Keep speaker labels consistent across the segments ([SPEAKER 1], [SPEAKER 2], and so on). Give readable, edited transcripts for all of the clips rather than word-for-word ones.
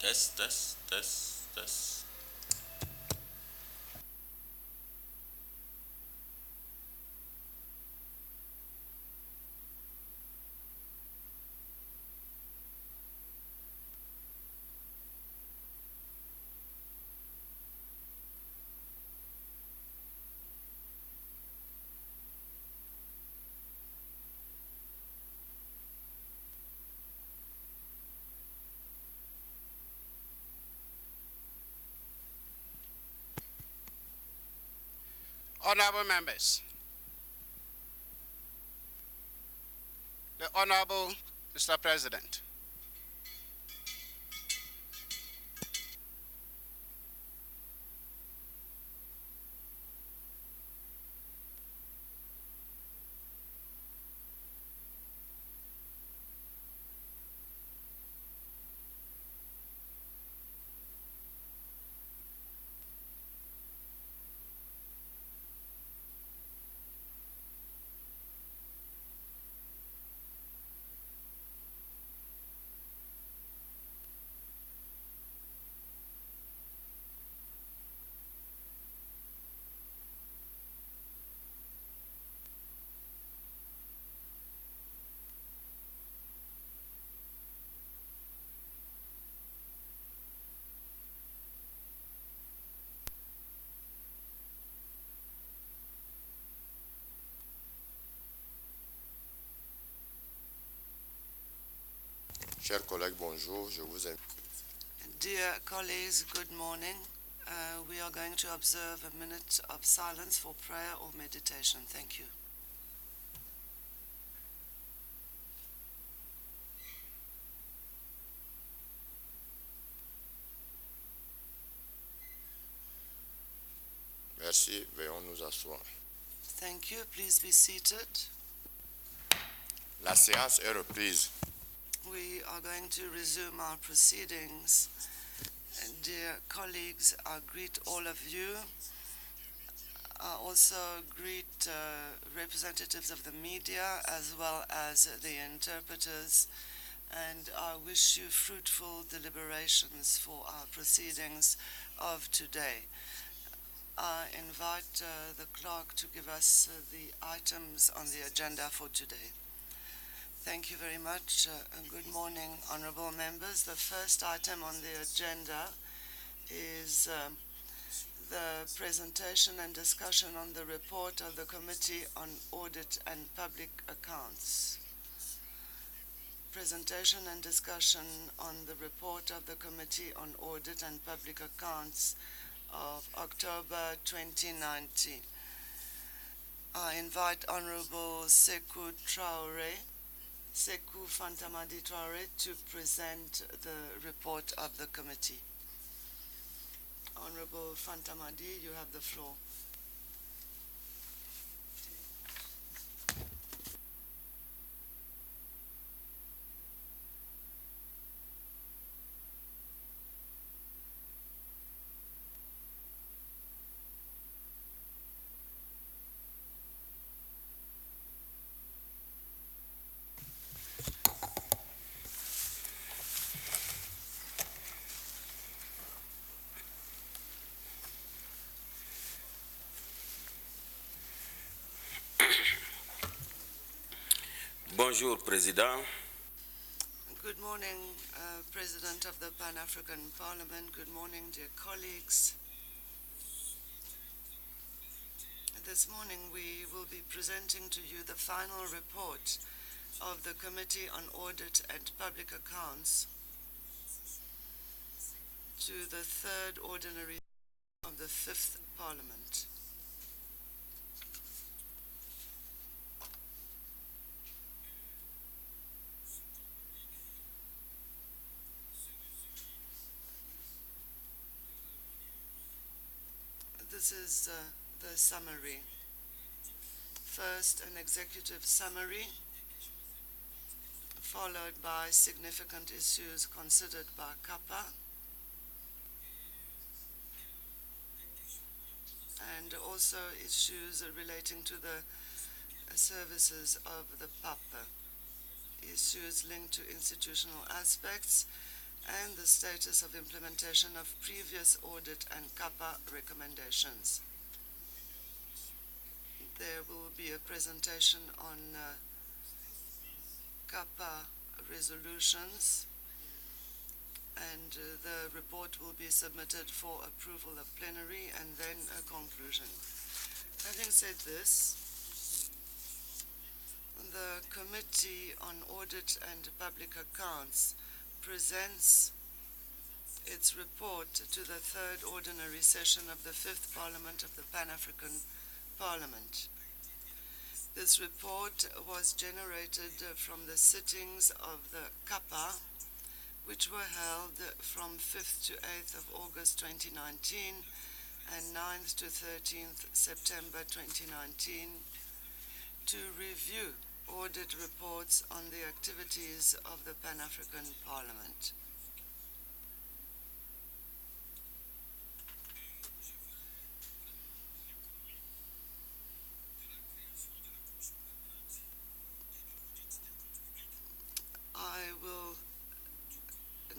[SPEAKER 1] Test, test, test, test.
[SPEAKER 2] Honorable members, the Honorable Mr. President,
[SPEAKER 3] Chers collègues, bonjour. Je vous invite.
[SPEAKER 4] Dear colleagues, good morning. We are going to observe a minute of silence for prayer or meditation. Thank you.
[SPEAKER 3] Merci. Veuillons nous asseoir.
[SPEAKER 4] Thank you. Please be seated.
[SPEAKER 3] La séance est reprise.
[SPEAKER 4] We are going to resume our proceedings. Dear colleagues, I greet all of you. I also greet representatives of the media as well as the interpreters, and I wish you fruitful deliberations for our proceedings of today. I invite the clerk to give us the items on the agenda for today. Thank you very much. Good morning, honorable members. The first item on the agenda is the presentation and discussion on the report of the Committee on Audit and Public Accounts. Presentation and discussion on the report of the Committee on Audit and Public Accounts of October 2019. I invite Honorable Sekou Fantamadi TRAORE to present the report of the committee. Honorable Fantamadi, you have the floor.
[SPEAKER 1] Bonjour, Président.
[SPEAKER 4] Good morning, President of the Pan-African Parliament. Good morning, dear colleagues. This morning we will be presenting to you the final report of the Committee on Audit and Public Accounts to the third ordinary of the Fifth Parliament. This is the summary. First, an executive summary, followed by significant issues considered by CAPA, and also issues relating to the services of the PAPA, issues linked to institutional aspects, and the status of implementation of previous audit and CAPA recommendations. There will be a presentation on CAPA resolutions, and the report will be submitted for approval of plenary and then a conclusion. Having said this, the Committee on Audit and Public Accounts presents its report to the third ordinary session of the Fifth Parliament of the Pan-African Parliament. This report was generated from the sittings of the CAPA, which were held from 5th to 8th of August 2019 and 9th to 13th September 2019 to review audit reports on the activities of the Pan-African Parliament. I will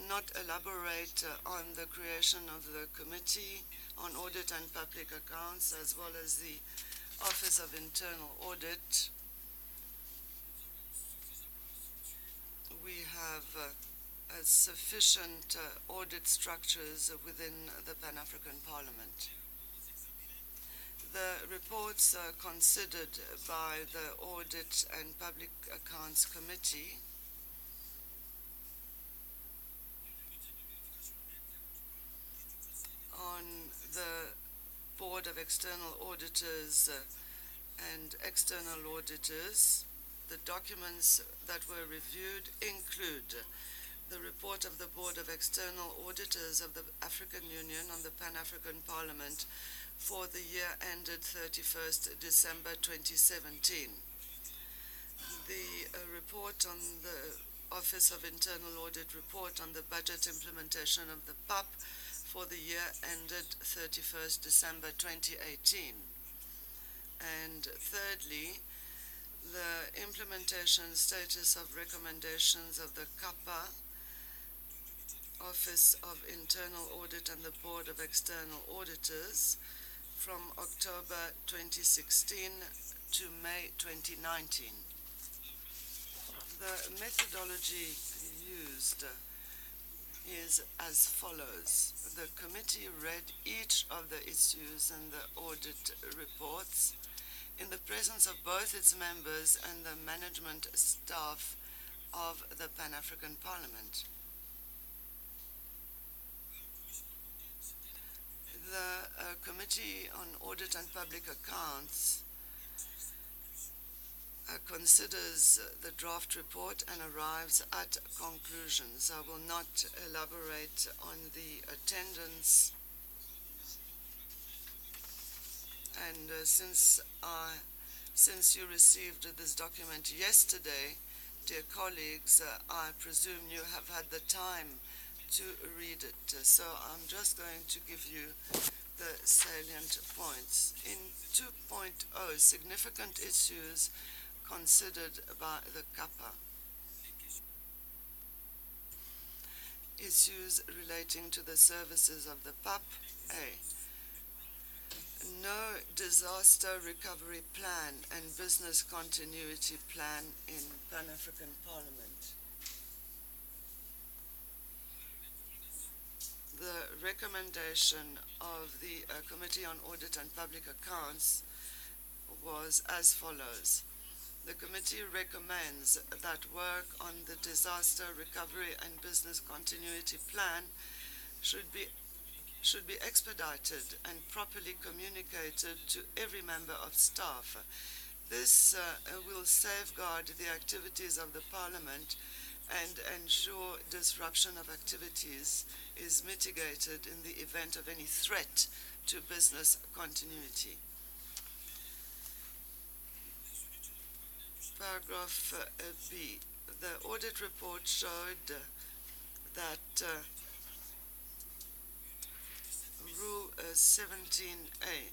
[SPEAKER 4] not elaborate on the creation of the Committee on Audit and Public Accounts as well as the Office of Internal Audit. We have sufficient audit structures within the Pan-African Parliament. The reports considered by the Audit and Public Accounts Committee on the Board of External Auditors and External Auditors. The documents that were reviewed include the report of the Board of External Auditors of the African Union on the Pan-African Parliament for the year ended 31st December 2017. The report on the Office of Internal Audit report on the budget implementation of the PAP for the year ended 31st December 2018. And thirdly, the implementation status of recommendations of the CAPA, Office of Internal Audit and the Board of External Auditors from October 2016 to May 2019. The methodology used is as follows. The committee read each of the issues in the audit reports in the presence of both its members and the management staff of the Pan-African Parliament. The Committee on Audit and Public Accounts considers the draft report and arrives at conclusions. I will not elaborate on the attendance, and since you received this document yesterday, dear colleagues, I presume you have had the time to read it. So I'm just going to give you the salient points. In 2.0, significant issues considered by the CAPA. Issues relating to the services of the PAP. A. No disaster recovery plan and business continuity plan in Pan-African Parliament. The recommendation of the Committee on Audit and Public Accounts was as follows. The committee recommends that work on the disaster recovery and business continuity plan should be expedited and properly communicated to every member of staff. This will safeguard the activities of the Parliament and ensure disruption of activities is mitigated in the event of any threat to business continuity. Paragraph B. The audit report showed that Rule 17A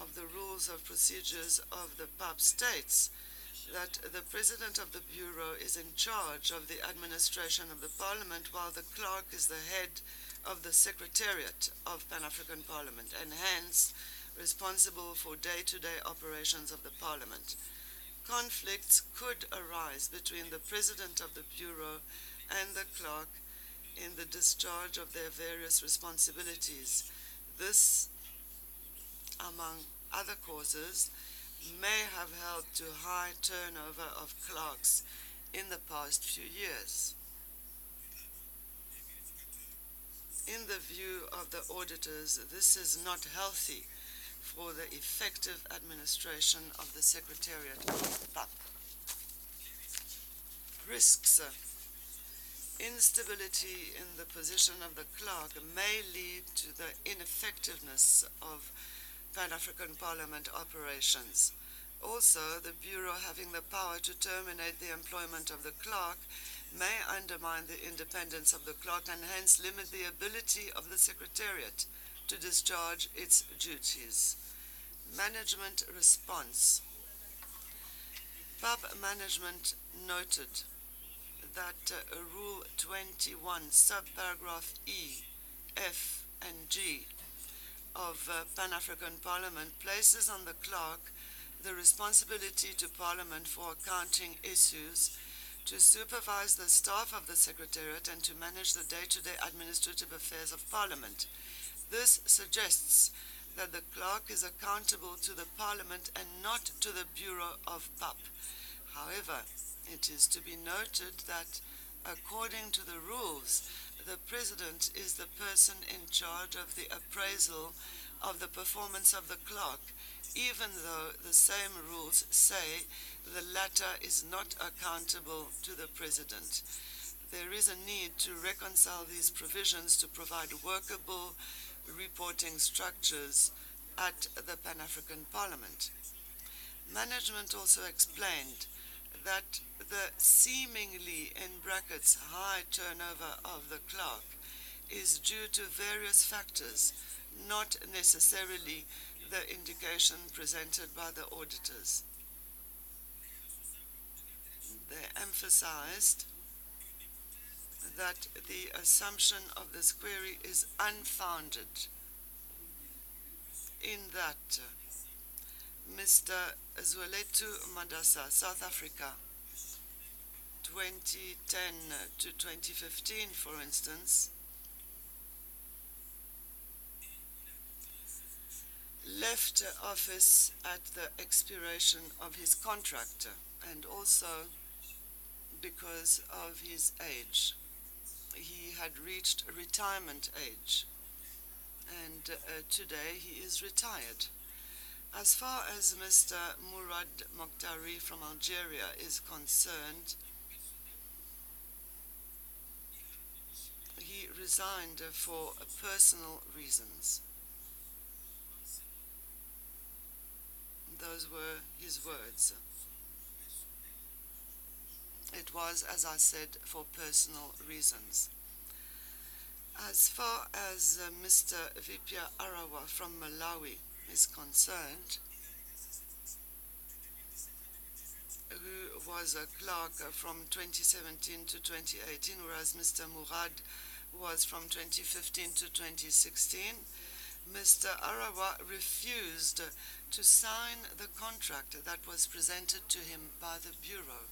[SPEAKER 4] of the Rules of Procedures of the PAP states that the President of the Bureau is in charge of the administration of the Parliament, while the clerk is the head of the Secretariat of Pan-African Parliament, and hence responsible for day-to-day operations of the Parliament. Conflicts could arise between the President of the Bureau and the clerk in the discharge of their various responsibilities. This, among other causes, may have helped to high turnover of clerks in the past few years. In the view of the auditors, this is not healthy for the effective administration of the Secretariat of PAP. Risks. Instability in the position of the clerk may lead to the ineffectiveness of Pan-African Parliament operations. Also, the Bureau having the power to terminate the employment of the clerk may undermine the independence of the clerk and hence limit the ability of the Secretariat to discharge its duties. Management response. PAB management noted that Rule 21, subparagraph E, F, and G of Pan-African Parliament places on the clerk the responsibility to Parliament for accounting issues, to supervise the staff of the Secretariat, and to manage the day-to-day administrative affairs of Parliament. This suggests that the clerk is accountable to the Parliament and not to the Bureau of PAP. However, it is to be noted that, according to the rules, the President is the person in charge of the appraisal of the performance of the clerk, even though the same rules say the latter is not accountable to the President. There is a need to reconcile these provisions to provide workable reporting structures at the Pan-African Parliament. Management also explained that the seemingly, in brackets, high turnover of the clerk is due to various factors, not necessarily the indication presented by the auditors. They emphasized that the assumption of this query is unfounded, in that Mr. Zweletu Madasa, South Africa, 2010 to 2015, for instance, left office at the expiration of his contract, and also because of his age. He had reached retirement age, and today he is retired. As far as Mr. Murad Mokhtari from Algeria is concerned, he resigned for personal reasons. Those were his words. It was, as I said, for personal reasons. As far as Mr. Vipya Arawa from Malawi is concerned, who was a clerk from 2017 to 2018, whereas Mr. Murad was from 2015 to 2016, Mr. Arawa refused to sign the contract that was presented to him by the Bureau.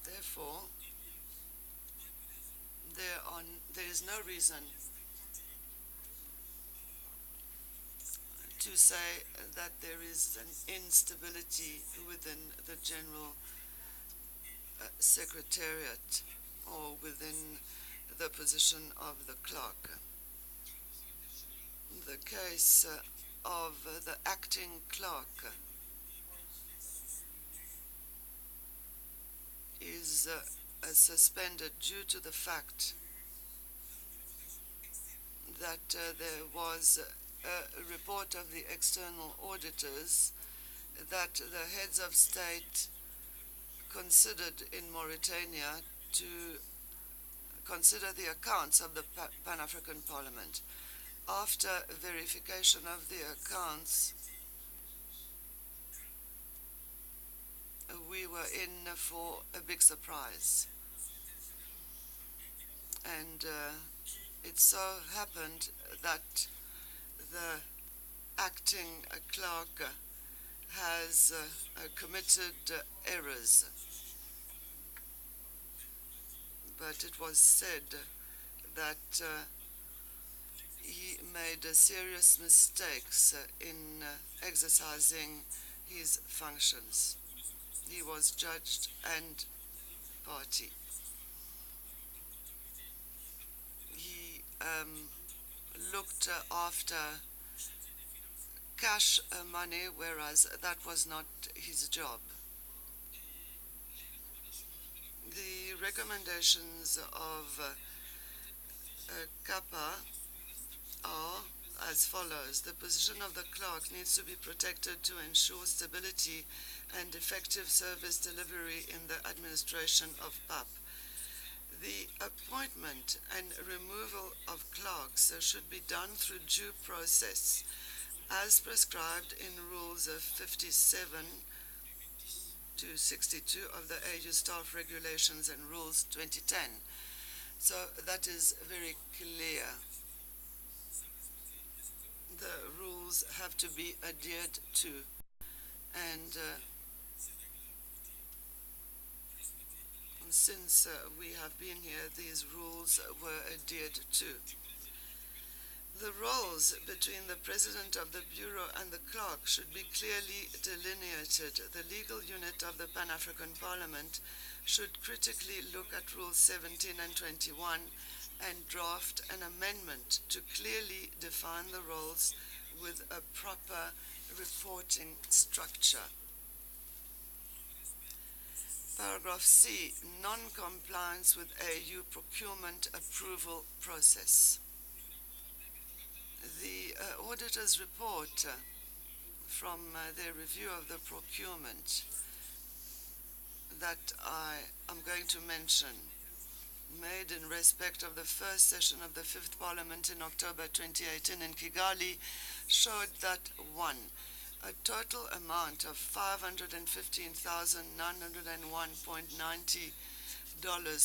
[SPEAKER 4] Therefore, there is no reason to say that there is an instability within the General Secretariat or within the position of the clerk. The case of the acting clerk is suspended due to the fact that there was a report of the external auditors that the heads of state considered in Mauritania to consider the accounts of the Pan-African Parliament. After verification of the accounts, we were in for a big surprise. And it so happened that the acting clerk has committed errors. But it was said that he made serious mistakes in exercising his functions. He was judged and party. He looked after cash money, whereas that was not his job. The recommendations of CAPA are as follows. The position of the clerk needs to be protected to ensure stability and effective service delivery in the administration of PAP. The appointment and removal of clerks should be done through due process, as prescribed in Rules 57 to 62 of the AU Staff Regulations and Rules 2010. So that is very clear. The rules have to be adhered to, and since we have been here, these rules were adhered to. The roles between the President of the Bureau and the clerk should be clearly delineated. The legal unit of the Pan-African Parliament should critically look at Rules 17 and 21 and draft an amendment to clearly define the roles with a proper reporting structure. Paragraph C, non-compliance with AU procurement approval process. The auditor's report from their review of the procurement that I am going to mention, made in respect of the first session of the Fifth Parliament in October 2018 in Kigali, showed that 1. A total amount of $515,901.90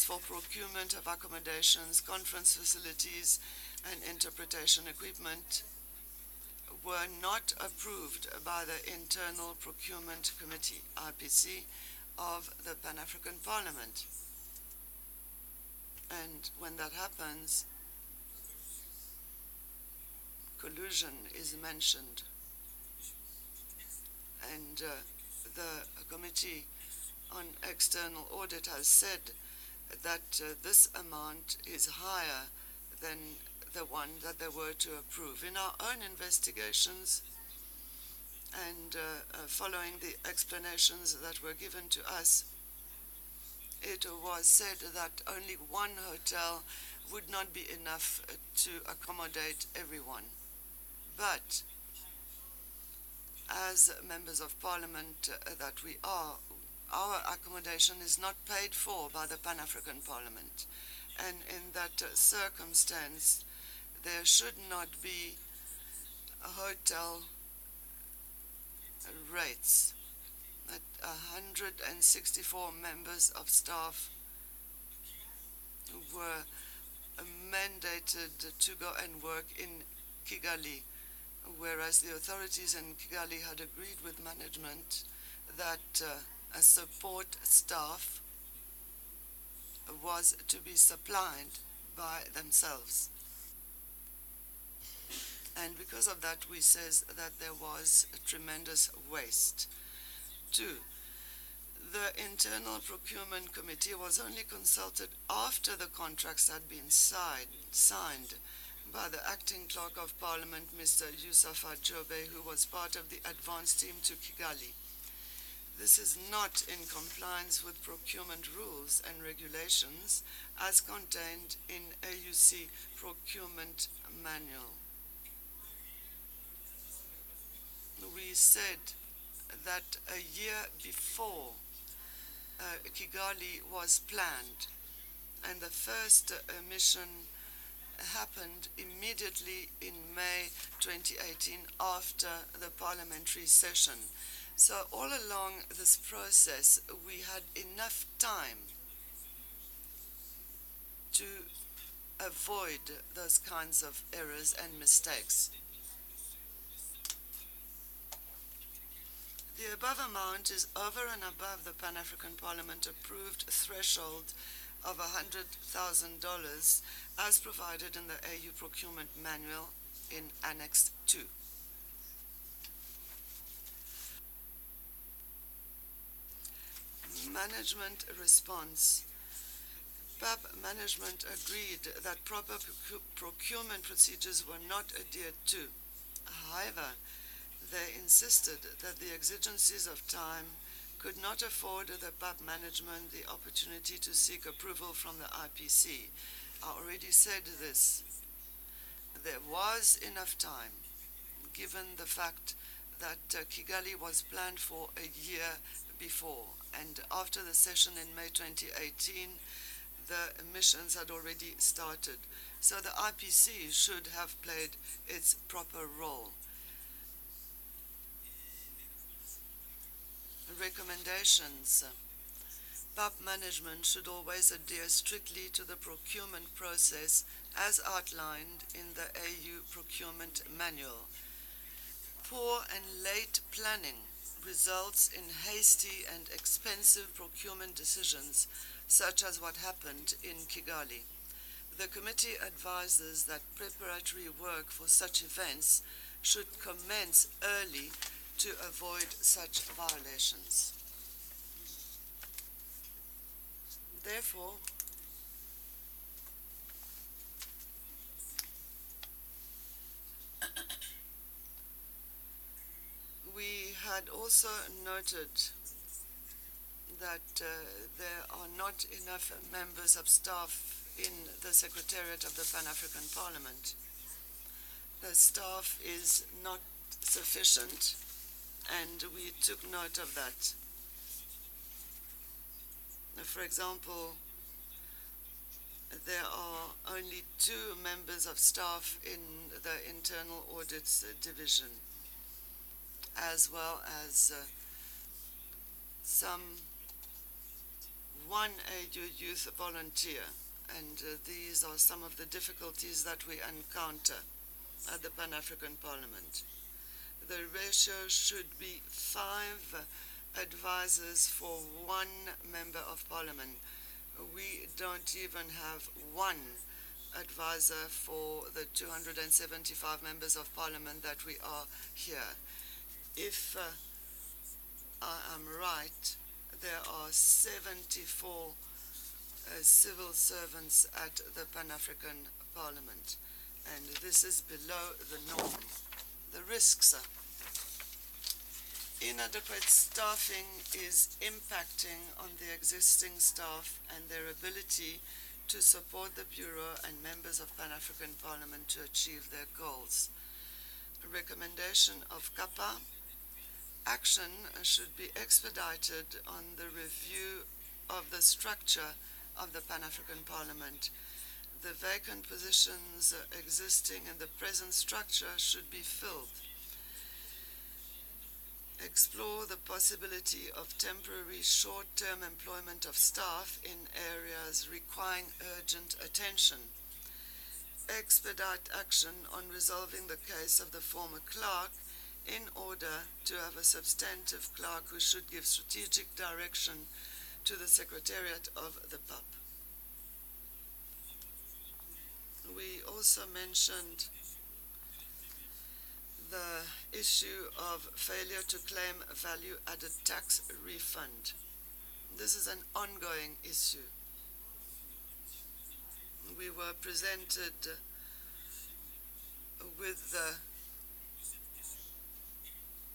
[SPEAKER 4] for procurement of accommodations, conference facilities, and interpretation equipment were not approved by the Internal Procurement Committee, IPC, of the Pan-African Parliament. And when that happens, collusion is mentioned. And the Committee on External Audit has said that this amount is higher than the one that they were to approve. In our own investigations and following the explanations that were given to us, it was said that only one hotel would not be enough to accommodate everyone. But as members of Parliament that we are, our accommodation is not paid for by the Pan-African Parliament. And in that circumstance, there should not be hotel rates. 164 members of staff were mandated to go and work in Kigali, whereas the authorities in Kigali had agreed with management that a support staff was to be supplied by themselves. And because of that, we says that there was a tremendous waste. 2. The Internal Procurement Committee was only consulted after the contracts had been signed by the acting clerk of Parliament, Mr. Youssoupha Jobe, who was part of the advance team to Kigali. This is not in compliance with procurement rules and regulations as contained in AUC Procurement Manual. We said that a year before Kigali was planned, and the first mission happened immediately in May 2018 after the parliamentary session. So all along this process, we had enough time to avoid those kinds of errors and mistakes. The above amount is over and above the Pan-African Parliament approved threshold of $100,000 as provided in the AU Procurement Manual in Annex 2. Management response. PAP management agreed that proper procurement procedures were not adhered to. However, they insisted that the exigencies of time could not afford the PAP management the opportunity to seek approval from the IPC. I already said this. There was enough time, given the fact that Kigali was planned for a year before, and after the session in May 2018, the missions had already started. So the IPC should have played its proper role. Recommendations. PAP management should always adhere strictly to the procurement process as outlined in the AU Procurement Manual. Poor and late planning results in hasty and expensive procurement decisions, such as what happened in Kigali. The committee advises that preparatory work for such events should commence early to avoid such violations. Therefore, we had also noted that there are not enough members of staff in the Secretariat of the Pan-African Parliament. The staff is not sufficient, and we took note of that. For example, there are only 2 members of staff in the Internal Audits Division, as well as one AU youth volunteer, and these are some of the difficulties that we encounter at the Pan-African Parliament. The ratio should be 5 advisors for 1 member of Parliament. We don't even have 1 advisor for the 275 members of Parliament that we are here. If I am right, there are 74 civil servants at the Pan-African Parliament, and this is below the norm. The risks are inadequate staffing is impacting on the existing staff and their ability to support the Bureau and members of Pan-African Parliament to achieve their goals. A recommendation of CAPA: action should be expedited on the review of the structure of the Pan-African Parliament. The vacant positions existing in the present structure should be filled. Explore the possibility of temporary short-term employment of staff in areas requiring urgent attention. Expedite action on resolving the case of the former clerk in order to have a substantive clerk who should give strategic direction to the Secretariat of the PAP. We also mentioned the issue of failure to claim value-added tax refund. This is an ongoing issue. We were presented with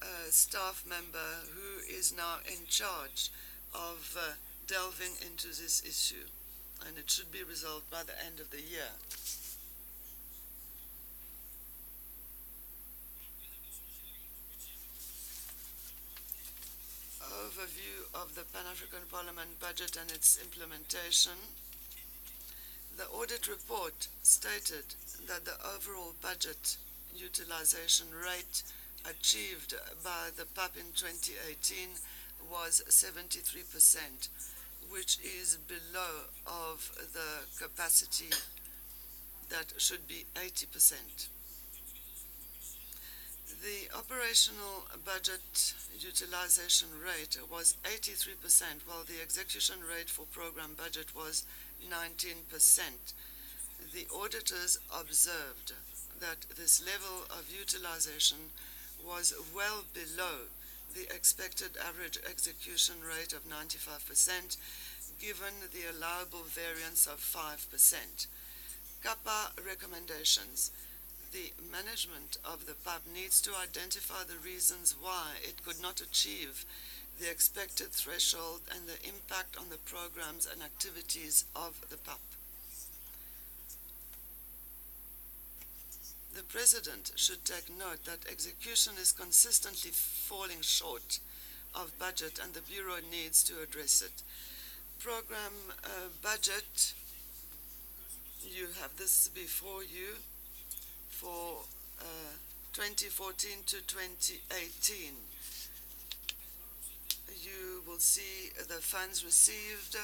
[SPEAKER 4] a staff member who is now in charge of delving into this issue, and it should be resolved by the end of the year. Overview of the Pan-African Parliament budget and its implementation. The audit report stated that the overall budget utilization rate achieved by the PAP in 2018 was 73%, which is below of the capacity that should be 80%. The operational budget utilization rate was 83%, while the execution rate for program budget was 19%. The auditors observed that this level of utilization was well below the expected average execution rate of 95%, given the allowable variance of 5%. CAPA recommendations. The management of the PAP needs to identify the reasons why it could not achieve the expected threshold and the impact on the programs and activities of the PAP. The President should take note that execution is consistently falling short of budget, and the Bureau needs to address it. Program budget, you have this before you for 2014 to 2018. You will see the funds received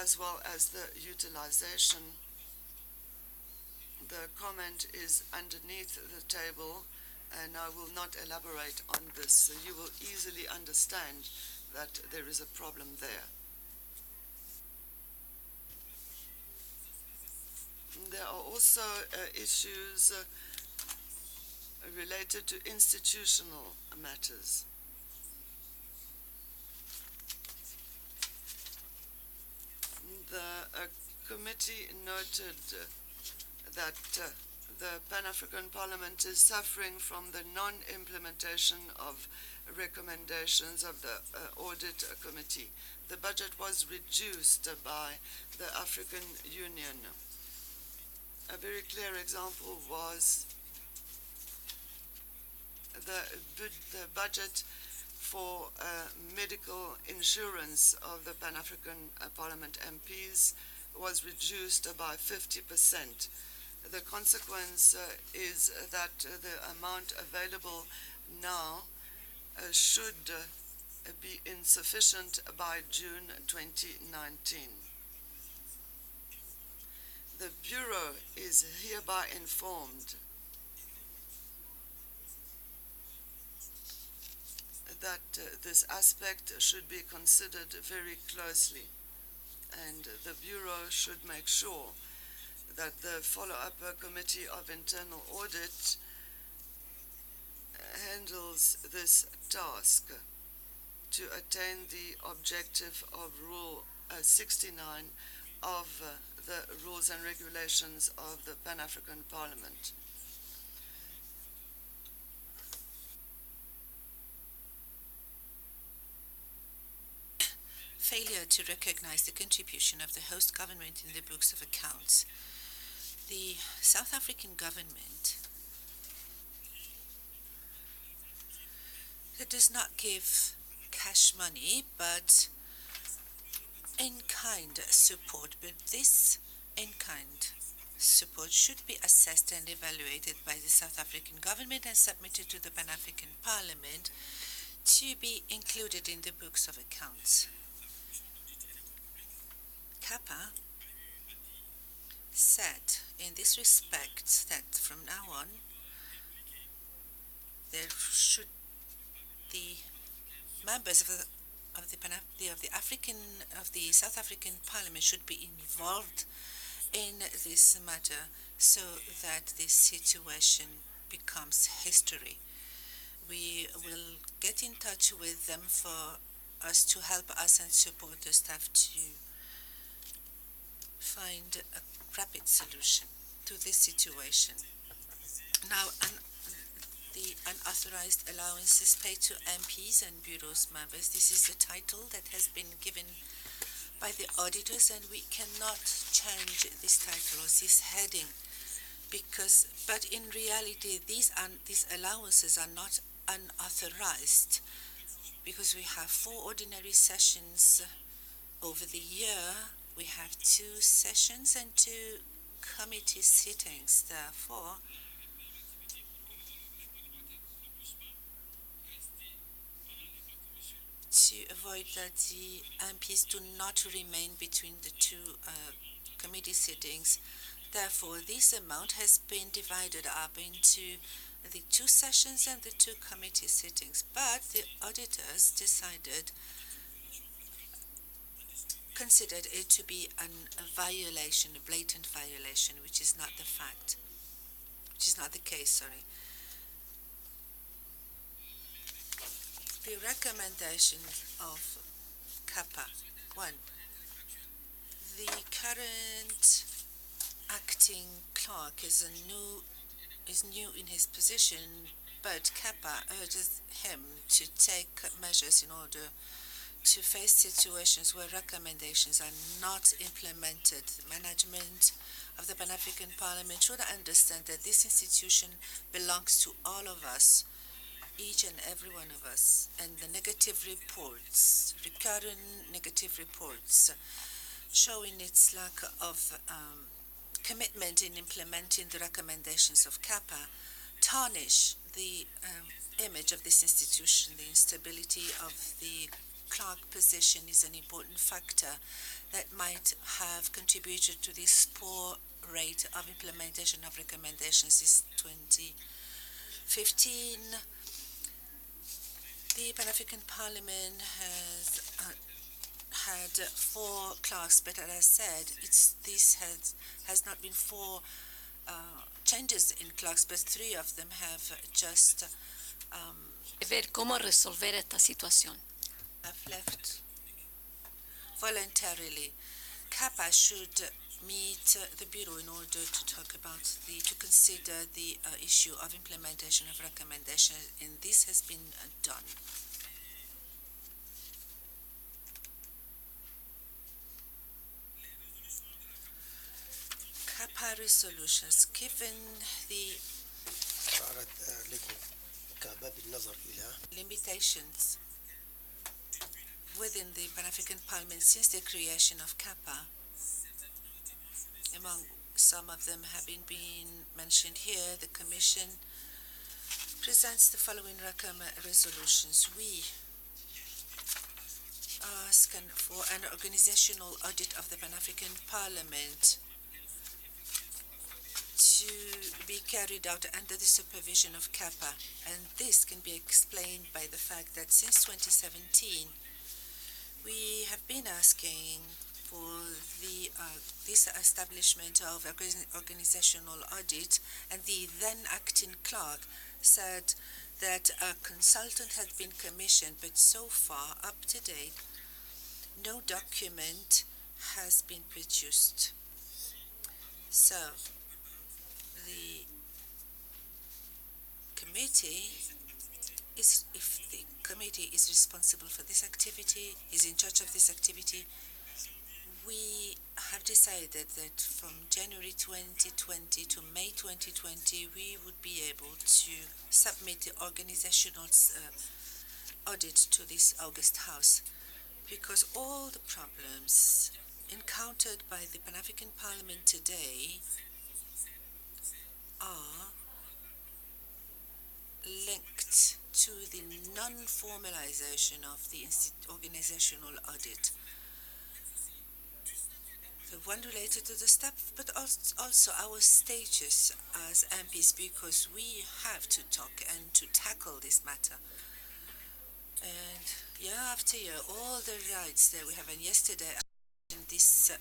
[SPEAKER 4] as well as the utilization. The comment is underneath the table, and I will not elaborate on this. So you will easily understand that there is a problem there. There are also issues related to institutional matters. The committee noted that the Pan-African Parliament is suffering from the non-implementation of recommendations of the Audit Committee. The budget was reduced by the African Union. A very clear example was the budget for medical insurance of the Pan-African Parliament MPs was reduced by 50%. The consequence is that the amount available now should be insufficient by June 2019. The Bureau is hereby informed that this aspect should be considered very closely, and the Bureau should make sure that the follow-up Committee of Internal Audit handles this task to attain the objective of Rule 69 of the Rules and Regulations of the Pan-African Parliament.
[SPEAKER 5] Failure to recognize the contribution of the host government in the books of accounts. The South African government does not give cash money, but in-kind support. But this in-kind support should be assessed and evaluated by the South African government and submitted to the Pan-African Parliament to be included in the books of accounts. CAPA said in this respect that from now on there should the members of the South African Parliament should be involved in this matter so that this situation becomes history. We will get in touch with them for us to help us and support the staff to find a rapid solution to this situation. Now, the unauthorized allowances paid to MPs and Bureau's members, this is the title that has been given by the auditors, and we cannot change this title or this heading but in reality these allowances are not unauthorized, because we have 4 ordinary sessions over the year. We have 2 sessions and 2 committee sittings. Therefore, avoid that the MPs do not remain between the two committee sittings. Therefore, this amount has been divided up into the two sessions and the two committee sittings. But the auditors considered it to be a violation, a blatant violation, which is not the case, sorry. The recommendation of Kappa. 1. The current acting clerk is new in his position, but Kappa urges him to take measures in order to face situations where recommendations are not implemented. The management of the Pan-African Parliament should understand that this institution belongs to all of us, each and every one of us, and the negative reports, recurrent negative reports, showing its lack of commitment in implementing the recommendations of Kappa, tarnish the image of this institution. The instability of the clerk position is an important factor that might have contributed to this poor rate of implementation of recommendations since 2015. The Pan-African Parliament has had 4 clerks, but as I said, this has not been 4 changes in clerks, but 3 of them have just
[SPEAKER 6] ver cómo resolver esta situación.
[SPEAKER 5] have left voluntarily. Kappa should meet the Bureau in order to talk about to consider the issue of implementation of recommendations, and this has been done. Kappa resolutions, given the limitations within the Pan-African Parliament since the creation of Kappa. Among some of them have been mentioned here. The Commission presents the following resolutions. We ask for an organizational audit of the Pan-African Parliament to be carried out under the supervision of Kappa, and this can be explained by the fact that since 2017 we have been asking for this establishment of organizational audit, and the then acting clerk said that a consultant had been commissioned, but so far, up to date, no document has been produced. So, the committee if the committee is responsible for this activity, is in charge of this activity, we have decided that from January 2020 to May 2020, we would be able to submit the organizational audit to this August House, because all the problems encountered by the Pan-African Parliament today are linked to the non-formalization of the organizational audit. The one related to the staff, but also our status as MPs, because we have to talk and to tackle this matter. And year after year, all the rights that we have, and yesterday, in this,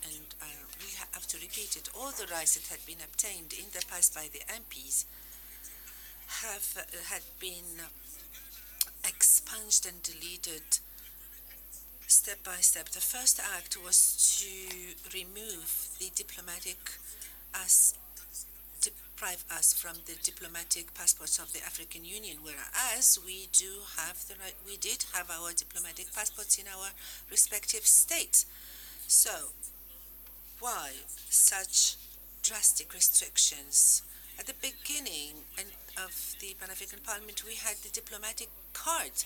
[SPEAKER 5] we have to repeat it, all the rights that had been obtained in the past by the MPs had been expunged and deleted step by step. The first act was to remove the deprive us from the diplomatic passports of the African Union, whereas we did have our diplomatic passports in our respective states. So, why such drastic restrictions? At the beginning of the Pan-African Parliament, we had the diplomatic card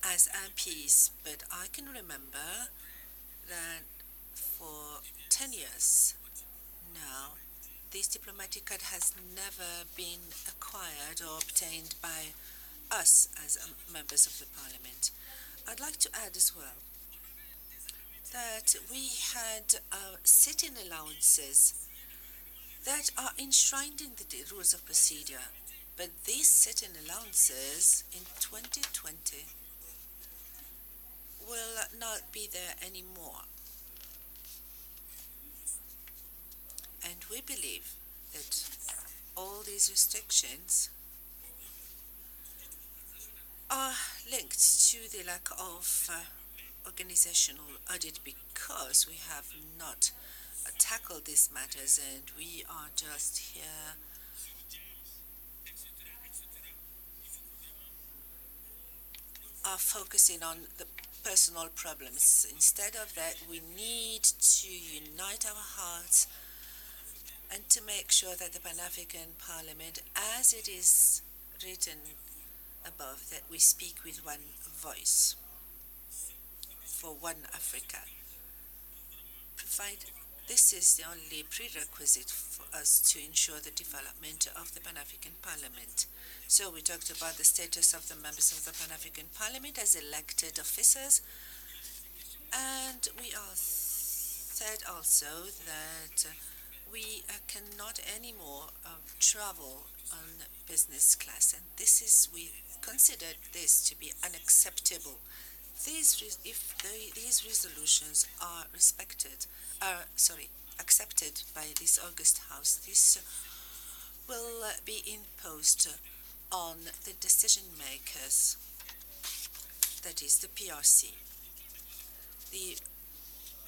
[SPEAKER 5] as MPs, but I can remember that for 10 years now, this diplomatic card has never been acquired or obtained by us as members of the Parliament. I'd like to add as well that we had sitting allowances that are enshrined in the rules of procedure, but these sitting allowances in 2020 will not be there anymore. And we believe that all these restrictions are linked to the lack of organizational audit because we have not tackled these matters and we are just here focusing on the personal problems. Instead of that, we need to unite our hearts and to make sure that the Pan-African Parliament, as it is written above, that we speak with one voice for one Africa. This is the only prerequisite for us to ensure the development of the Pan-African Parliament. So we talked about the status of the members of the Pan-African Parliament as elected officers, and we said also that we cannot anymore travel on business class, and we considered this to be unacceptable. If these resolutions are accepted by this August House, this will be imposed on the decision makers, that is the PRC. The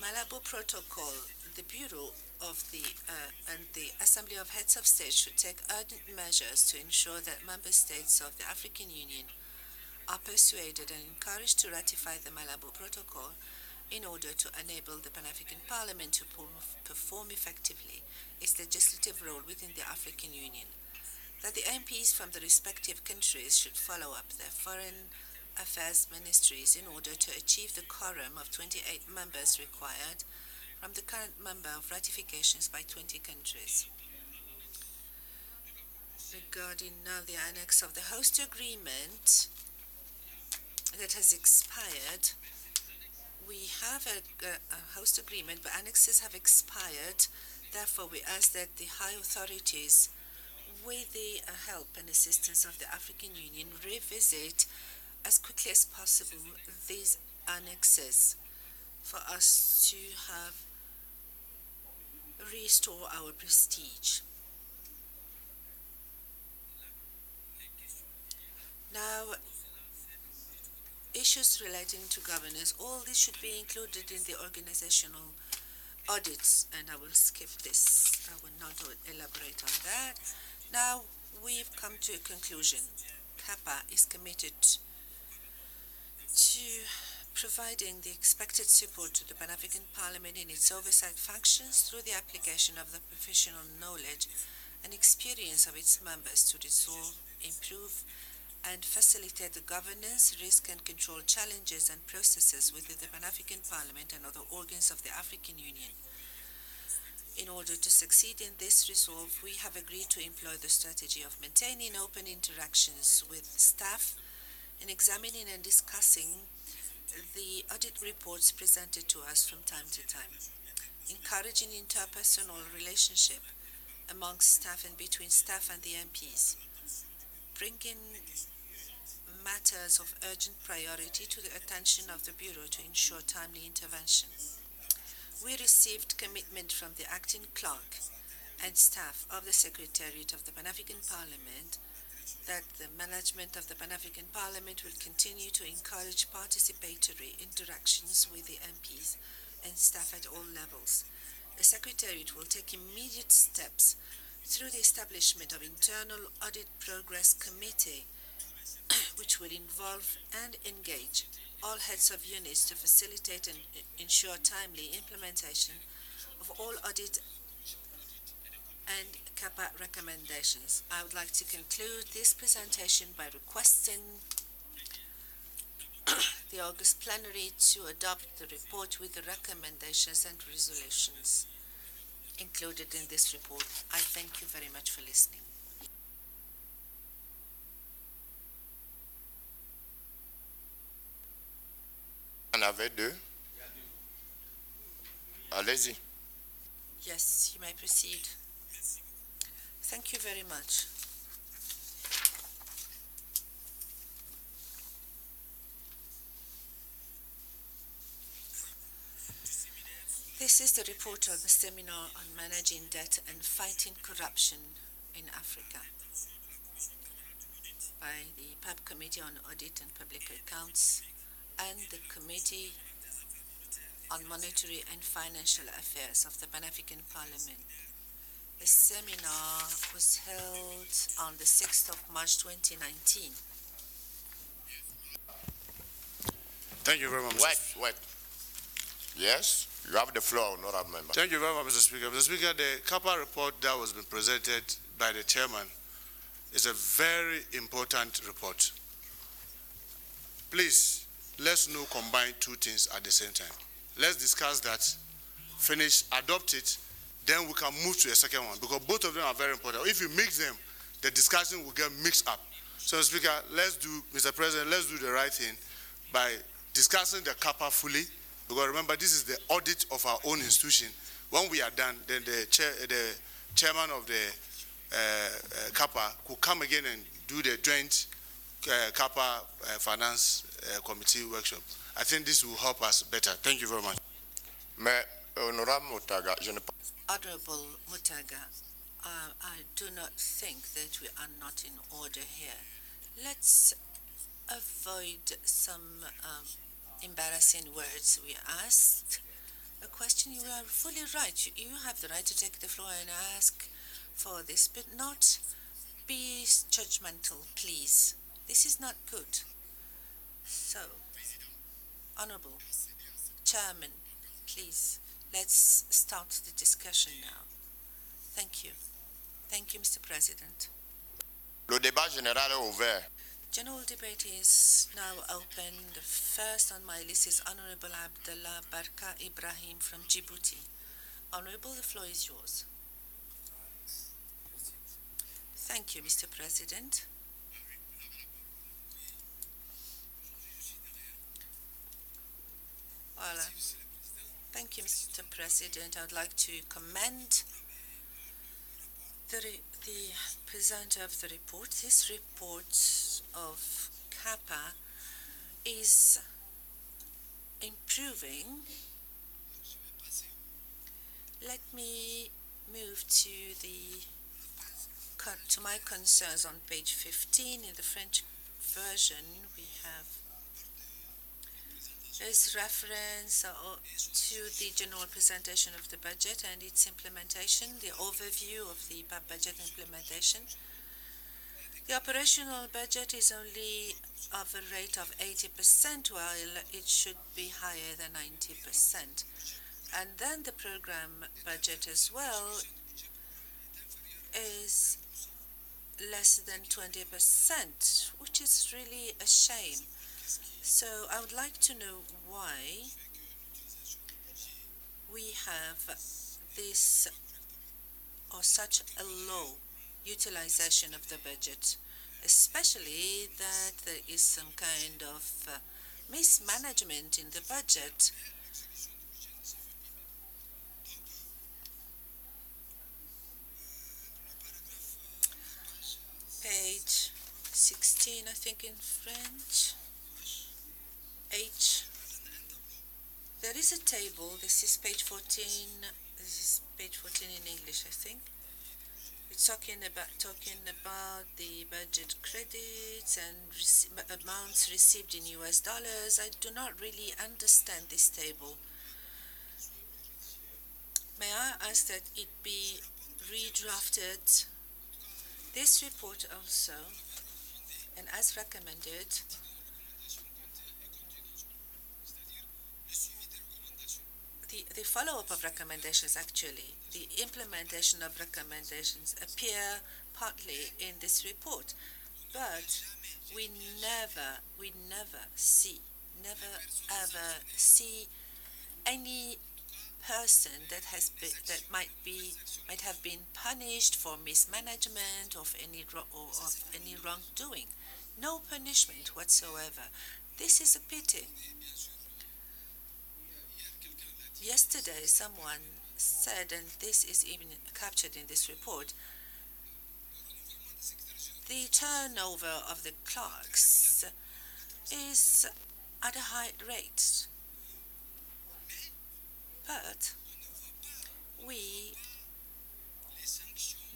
[SPEAKER 5] Malabo Protocol, the Bureau of and the Assembly of Heads of State should take urgent measures to ensure that member states of the African Union are persuaded and encouraged to ratify the Malabo Protocol in order to enable the Pan-African Parliament to perform effectively its legislative role within the African Union. That the MPs from the respective countries should follow up their foreign affairs ministries in order to achieve the quorum of 28 members required from the current number of ratifications by 20 countries. Regarding now the annex of the host agreement that has expired, we have a host agreement, but annexes have expired. Therefore, we ask that the high authorities, with the help and assistance of the African Union, revisit as quickly as possible these annexes for us to restore our prestige. Now, issues relating to governance, all this should be included in the organizational audits, and I will skip this. I will not elaborate on that. Now, we've come to a conclusion. CAPA is committed to providing the expected support to the Pan-African Parliament in its oversight functions through the application of the professional knowledge and experience of its members to resolve, improve, and facilitate the governance, risk, and control challenges and processes within the Pan-African Parliament and other organs of the African Union. In order to succeed in this resolve, we have agreed to employ the strategy of maintaining open interactions with staff in examining and discussing the audit reports presented to us from time to time, encouraging interpersonal relationship amongst staff and between staff and the MPs, bringing matters of urgent priority to the attention of the Bureau to ensure timely intervention. We received commitment from the acting clerk and staff of the Secretariat of the Pan-African Parliament that the management of the Pan-African Parliament will continue to encourage participatory interactions with the MPs and staff at all levels. The Secretariat will take immediate steps through the establishment of internal audit progress committee, which will involve and engage all heads of units to facilitate and ensure timely implementation of all audit and CAPA recommendations. I would like to conclude this presentation by requesting the August plenary to adopt the report with the recommendations and resolutions included in this report. I thank you very much for listening.
[SPEAKER 3] en avez deux. Allez-y.
[SPEAKER 5] Yes, you may proceed. Thank you very much. This is the report of the seminar on managing debt and fighting corruption in Africa by the PAP Committee on Audit and Public Accounts and the Committee on Monetary and Financial Affairs of the Pan-African Parliament. The seminar was held on the 6th of March 2019.
[SPEAKER 7] Thank you very much.
[SPEAKER 3] Wait. Yes, you have the floor, Honorable Member.
[SPEAKER 7] Thank you very much, Mr. Speaker. Mr. Speaker, the CAPA report that was been presented by the chairman is a very important report. Please, let's not combine two things at the same time. Let's discuss that, finish, adopt it, then we can move to a second one, because both of them are very important. If you mix them, the discussion will get mixed up. So, Speaker, Mr. President, let's do the right thing by discussing the CAPA fully, because remember, this is the audit of our own institution. When we are done, then the chairman of the CAPA could come again and do the joint CAPA Finance Committee workshop. I think this will help us better. Thank you very much.
[SPEAKER 3] Mais, Honorable Mutaga, je ne
[SPEAKER 5] Honorable Mutaga, I do not think that we are not in order here. Let's avoid some embarrassing words. We asked a question. You are fully right. You have the right to take the floor and ask for this, but not be judgmental, please. This is not good. So, Honorable Chairman, please, let's start the discussion now. Thank you. Thank you, Mr. President.
[SPEAKER 3] Le débat général est ouvert.
[SPEAKER 5] General debate is now open. The first on my list is Honorable Abdullah Barka Ibrahim from Djibouti. Honorable, the floor is yours. Thank you, Mr. President. Well, thank you, Mr. President. I would like to commend the presenter of the report. This report of CAPA is improving. Let me move to my concerns on page 15. In the French version, we have this reference to the general presentation of the budget and its implementation, the overview of the budget implementation. The operational budget is only of a rate of 80%, while it should be higher than 90%. And then the program budget as well is less than 20%, which is really a shame. So I would like to know why we have this or such a low utilization of the budget, especially that there is some kind of mismanagement in the budget. Page 16, I think, in French. H. There is a table. This is page 14. This is page 14 in English, I think. It's talking about the budget credits and amounts received in US dollars. I do not really understand this table. May I ask that it be redrafted? This report also, and as recommended, the follow-up of recommendations, actually, the implementation of recommendations appear partly in this report, but we never see any person that might have been punished for mismanagement of any wrongdoing. No punishment whatsoever. This is a pity. Yesterday, someone said, and this is even captured in this report, the turnover of the clerks is at a high rate. But we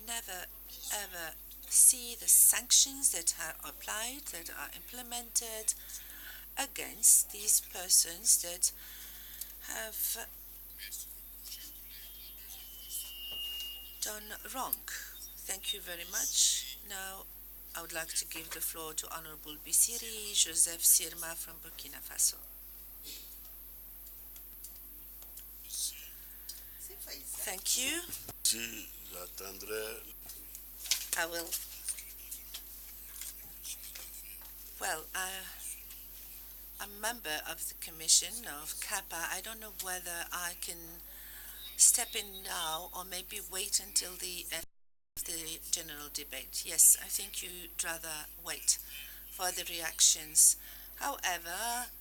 [SPEAKER 5] never ever see the sanctions that are applied, that are implemented against these persons that have done wrong. Thank you very much. Now, I would like to give the floor to Honorable Bisiri Joseph Sirma from Burkina Faso. Thank you. I will. Well, I'm a member of the Commission of CAPA. I don't know whether I can step in now or maybe wait until the end of the general debate. Yes, I think you'd rather wait for the reactions. However,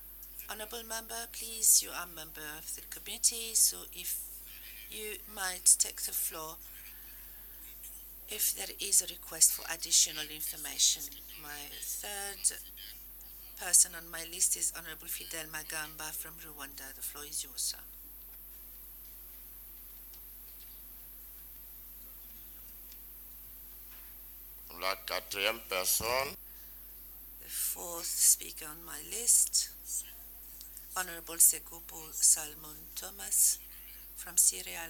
[SPEAKER 5] Honorable Member, please, you are a member of the committee, so if you might take the floor if there is a request for additional information. My third person on my list is Honorable Fidel Magamba from Rwanda. The floor is yours, sir.
[SPEAKER 3] La quatrième personne.
[SPEAKER 5] The fourth speaker on my list, Honorable Sekou Salmon Thomas from Sierra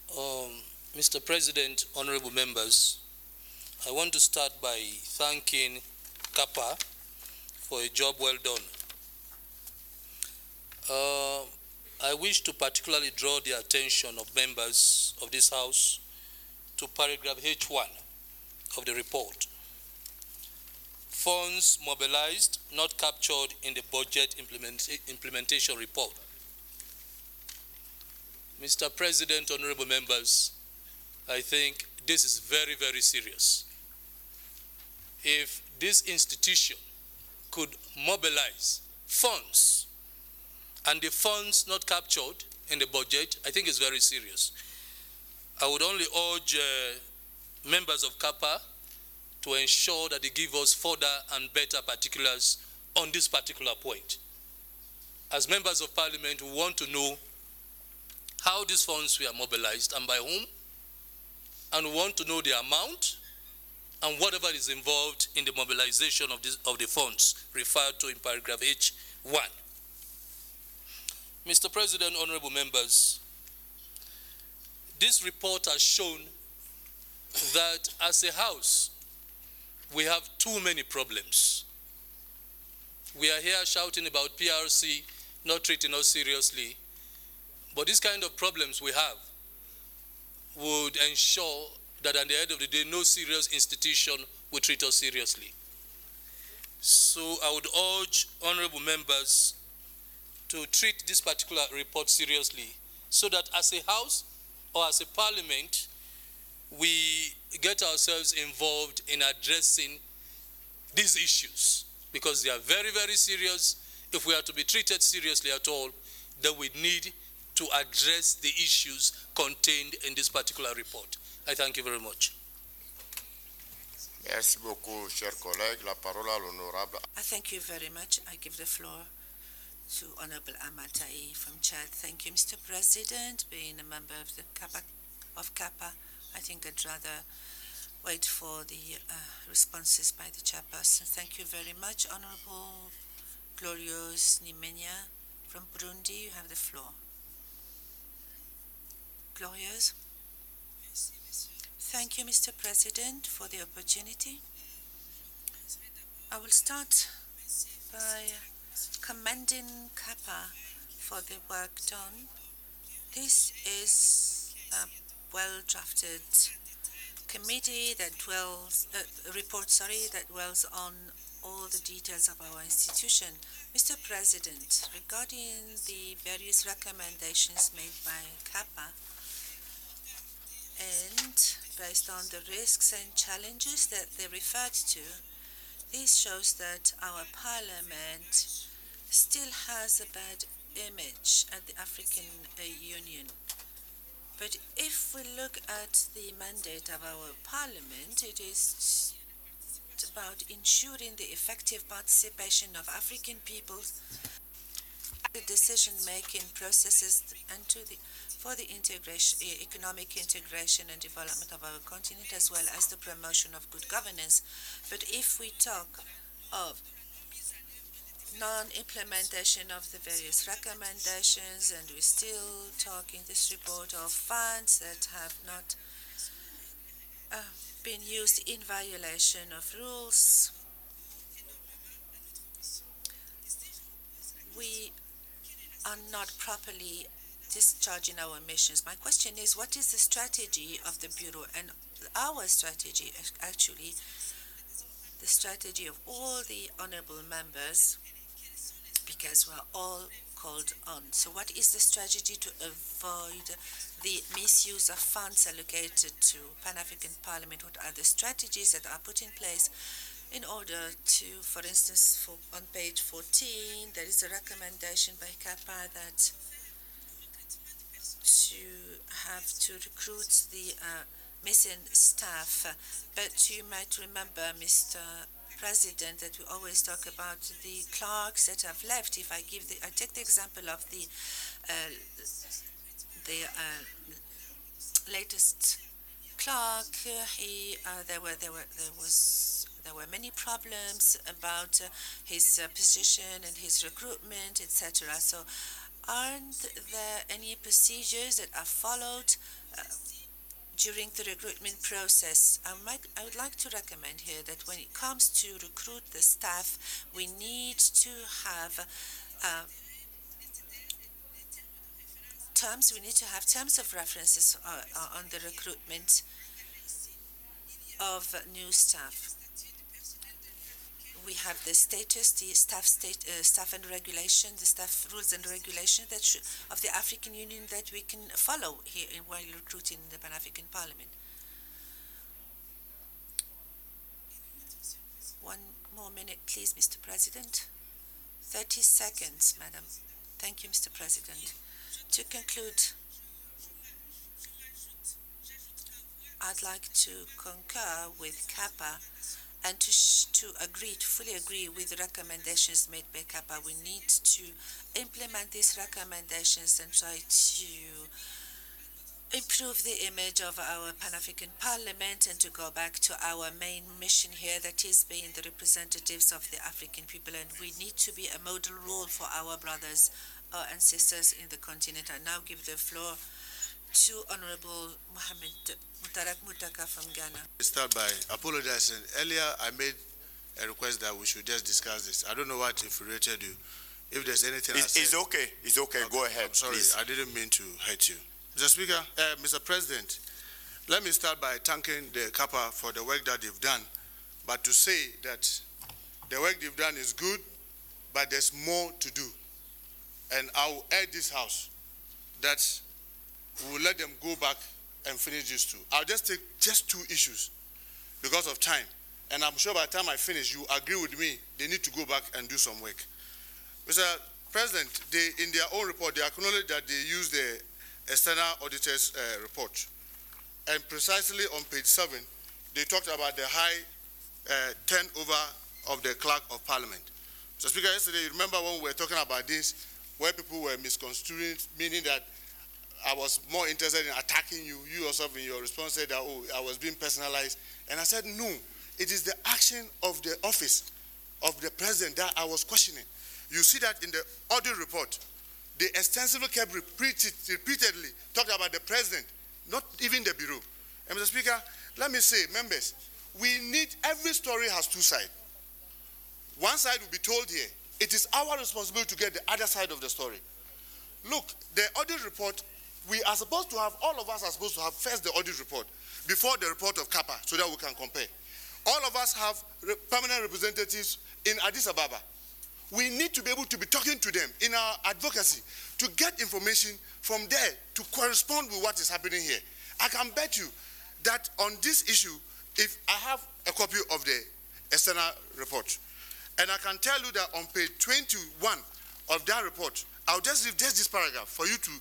[SPEAKER 5] Leone.
[SPEAKER 8] Mr. President, honorable members, I want to start by thanking CAPA for a job well done. I wish to particularly draw the attention of members of this House to paragraph H1 of the report. Funds mobilized, not captured in the budget implementation report. Mr. President, honorable members, I think this is very, very serious. If this institution could mobilize funds and the funds not captured in the budget, I think it's very serious. I would only urge members of CAPA to ensure that they give us further and better particulars on this particular point. As members of parliament, we want to know how these funds were mobilized and by whom, and we want to know the amount and whatever is involved in the mobilization of the funds referred to in paragraph H1. Mr. President, honorable members, this report has shown that as a House, we have too many problems. We are here shouting about PRC not treating us seriously, but these kind of problems we have would ensure that at the end of the day, no serious institution will treat us seriously. So I would urge honorable members to treat this particular report seriously so that as a House or as a Parliament, we get ourselves involved in addressing these issues because they are very, very serious. If we are to be treated seriously at all, then we need to address the issues contained in this particular report. I thank you very much.
[SPEAKER 3] Merci beaucoup, chers collègues. La parole à l'honorable.
[SPEAKER 5] I thank you very much. I give the floor to Honorable Amatai from Chad. Thank you, Mr. President. Being a member of the CAPA, I think I'd rather wait for the responses by the chairperson. Thank you very much, Honorable Glorious Nimenya from Burundi. You have the floor. Glorious. Thank you, Mr. President, for the opportunity. I will start by commending CAPA for the work done. This is a well-drafted committee that report that dwells on all the details of our institution. Mr. President, regarding the various recommendations made by CAPA, and based on the risks and challenges that they referred to, this shows that our parliament still has a bad image at the African Union. But if we look at the mandate of our parliament, it is about ensuring the effective participation of African peoples in the decision-making processes and for the integration, economic integration and development of our continent, as well as the promotion of good governance. But if we talk of non-implementation of the various recommendations, and we still talk in this report of funds that have not been used in violation of rules, we are not properly discharging our missions. My question is, what is the strategy of the Bureau? And our strategy, actually, the strategy of all the honorable members, because we're all called on. So what is the strategy to avoid the misuse of funds allocated to Pan-African Parliament? What are the strategies that are put in place in order to, for instance, on page 14, there is a recommendation by CAPA that to have to recruit the missing staff. But you might remember, Mr. President, that we always talk about the clerks that have left. If I take the example of the latest clerk, there were many problems about his position and his recruitment, etc. So, aren't there any procedures that are followed during the recruitment process? I would like to recommend here that when it comes to recruit the staff, we need to have terms of references on the recruitment of new staff. We have the status, the staff and regulation, the staff rules and regulation of the African Union that we can follow here while recruiting the Pan-African Parliament. One more minute, please, Mr. President. 30 seconds, Madam. Thank you, Mr. President. To conclude, I'd like to concur with CAPA and to fully agree with the recommendations made by CAPA. We need to implement these recommendations and try to improve the image of our Pan-African Parliament and to go back to our main mission here, that is being the representatives of the African people. And we need to be a model role for our brothers and sisters in the continent. I now give the floor to Honorable Mohamed Mutarak Mutaka from Ghana.
[SPEAKER 7] Start by apologizing. Earlier, I made a request that we should just discuss this. I don't know what infuriated you. If there's anything
[SPEAKER 3] it's okay. It's okay. Go ahead.
[SPEAKER 7] I'm sorry.
[SPEAKER 3] Please.
[SPEAKER 7] I didn't mean to hurt you. Mr. Speaker, Mr. President, let me start by thanking the CAPA for the work that they've done, but to say that the work they've done is good, but there's more to do. And I will urge this House that we will let them go back and finish these two. I'll just take just two issues because of time. And I'm sure by the time I finish, you agree with me, they need to go back and do some work. Mr. President, in their own report, they acknowledge that they use the external auditor's report. And precisely on page 7, they talked about the high turnover of the clerk of parliament. Mr. Speaker, yesterday, you remember when we were talking about this, where people were misconstruing, meaning that I was more interested in attacking you. You yourself in your response said that, oh, I was being personalized. And I said, no, it is the action of the office of the president that I was questioning. You see that in the audit report, they extensively kept repeatedly talking about the president, not even the bureau. And Mr. Speaker, let me say, members, we need, every story has two sides. One side will be told here. It is our responsibility to get the other side of the story. Look, the audit report, we are supposed to have, all of us are supposed to have first the audit report before the report of CAPA so that we can compare. All of us have permanent representatives in Addis Ababa. We need to be able to be talking to them in our advocacy to get information from there to correspond with what is happening here. I can bet you that on this issue, if I have a copy of the external report, and I can tell you that on page 21 of that report, I'll just read just this paragraph for you to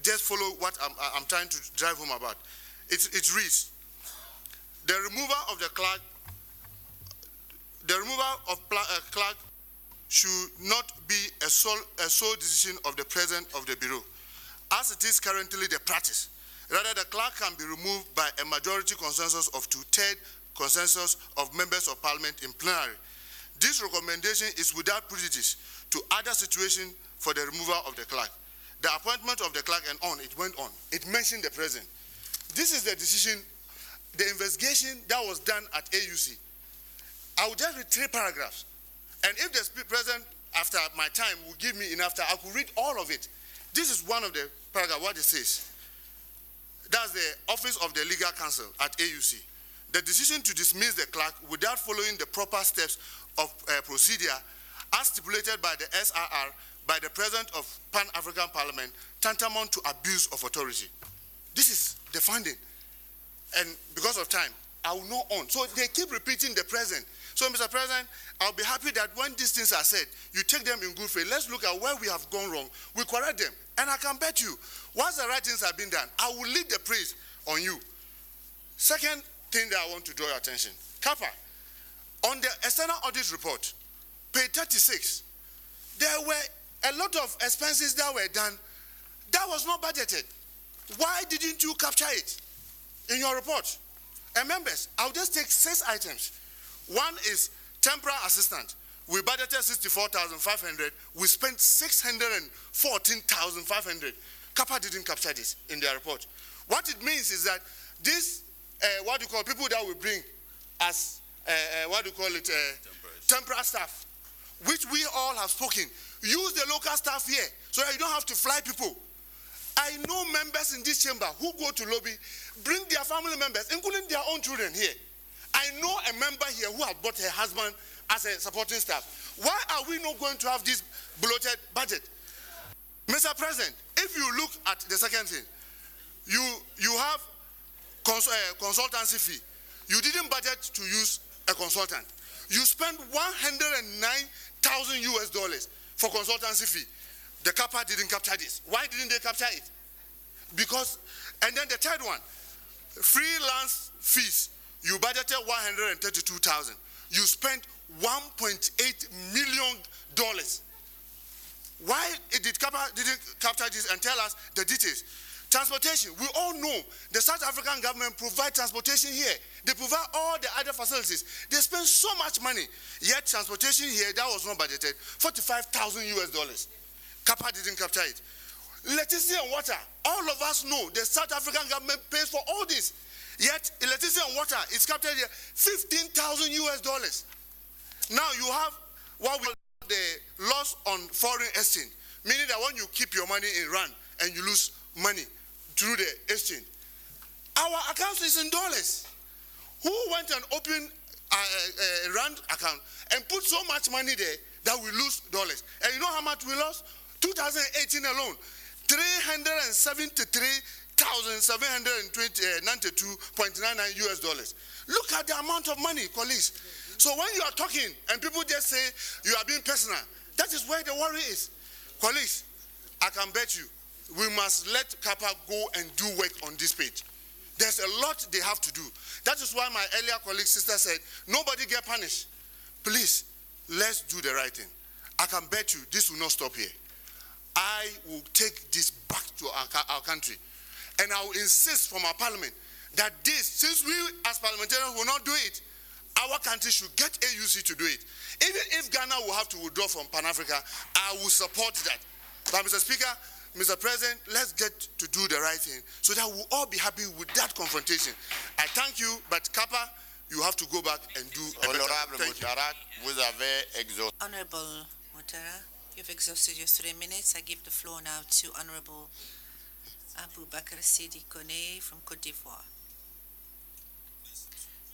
[SPEAKER 7] just follow what I'm trying to drive home about. It reads, the removal of the clerk should not be a sole decision of the president of the bureau, as it is currently the practice. Rather, the clerk can be removed by a majority consensus of 2/3 consensus of members of parliament in plenary. This recommendation is without prejudice to other situations for the removal of the clerk. The appointment of the clerk and on, it went on. It mentioned the president. This is the decision, the investigation that was done at AUC. I will just read 3 paragraphs. And if the president, after my time, will give me enough time, I could read all of it. This is one of the paragraphs, what it says. That's the Office of the Legal Counsel at AUC. The decision to dismiss the clerk without following the proper steps of procedure as stipulated by the SRR by the President of Pan-African Parliament, tantamount to abuse of authority. This is the finding. And because of time, I will not on. So they keep repeating the present. So, Mr. President, I'll be happy that when these things are said, you take them in good faith. Let's look at where we have gone wrong. We correct them. And I can bet you, once the right things have been done, I will lead the praise on you. Second thing that I want to draw your attention. Kappa, on the external audit report, page 36, there were a lot of expenses that were done that was not budgeted. Why didn't you capture it in your report? And members, I'll just take 6 items. One is temporary assistant. We budgeted 64,500. We spent 614,500. Kappa didn't capture this in their report. What it means is that this, what you call people that we bring as, temporary staff, which we all have spoken, use the local staff here so that you don't have to fly people. I know members in this chamber who go to lobby, bring their family members, including their own children here. I know a member here who has brought her husband as a supporting staff. Why are we not going to have this bloated budget? Mr. President, if you look at the second thing, you have consultancy fee. You didn't budget to use a consultant. You spent $109,000 US for consultancy fee. The Kappa didn't capture this. Why didn't they capture it? Because, and then the third one, freelance fees. You budgeted $132,000. You spent $1.8 million. Why did Kappa didn't capture this and tell us the details? Transportation, we all know the South African government provides transportation here. They provide all the other facilities. They spend so much money, yet transportation here, that was not budgeted, $45,000 US. Kappa didn't capture it. Electricity and water, all of us know the South African government pays for all this. Yet electricity and water is captured here, $15,000 US. Now you have what we call the loss on foreign exchange, meaning that when you keep your money in rand and you lose money through the exchange. Our account is in dollars. Who went and opened a rand account and put so much money there that we lose dollars? And you know how much we lost? 2018 alone, $373,792.99 US. Look at the amount of money, colleagues. So when you are talking and people just say you are being personal, that is where the worry is. Colleagues, I can bet you, we must let Kappa go and do work on this page. There's a lot they have to do. That is why my earlier colleague sister said, nobody get punished. Please, let's do the right thing. I can bet you this will not stop here. I will take this back to our country. And I will insist from our parliament that this, since we as parliamentarians will not do it, our country should get AUC to do it. Even if Ghana will have to withdraw from Pan-Africa, I will support that. But Mr. Speaker, Mr. President, let's get to do the right thing so that we'll all be happy with that confrontation. I thank you, but Kappa, you have to go back and do a better.
[SPEAKER 5] Honorable Mutara, you've exhausted your 3 minutes. I give the floor now to Honorable Abubakar Sidi Kone from Côte d'Ivoire.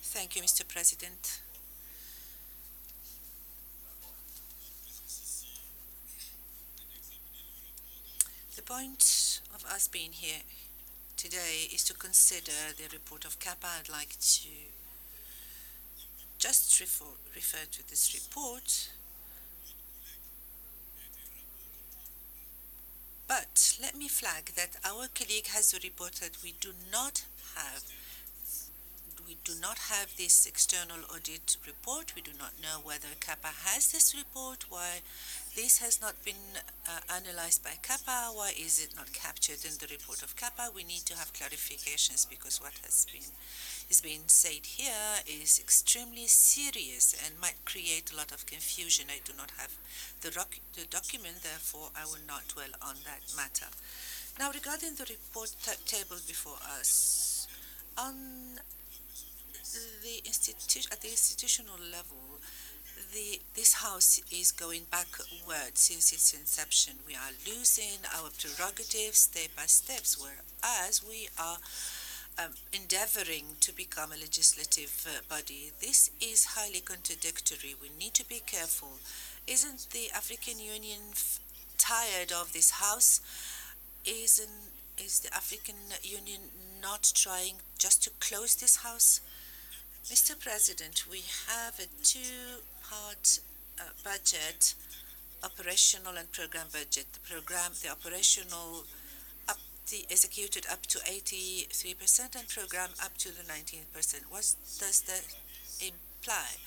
[SPEAKER 5] Thank you, Mr. President. The point of us being here today is to consider the report of Kappa. I'd like to just refer to this report. But let me flag that our colleague has reported we do not have this external audit report. We do not know whether CAPA has this report, why this has not been analyzed by CAPA, why is it not captured in the report of CAPA. We need to have clarifications because what is being said here is extremely serious and might create a lot of confusion. I do not have the document, therefore I will not dwell on that matter. Now, regarding the report table before us, on at the institutional level, this House is going backward since its inception. We are losing our prerogatives step by step, whereas we are endeavoring to become a legislative body. This is highly contradictory. We need to be careful. Isn't the African Union tired of this House? Is the African Union not trying just to close this House? Mr. President, we have a two-part budget, operational and program budget. The operational executed up to 83% and program up to the 19%. What does that imply?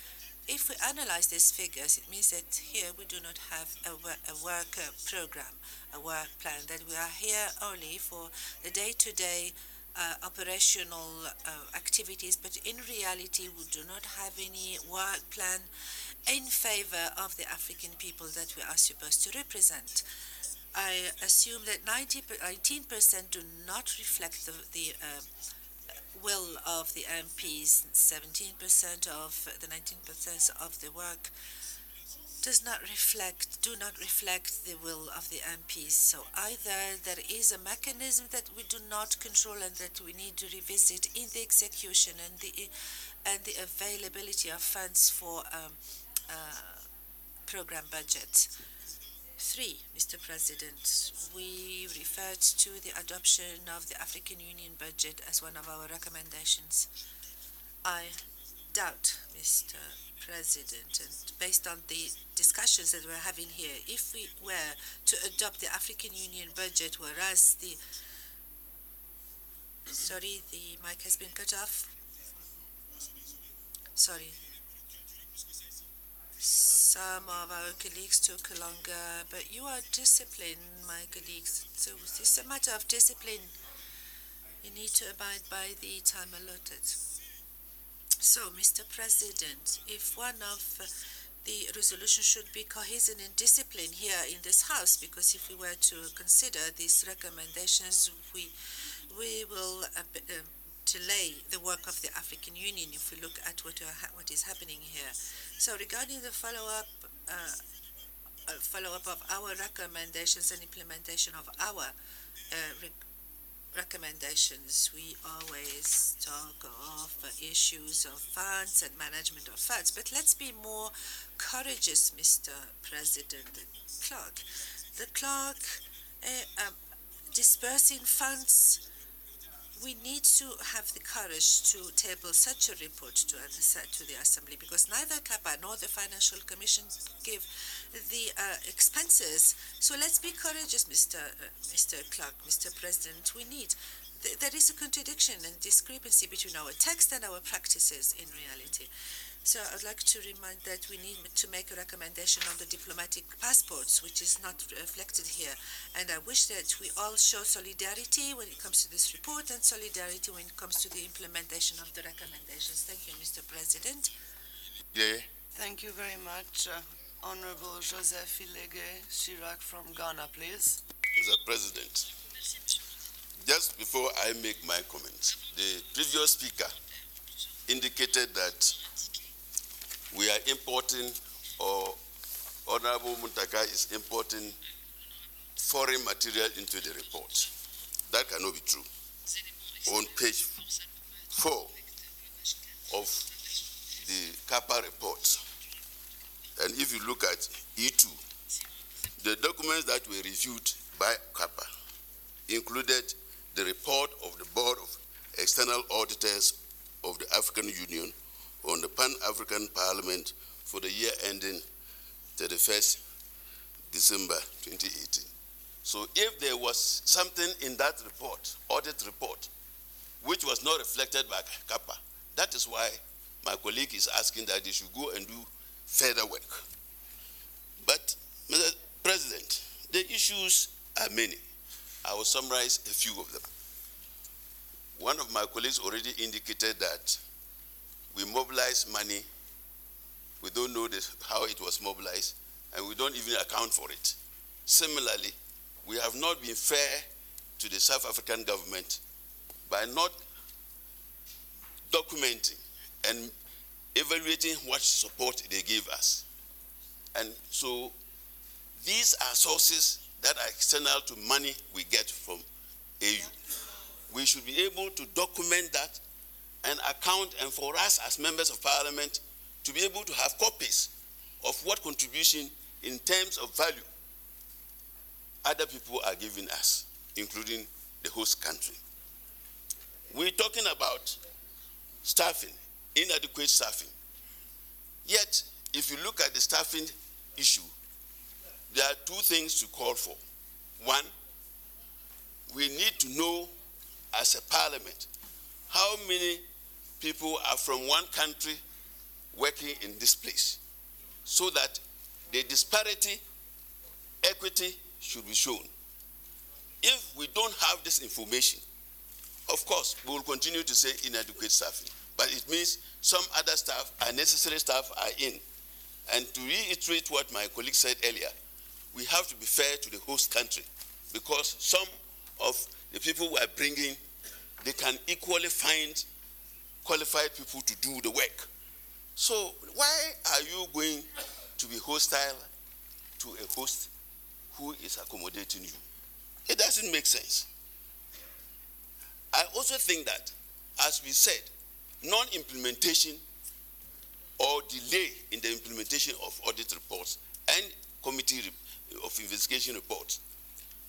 [SPEAKER 5] If we analyze these figures, it means that here we do not have a work program, a work plan, that we are here only for the day-to-day operational activities, but in reality we do not have any work plan in favor of the African people that we are supposed to represent. I assume that 19% do not reflect the will of the MPs, 17% of the 19% of the work do not reflect the will of the MPs. So either there is a mechanism that we do not control and that we need to revisit in the execution and the availability of funds for program budget. 3, Mr. President, we referred to the adoption of the African Union budget as one of our recommendations. I doubt, Mr. President, and based on the discussions that we're having here, if we were to adopt the African Union budget, whereas the mic has been cut off. Sorry. Some of our colleagues took longer, but you are disciplined, my colleagues. So it's a matter of discipline. You need to abide by the time allotted. So, Mr. President, if one of the resolution should be cohesion and discipline here in this House, because if we were to consider these recommendations, we will delay the work of the African Union if we look at what is happening here. So regarding the follow-up of our recommendations and implementation of our recommendations, we always talk of issues of funds and management of funds, but let's be more courageous, Mr. President. The clerk dispersing funds. We need to have the courage to table such a report to the Assembly, because neither CAPA nor the Financial Commission give the expenses. So let's be courageous, Mr. Clerk, Mr. President. There is a contradiction and discrepancy between our text and our practices in reality. So I'd like to remind that we need to make a recommendation on the diplomatic passports, which is not reflected here. And I wish that we all show solidarity when it comes to this report and solidarity when it comes to the implementation of the recommendations. Thank you, Mr. President.
[SPEAKER 3] Yeah.
[SPEAKER 4] Thank you very much. Honorable Joseph Ilege Chirac from Ghana, please.
[SPEAKER 1] Mr. President, just before I make my comments, the previous speaker indicated that we are importing, or Honorable Muntaka is importing foreign material into the report. That cannot be true. On page 4 of the CAPA report, and if you look at E2, the documents that were reviewed by CAPA included the report of the Board of External Auditors of the African Union on the Pan-African Parliament for the year ending 31st December 2018. So if there was something in that report, audit report, which was not reflected by Kappa, that is why my colleague is asking that they should go and do further work. But, Mr. President, the issues are many. I will summarize a few of them. One of my colleagues already indicated that we mobilize money, we don't know how it was mobilized, and we don't even account for it. Similarly, we have not been fair to the South African government by not documenting and evaluating what support they gave us. And so these are sources that are external to money we get from AU. We should be able to document that and account, and for us as members of parliament to be able to have copies of what contribution in terms of value other people are giving us, including the host country. We're talking about staffing, inadequate staffing. Yet, if you look at the staffing issue, there are two things to call for. One, we need to know as a parliament how many people are from one country working in this place, so that the disparity, equity should be shown. If we don't have this information, of course, we will continue to say inadequate staffing, but it means some other staff, unnecessary staff are in. And to reiterate what my colleague said earlier, we have to be fair to the host country, because some of the people we are bringing, they can equally find qualified people to do the work. So why are you going to be hostile to a host who is accommodating you? It doesn't make sense. I also think that, as we said, non-implementation or delay in the implementation of audit reports and committee of investigation reports,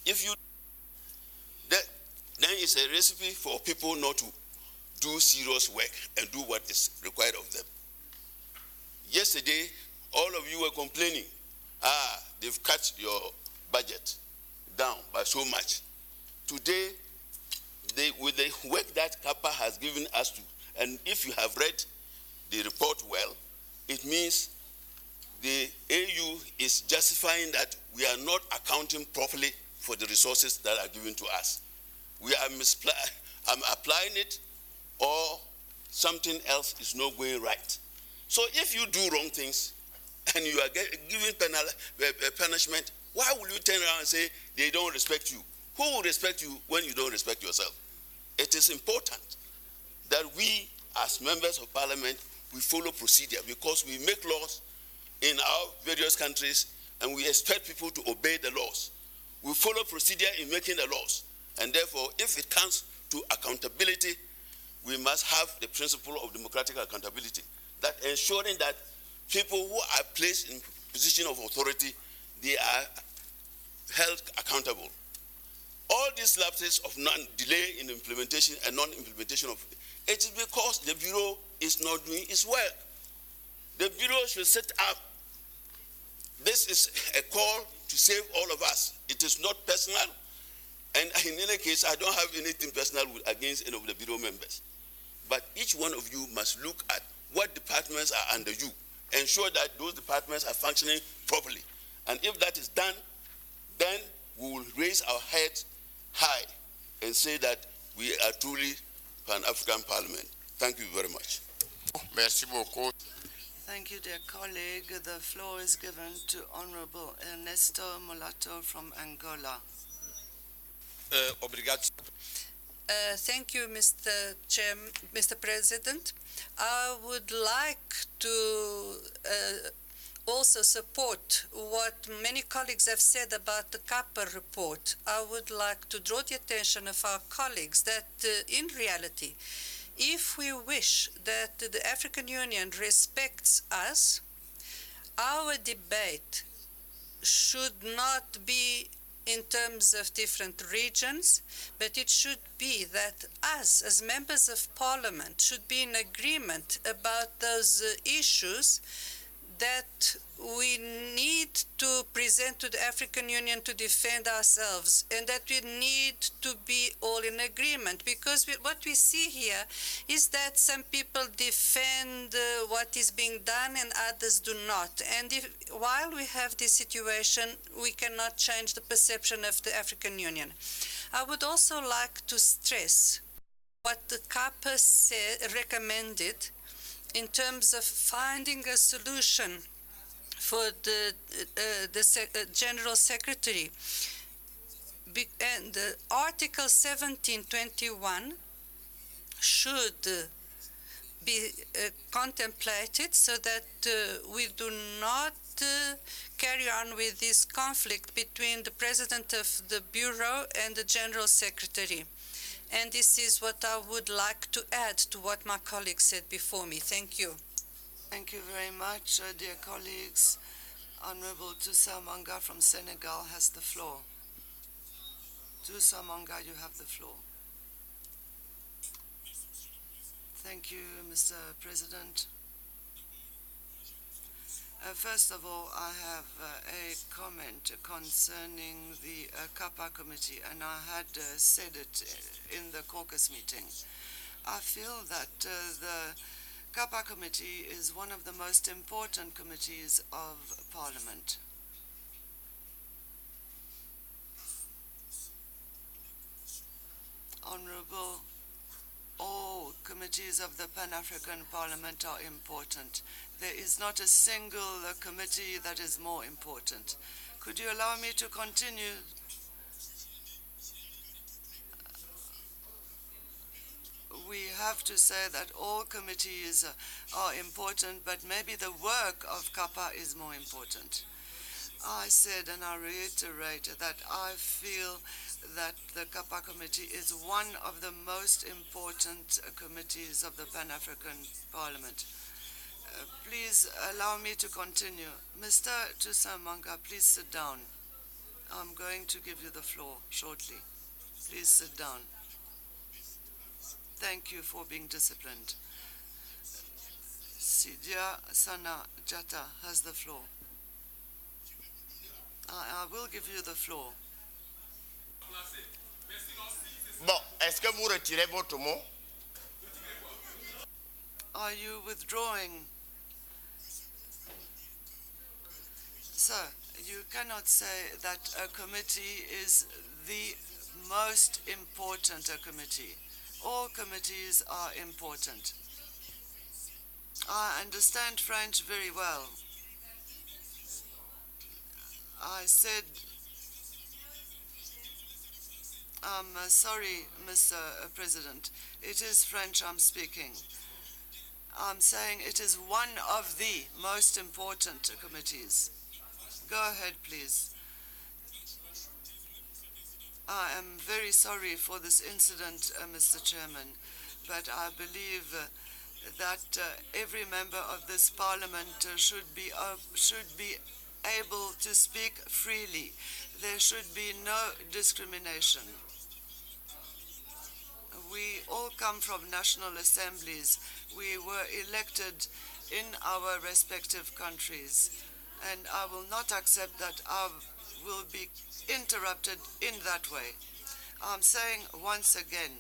[SPEAKER 1] if you, then it's a recipe for people not to do serious work and do what is required of them. Yesterday, all of you were complaining, they've cut your budget down by so much. Today, with the work that Kappa has given us to, and if you have read the report well, it means the AU is justifying that we are not accounting properly for the resources that are given to us. We are applying it, or something else is not going right. So if you do wrong things and you are given punishment, why will you turn around and say they don't respect you? Who will respect you when you don't respect yourself? It is important that we, as members of parliament, we follow procedure, because we make laws in our various countries and we expect people to obey the laws. We follow procedure in making the laws, and therefore, if it comes to accountability, we must have the principle of democratic accountability, that ensuring that people who are placed in position of authority, they are held accountable. All these lapses of delay in implementation and non-implementation of it is because the Bureau is not doing its work. The Bureau should set up. This is a call to save all of us. It is not personal, and in any case, I don't have anything personal against any of the Bureau members. But each one of you must look at what departments are under you, ensure that those departments are functioning properly. And if that is done, then we will raise our heads high and say that we are truly Pan-African Parliament. Thank you very much.
[SPEAKER 3] Merci beaucoup.
[SPEAKER 4] Thank you, dear colleague. The floor is given to Honorable Ernesto Molato from Angola.
[SPEAKER 9] Obrigado.
[SPEAKER 5] Thank you, Mr. President. I would like to also support what many colleagues have said about the Kappa report. I would like to draw the attention of our colleagues that in reality, if we wish that the African Union respects us, our debate should not be in terms of different regions, but it should be that us, as members of parliament, should be in agreement about those issues that we need to present to the African Union to defend ourselves, and that we need to be all in agreement, because what we see here is that some people defend what is being done and others do not. And while we have this situation, we cannot change the perception of the African Union. I would also like to stress what the CAPA recommended in terms of finding a solution for the General Secretary. And Article 1721 should be contemplated so that we do not carry on with this conflict between the President of the Bureau and the General Secretary. And this is what I would like to add to what my colleague said before me. Thank you.
[SPEAKER 4] Thank you very much, dear colleagues. Honorable Toussa Manga from Senegal has the floor. Toussa Manga, you have the floor. Thank you, Mr. President. First of all, I have a comment concerning the CAPA committee, and I had said it in the caucus meeting. I feel that the CAPA committee is one of the most important committees of Parliament. Honorable, all committees of the Pan-African Parliament are important. There is not a single committee that is more important. Could you allow me to continue? We have to say that all committees are important, but maybe the work of CAPA is more important. I said, and I reiterate, that I feel that the CAPA committee is one of the most important committees of the Pan-African Parliament. Please allow me to continue. Mr. Toussa Manga, please sit down. I'm going to give you the floor shortly. Please sit down. Thank you for being disciplined. Sidia Sana Jata has the floor. I will give you the floor.
[SPEAKER 3] Bon, est-ce que vous retirez votre mot?
[SPEAKER 4] Are you withdrawing? Sir, you cannot say that a committee is the most important committee. All committees are important. I understand French very well. I said, I'm sorry, Mr. President. It is French I'm speaking. I'm saying it is one of the most important committees. Go ahead, please. I am very sorry for this incident, Mr. Chairman, but I believe that every member of this Parliament should be able to speak freely. There should be no discrimination. We all come from national assemblies. We were elected in our respective countries, and I will not accept that I will be interrupted in that way. I'm saying once again,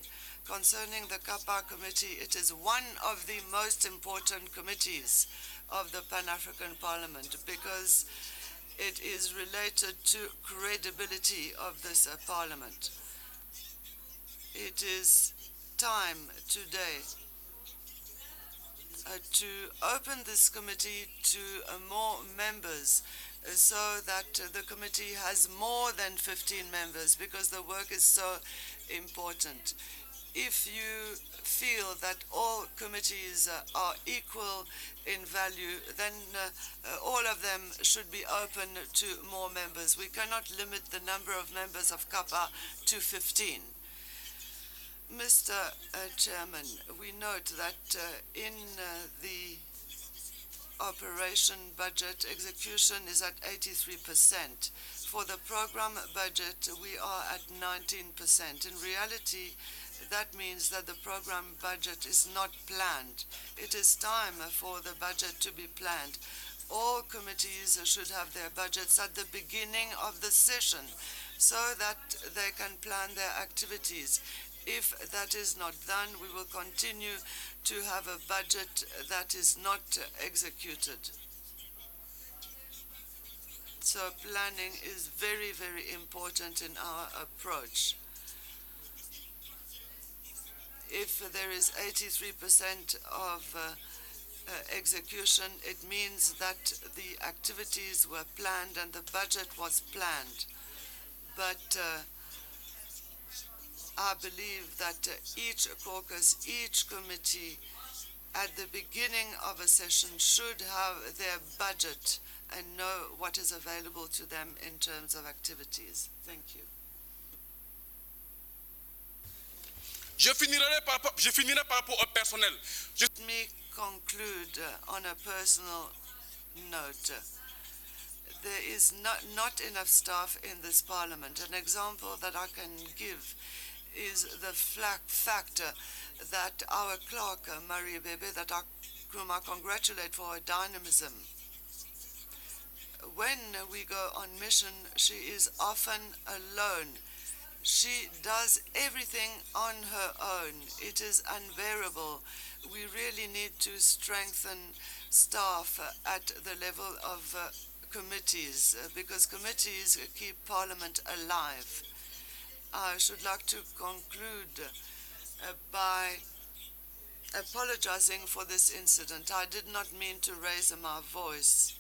[SPEAKER 4] concerning the CAPA committee, it is one of the most important committees of the Pan-African Parliament because it is related to credibility of this Parliament. It is time today to open this committee to more members so that the committee has more than 15 members because the work is so important. If you feel that all committees are equal in value, then all of them should be open to more members. We cannot limit the number of members of CAPA to 15. Mr. Chairman, we note that in the operation budget, execution is at 83%. For the program budget, we are at 19%. In reality, that means that the program budget is not planned. It is time for the budget to be planned. all committees should have their budgets at the beginning of the session so that they can plan their activities. If that is not done, we will continue to have a budget that is not executed. So planning is very, very important in our approach. If there is 83% of execution, it means that the activities were planned and the budget was planned. But I believe that each caucus, each committee, at the beginning of a session should have their budget and know what is available to them in terms of activities. Thank you.
[SPEAKER 9] Je finirai par rapport au personnel.
[SPEAKER 4] Let me conclude on a personal note. There is not enough staff in this parliament. An example that I can give is the fact that our clerk, Marie Bebe, whom I congratulate for her dynamism, when we go on mission, she is often alone. She does everything on her own. It is unbearable. We really need to strengthen staff at the level of committees because committees keep Parliament alive. I should like to conclude by apologizing for this incident. I did not mean to raise my voice.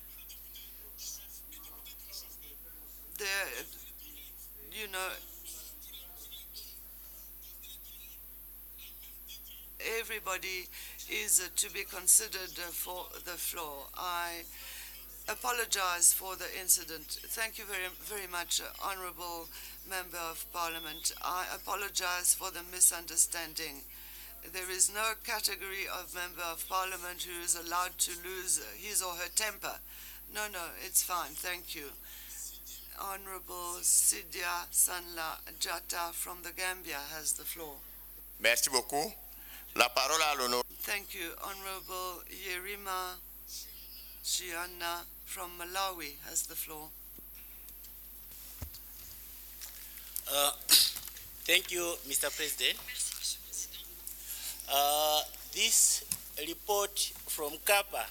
[SPEAKER 4] Everybody is to be considered for the floor. I apologize for the incident. Thank you very, very much, Honorable Member of Parliament. I apologize for the misunderstanding. There is no category of Member of Parliament who is allowed to lose his or her temper. No, it's fine. Thank you. Honorable Sidia Sanla Jata from the Gambia has the floor.
[SPEAKER 3] Merci beaucoup. La parole à l'honneur.
[SPEAKER 4] Thank you. Honorable Yerima Shiana from Malawi has the floor.
[SPEAKER 10] Thank you, Mr. President. This report from CAPA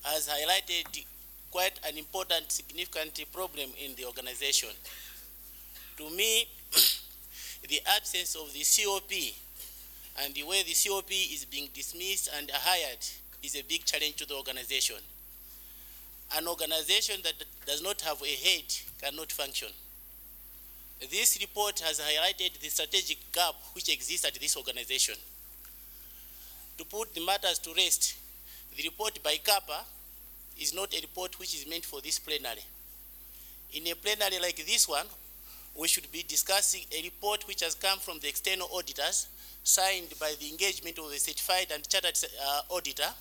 [SPEAKER 10] has highlighted quite an important, significant problem in the organization. To me, the absence of the COP and the way the COP is being dismissed and hired is a big challenge to the organization. An organization that does not have a head cannot function. This report has highlighted the strategic gap which exists at this organization. To put the matters to rest, the report by CAPA is not a report which is meant for this plenary. In a plenary like this one, we should be discussing a report which has come from the external auditors, signed by the engagement of the certified and chartered auditor,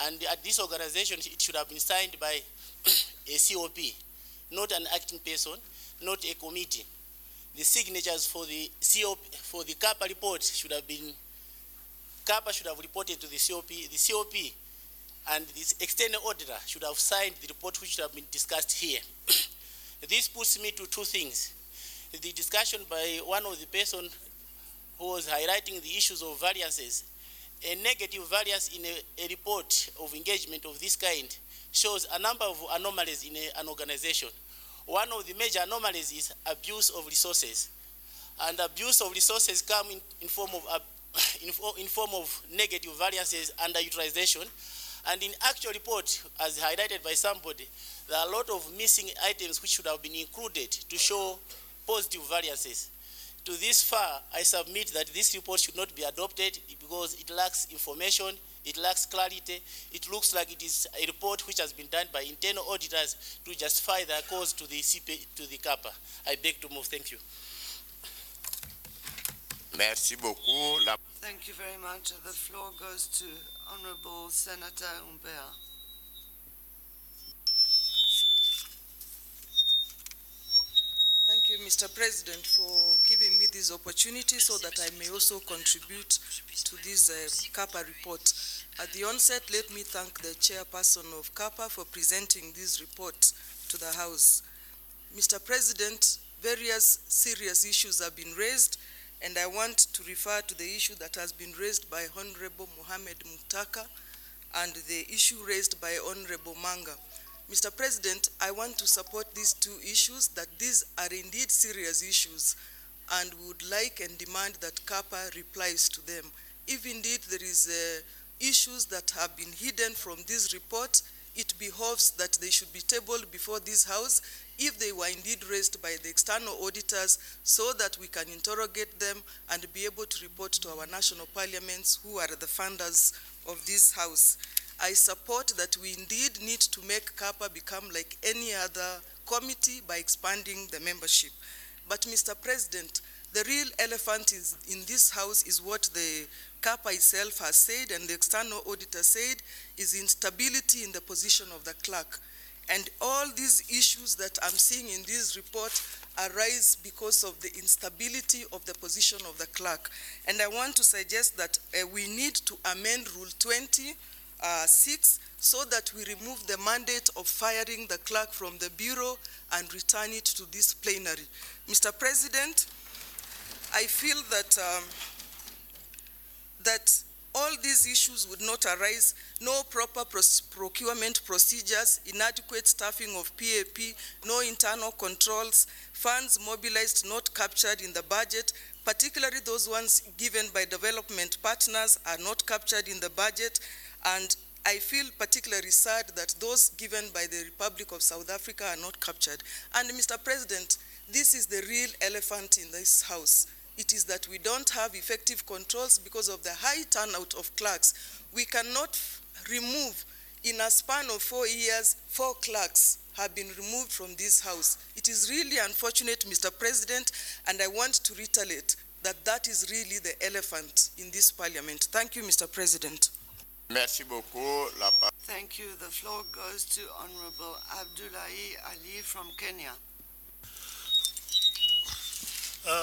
[SPEAKER 10] and at this organization it should have been signed by a COP, not an acting person, not a committee. The signatures for the COP, for the CAPA report should have been, CAPA should have reported to the COP and this external auditor should have signed the report which should have been discussed here. This puts me to two things. The discussion by one of the person who was highlighting the issues of variances. A negative variance in a report of engagement of this kind shows a number of anomalies in an organization. One of the major anomalies is abuse of resources. And abuse of resources come in form of negative variances, underutilization. And in actual report, as highlighted by somebody, there are a lot of missing items which should have been included to show positive variances. To this far, I submit that this report should not be adopted because it lacks information, it lacks clarity. It looks like it is a report which has been done by internal auditors to justify their cause to the CAPA. I beg to move. Thank you.
[SPEAKER 3] Merci beaucoup.
[SPEAKER 4] Thank you very much. The floor goes to Honorable Senator Umbea.
[SPEAKER 11] Thank you, Mr. President, for giving me this opportunity so that I may also contribute to this CAPA report. At the onset, let me thank the Chairperson of CAPA for presenting this report to the House. Mr. President, various serious issues have been raised, and I want to refer to the issue that has been raised by Honorable Mohamed Mutaka and the issue raised by Honorable Manga. Mr. President, I want to support these two issues, that these are indeed serious issues, and would like and demand that CAPA replies to them. If indeed there is issues that have been hidden from this report, it behoves that they should be tabled before this House if they were indeed raised by the external auditors, so that we can interrogate them and be able to report to our national parliaments who are the funders of this House. I support that we indeed need to make CAPA become like any other committee by expanding the membership. But Mr. President, the real elephant in this House is what the CAPA itself has said and the external auditor said, is instability in the position of the clerk. And all these issues that I'm seeing in this report arise because of the instability of the position of the clerk. And I want to suggest that we need to amend Rule 26 so that we remove the mandate of firing the clerk from the Bureau and return it to this plenary. Mr. President, I feel that that all these issues would not arise, no proper procurement procedures, inadequate staffing of PAP, no internal controls, funds mobilized not captured in the budget, particularly those ones given by development partners are not captured in the budget, and I feel particularly sad that those given by the Republic of South Africa are not captured. And Mr. President, this is the real elephant in this House. It is that we don't have effective controls because of the high turnout of clerks. We cannot remove, in a span of 4 years, 4 clerks have been removed from this House. It is really unfortunate, Mr. President, and I want to reiterate that that is really the elephant in this Parliament. Thank you, Mr. President.
[SPEAKER 3] Merci beaucoup.
[SPEAKER 4] Thank you. The floor goes to Honorable Abdullahi Ali from Kenya.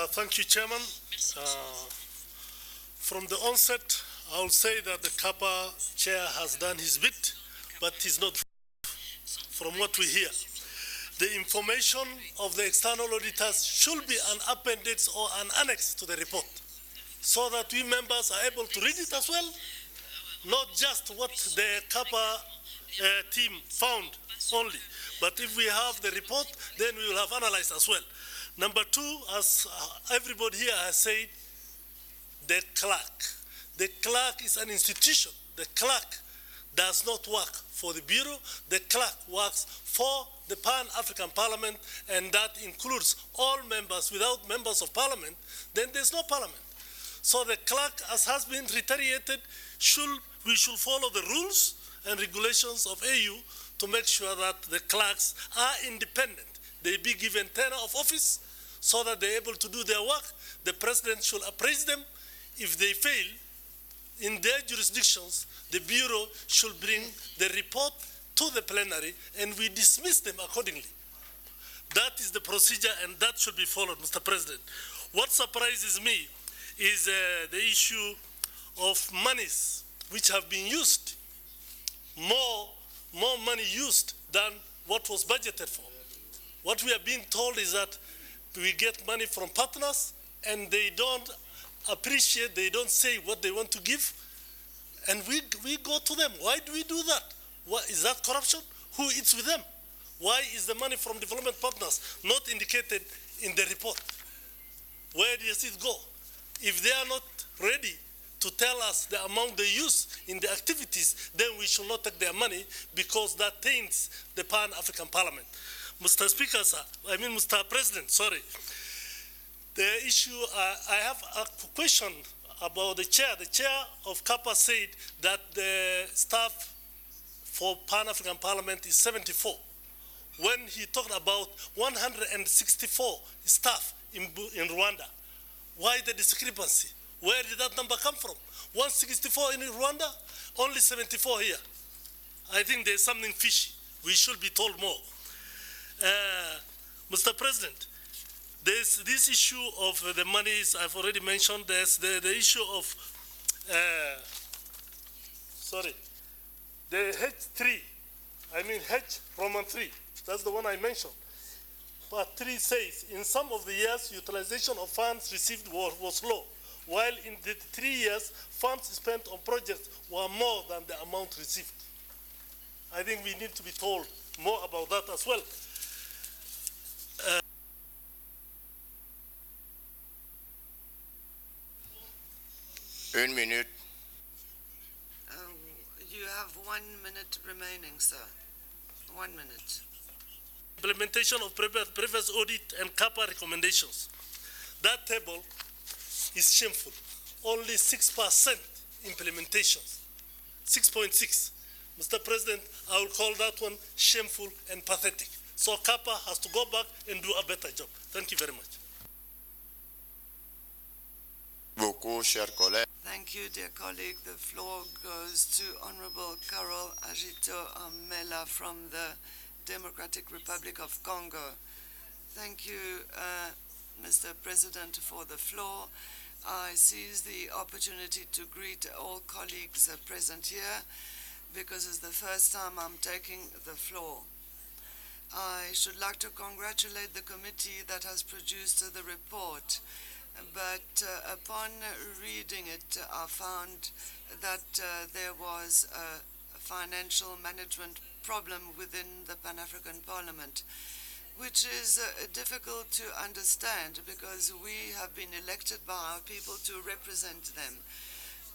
[SPEAKER 12] Thank you, Chairman. From the onset, I will say that the CAPA chair has done his bit, but he's not from what we hear. The information of the external auditors should be an appendix or an annex to the report, so that we members are able to read it as well, not just what the CAPA team found only. But if we have the report, then we will have analyzed as well. Number two, as everybody here has said, the clerk. The clerk is an institution. The clerk does not work for the Bureau. The clerk works for the Pan-African Parliament, and that includes all members. Without members of Parliament, then there's no Parliament. So the clerk, as has been reiterated, we should follow the rules and regulations of AU to make sure that the clerks are independent. They be given tenure of office so that they're able to do their work. The president should appraise them. If they fail in their jurisdictions, the Bureau should bring the report to the plenary and we dismiss them accordingly. That is the procedure and that should be followed, Mr. President. What surprises me is the issue of monies which have been used, more money used than what was budgeted for. What we are being told is that we get money from partners and they don't appreciate, they don't say what they want to give, and we go to them. Why do we do that? What, is that corruption? Who eats with them? Why is the money from development partners not indicated in the report? Where does it go? If they are not ready to tell us the amount they use in the activities, then we should not take their money, because that taints the Pan-African Parliament. Mr. Speaker, sir, Mr. President, sorry. The issue, I have a question about the chair. The chair of CAPA said that the staff for Pan-African Parliament is 74. When he talked about 164 staff in Rwanda, why the discrepancy? Where did that number come from? 164 in Rwanda, only 74 here. I think there's something fishy. We should be told more. Mr. President, There's this issue of the monies I've already mentioned. There's the issue of, the H3, H Roman 3, that's the one I mentioned. Part 3 says, in some of the years, utilization of funds received was low, while in the 3 years, funds spent on projects were more than the amount received. I think we need to be told more about that as well.
[SPEAKER 3] Une minute.
[SPEAKER 4] You have 1 minute remaining, sir. 1 minute.
[SPEAKER 12] Implementation of previous audit and CAPA recommendations. That table is shameful. Only 6% implementations. 6.6. Mr. President, I will call that one shameful and pathetic. So CAPA has to go back and do a better job. Thank you very much.
[SPEAKER 4] Thank you, dear colleague. The floor goes to Honorable Carol Agito Amela from the Democratic Republic of Congo. Thank you, Mr. President, for the floor. I seize the opportunity to greet all colleagues present here because it's the first time I'm taking the floor. I should like to congratulate the committee that has produced the report, but upon reading it, I found that there was a financial management problem within the Pan-African Parliament, which is difficult to understand because we have been elected by our people to represent them.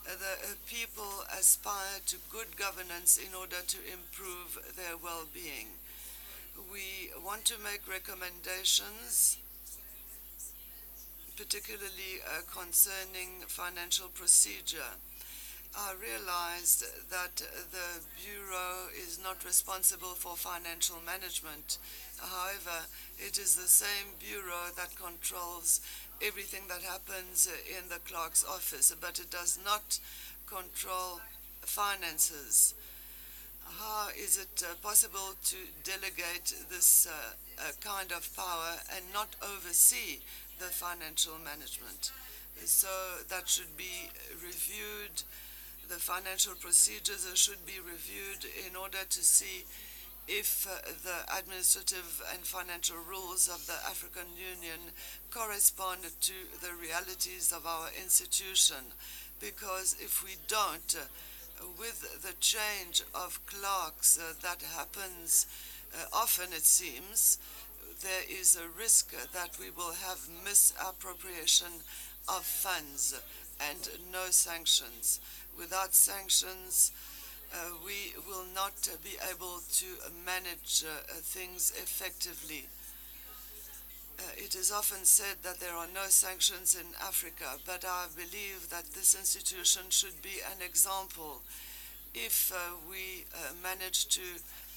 [SPEAKER 4] The people aspire to good governance in order to improve their well-being. We want to make recommendations, particularly concerning financial procedure. I realized that the Bureau is not responsible for financial management. However, it is the same Bureau that controls everything that happens in the clerk's office, but it does not control finances. How is it possible to delegate this kind of power and not oversee the financial management? So that should be reviewed. The financial procedures should be reviewed in order to see if the administrative and financial rules of the African Union correspond to the realities of our institution. Because if we don't, with the change of clerks that happens often, it seems, there is a risk that we will have misappropriation of funds and no sanctions. Without sanctions, we will not be able to manage things effectively. It is often said that there are no sanctions in Africa, but I believe that this institution should be an example. If we manage to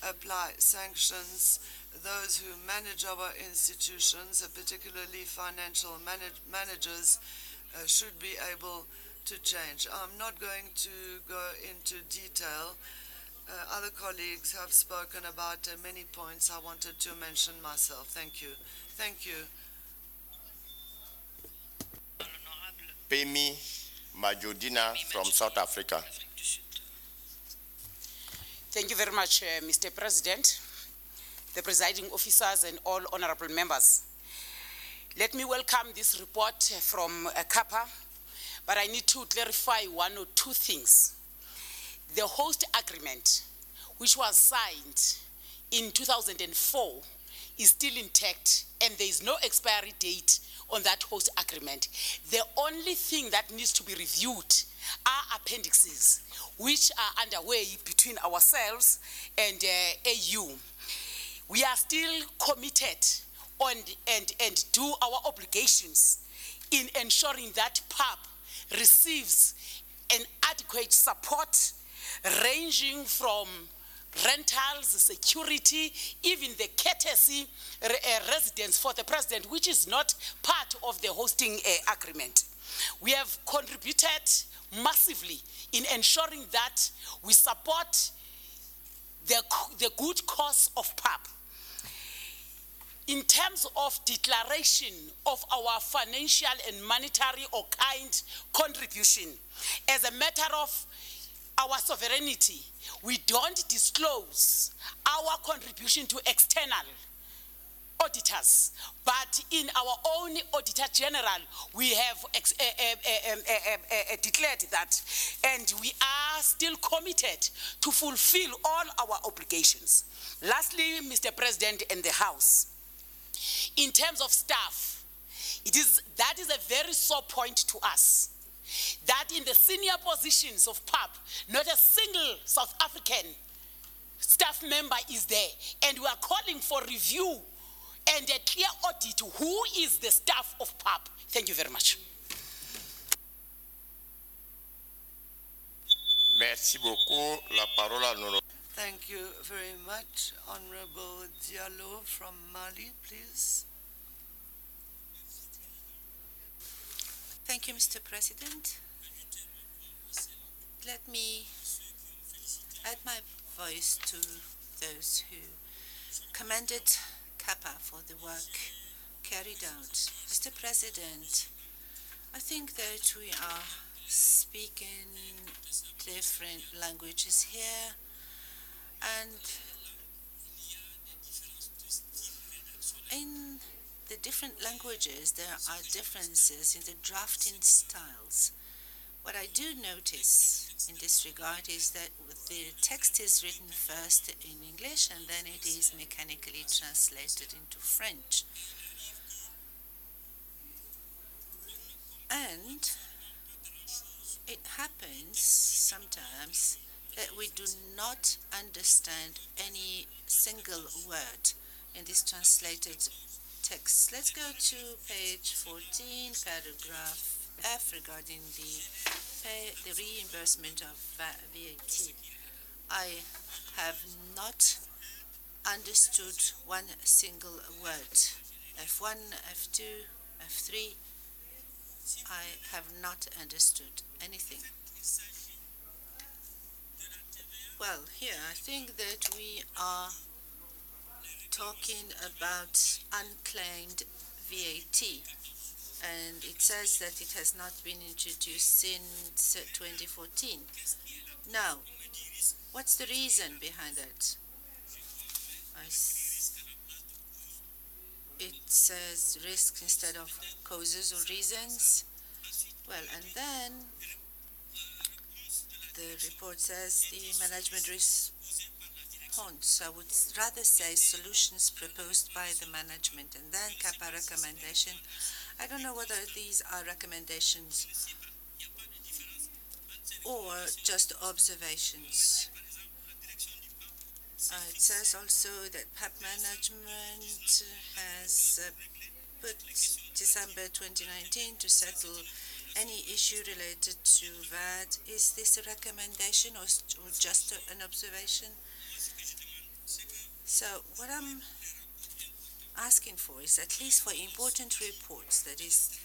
[SPEAKER 4] apply sanctions, those who manage our institutions, particularly financial managers, should be able to change. I'm not going to go into detail. Other colleagues have spoken about many points I wanted to mention myself. Thank you. Thank you.
[SPEAKER 3] Pemi Majodina from South Africa.
[SPEAKER 13] Thank you very much, Mr. President, the presiding officers and all honorable members. Let me welcome this report from CAPA, but I need to clarify one or two things. The host agreement, which was signed in 2004, is still intact, and there is no expiry date on that host agreement. The only thing that needs to be reviewed are appendixes, which are underway between ourselves and AU. We are still committed on and do our obligations in ensuring that PAP receives an adequate support ranging from rentals, security, even the courtesy residence for the president, which is not part of the hosting agreement. We have contributed massively in ensuring that we support the good cause of PAP. in terms of declaration of our financial and monetary or kind contribution, as a matter of our sovereignty, we don't disclose our contribution to external auditors, but in our own Auditor General, we have declared that, and we are still committed to fulfill all our obligations. Lastly, Mr. President and the House, in terms of staff, that is a very sore point to us, that in the senior positions of PAP, not a single South African staff member is there, and we are calling for review and a clear audit who is the staff of PAP. Thank you very much.
[SPEAKER 3] Merci beaucoup. La parole à l'honorable.
[SPEAKER 4] Thank you very much. Honorable Diallo from Mali, please.
[SPEAKER 5] Thank you, Mr. President. Let me add my voice to those who commended CAPA for the work carried out. Mr. President, I think that we are speaking different languages here, and in the different languages there are differences in the drafting styles. What I do notice in this regard is that the text is written first in English and then it is mechanically translated into French. And it happens sometimes that we do not understand any single word in this translated text. Let's go to page 14, paragraph F, regarding the reimbursement of VAT. I have not understood one single word. F1, F2, F3, I have not understood anything. Well, here I think that we are talking about unclaimed VAT, and it says that it has not been introduced since 2014. Now, what's the reason behind that? It says risks instead of causes or reasons. Well, and then the report says the management response. I would rather say solutions proposed by the management, and then CAPA recommendation. I don't know whether these are recommendations or just observations. It says also that PAP management has put December 2019 to settle any issue related to VAT. Is this a recommendation or just an observation? So what I'm asking for is, at least for important reports, that is,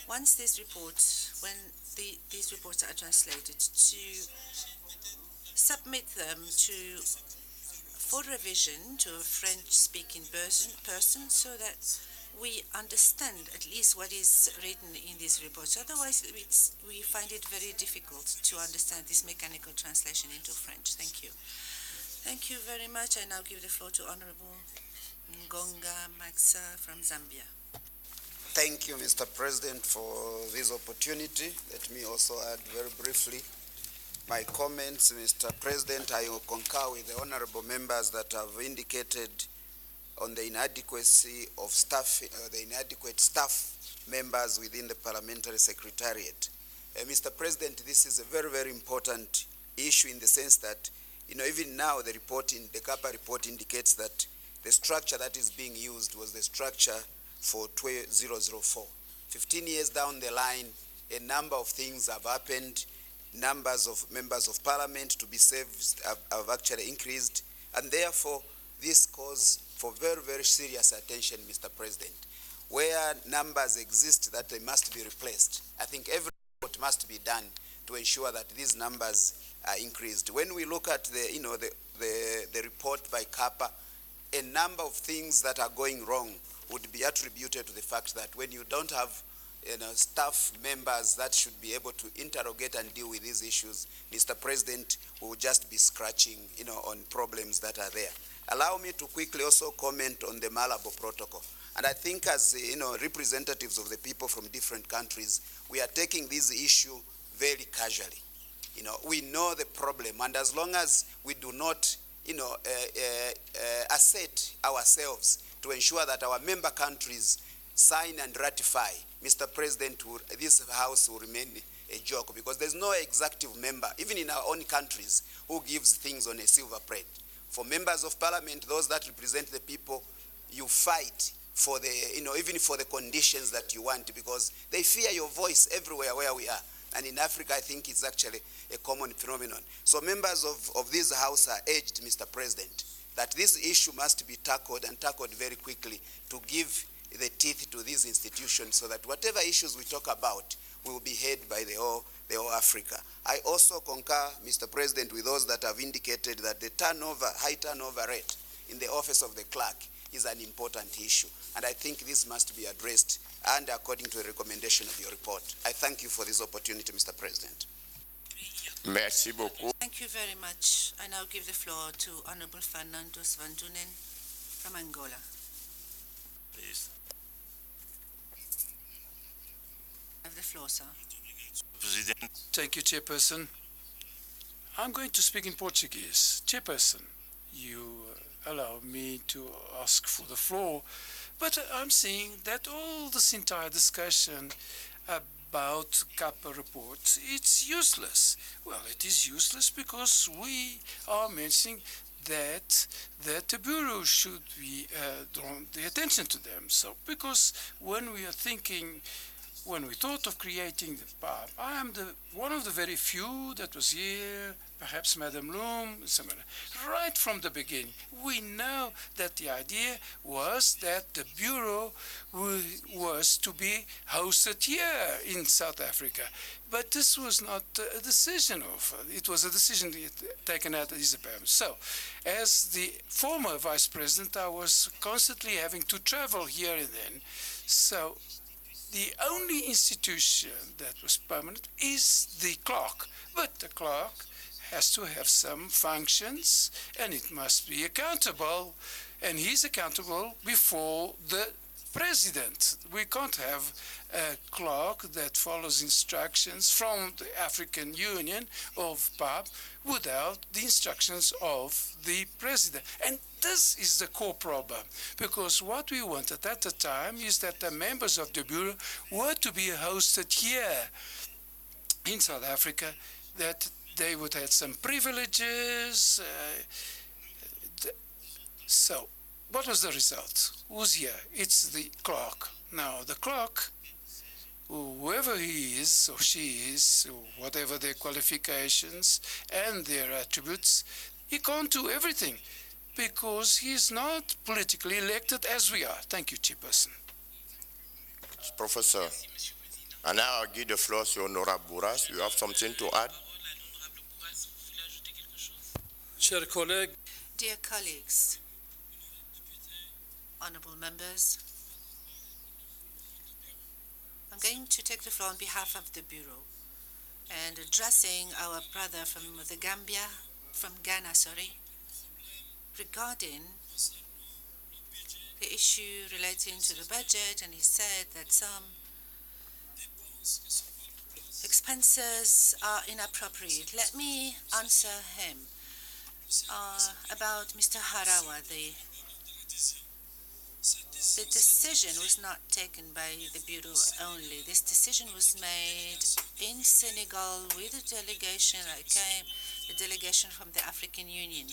[SPEAKER 5] once these reports, when these reports are translated, to submit them for revision to a French-speaking person so that we understand at least what is written in these reports. Otherwise, we find it very difficult to understand this mechanical translation into French. Thank you. Thank you very much. I now give the floor to Honorable Ngonga Maxa from Zambia.
[SPEAKER 14] Thank you, Mr. President, for this opportunity. Let me also add very briefly my comments. Mr. President, I will concur with the honorable members that have indicated on the inadequacy of staff, the inadequate staff members within the parliamentary secretariat. Mr. President, this is a very, very important issue in the sense that, even now the CAPA report indicates that the structure that is being used was the structure for 2004. 15 years down the line, a number of things have happened. Numbers of members of parliament to be saved have actually increased, and therefore this calls for very, very serious attention, Mr. President. Where numbers exist that they must be replaced, I think every report must be done to ensure that these numbers are increased. When we look at the report by CAPA, a number of things that are going wrong would be attributed to the fact that when you don't have staff members that should be able to interrogate and deal with these issues, Mr. President will just be scratching, on problems that are there. Allow me to quickly also comment on the Malabo Protocol. And I think as, representatives of the people from different countries, we are taking this issue very casually. We know the problem, and as long as we do not, assert ourselves to ensure that our member countries sign and ratify, Mr. President, this House will remain a joke, because there's no executive member, even in our own countries, who gives things on a silver plate. For members of parliament, those that represent the people, you fight for the, even for the conditions that you want, because they fear your voice everywhere where we are. And in Africa, I think it's actually a common phenomenon. So members of this House are urged, Mr. President, that this issue must be tackled, and tackled very quickly, to give the teeth to these institutions, so that whatever issues we talk about will be heard by the whole Africa. I also concur, Mr. President, with those that have indicated that the high turnover rate in the office of the clerk is an important issue. And I think this must be addressed, and according to the recommendation of your report. I thank you for this opportunity, Mr. President.
[SPEAKER 3] Merci beaucoup.
[SPEAKER 5] Thank you very much. I now give the floor to Honorable Fernando Van Dunen from Angola.
[SPEAKER 15] Please.
[SPEAKER 5] Have the floor, sir.
[SPEAKER 15] President.
[SPEAKER 16] Thank you, Chairperson. I'm going to speak in Portuguese. Chairperson, you allow me to ask for the floor, but I'm seeing that all this entire discussion about CAPA reports, it's useless. Well, it is useless because we are mentioning that the Bureau should be drawn the attention to them. So, because when we thought of creating the PAB, I am one of the very few that was here, perhaps Madam Loom, right from the beginning. We know that the idea was that the Bureau was to be hosted here in South Africa. But this was not a decision it was a decision taken at ISAPAM. So, as the former Vice President, I was constantly having to travel here and then. So, the only institution that was permanent is the clerk. But the clerk has to have some functions, and it must be accountable, and he's accountable before the president. We can't have a clerk that follows instructions from the African Union of PAB without the instructions of the president. And this is the core problem, because what we wanted at the time is that the members of the Bureau were to be hosted here in South Africa, that they would have some privileges. So, what was the result? Who's here? It's the clerk. Now, the clerk, whoever he is or she is, or whatever their qualifications and their attributes, he can't do everything because he's not politically elected as we are. Thank you, Chairperson.
[SPEAKER 3] Professor, and now I'll give the floor to Honorable Bourras. You have something to add?
[SPEAKER 5] Dear colleagues, honorable members, I'm going to take the floor on behalf of the Bureau and addressing our brother from Ghana, regarding the issue relating to the budget, and he said that some expenses are inappropriate. Let me answer him about Mr. Harawa. The decision was not taken by the Bureau only. This decision was made in Senegal with a delegation that came, a delegation from the African Union.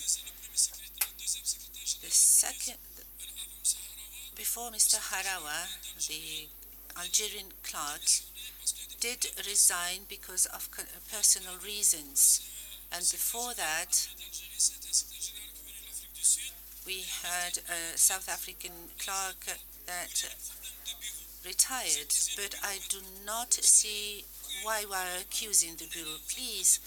[SPEAKER 5] Before Mr. Harawa, the Algerian clerk, did resign because of personal reasons. And before that, we had a South African clerk that retired, but I do not see why we are accusing the Bureau. Please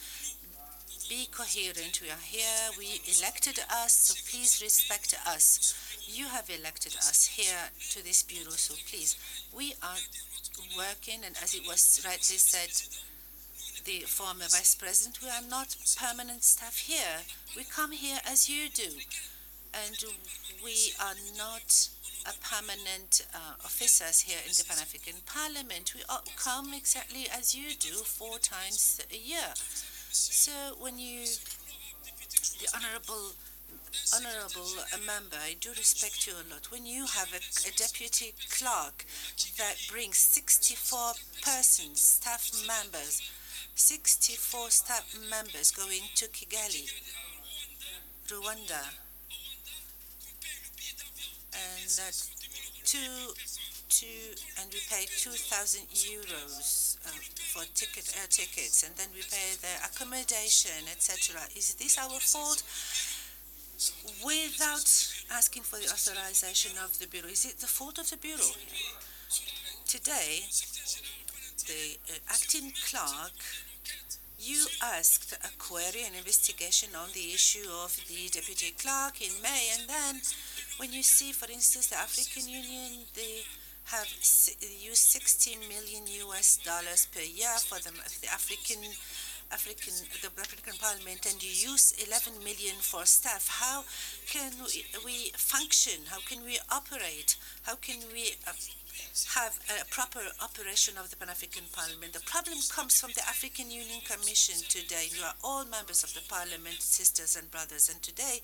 [SPEAKER 5] be coherent. We are here, we elected us, so please respect us. You have elected us here to this bureau, so please, we are working, and as it was rightly said, the former Vice President, we are not permanent staff here. We come here as you do, and we are not permanent officers here in the Pan-African Parliament. We come exactly as you do, 4 times a year. So when you, the honorable member, I do respect you a lot. When you have a deputy clerk that brings 64 persons, staff members, 64 staff members going to Kigali, Rwanda, and that and we pay 2,000 euros for air tickets, and then we pay their accommodation, etc. Is this our fault? Without asking for the authorization of the Bureau, is it the fault of the Bureau? Today, the acting clerk, you asked a query, an investigation on the issue of the deputy clerk in May, and then when you see, for instance, the African Union, they have used $60 million per year for the African Parliament, and you use 11 million for staff. How can we function? How can we operate? How can we have a proper operation of the Pan-African Parliament? The problem comes from the African Union Commission today. You are all members of the Parliament, sisters and brothers, and today,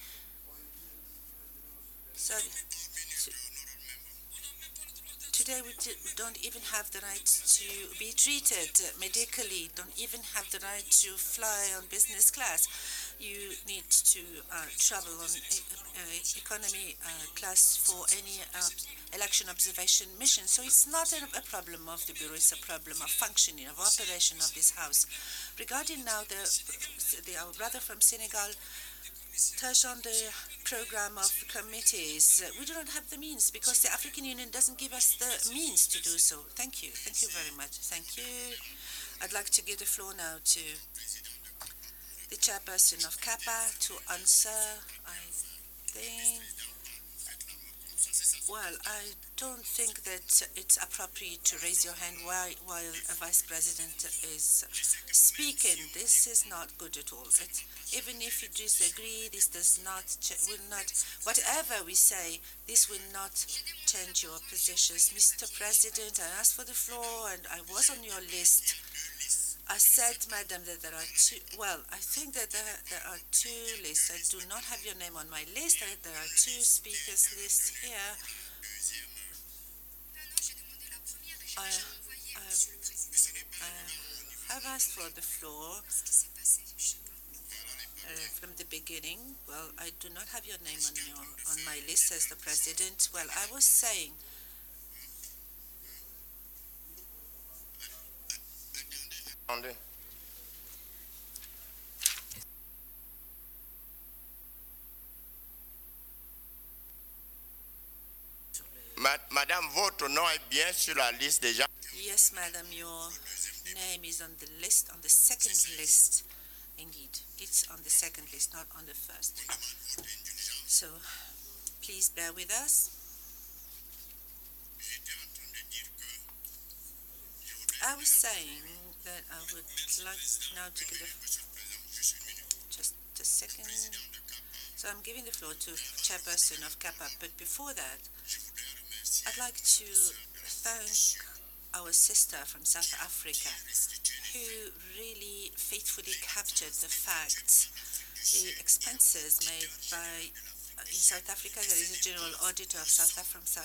[SPEAKER 5] today we don't even have the right to be treated medically, don't even have the right to fly on business class. You need to travel on economy class for any election observation mission. So it's not a problem of the Bureau, it's a problem of functioning, of operation of this House. Regarding now our brother from Senegal touched on the program of committees. We do not have the means because the African Union doesn't give us the means to do so. Thank you. Thank you very much. Thank you. I'd like to give the floor now to the chairperson of CAPA to answer, I think. Well, I don't think that it's appropriate to raise your hand while a vice president is speaking. This is not good at all. Even if you disagree, this does not, whatever we say, this will not change your positions. Mr. President, I asked for the floor and I was on your list. I said, madam, that there are two, well, I think that there are 2 lists. I do not have your name on my list. There are 2 speakers lists here. I have asked for the floor from the beginning. Well, I do not have your name on my list as the president. Well, I was saying,
[SPEAKER 3] Madame, votre nom est bien sur la liste déjà.
[SPEAKER 5] Yes, madam, your name is on the list, on the second list. Indeed, it's on the second list, not on the first. So, please bear with us. I was saying that I would like now to give just a second. So I'm giving the floor to Chairperson of CAPA, but before that, I'd like to thank our sister from South Africa who really faithfully captured the facts, the expenses made by in South Africa. There is a general auditor of South Africa,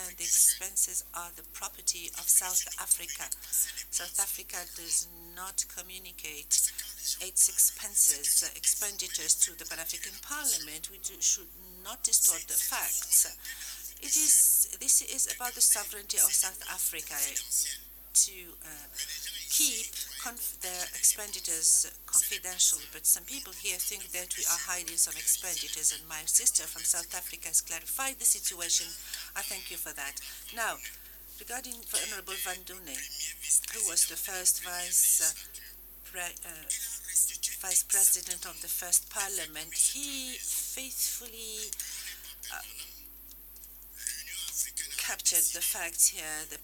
[SPEAKER 5] and the expenses are the property of South Africa. South Africa does not communicate its expenditures to the Pan-African Parliament. We should not distort the facts. This is about the sovereignty of South Africa to keep their expenditures confidential, but some people here think that we are hiding some expenditures, and my sister from South Africa has clarified the situation. I thank you for that. Now, regarding Honorable Van Dune, who was the first Vice President of the First Parliament, he faithfully captured the facts here. The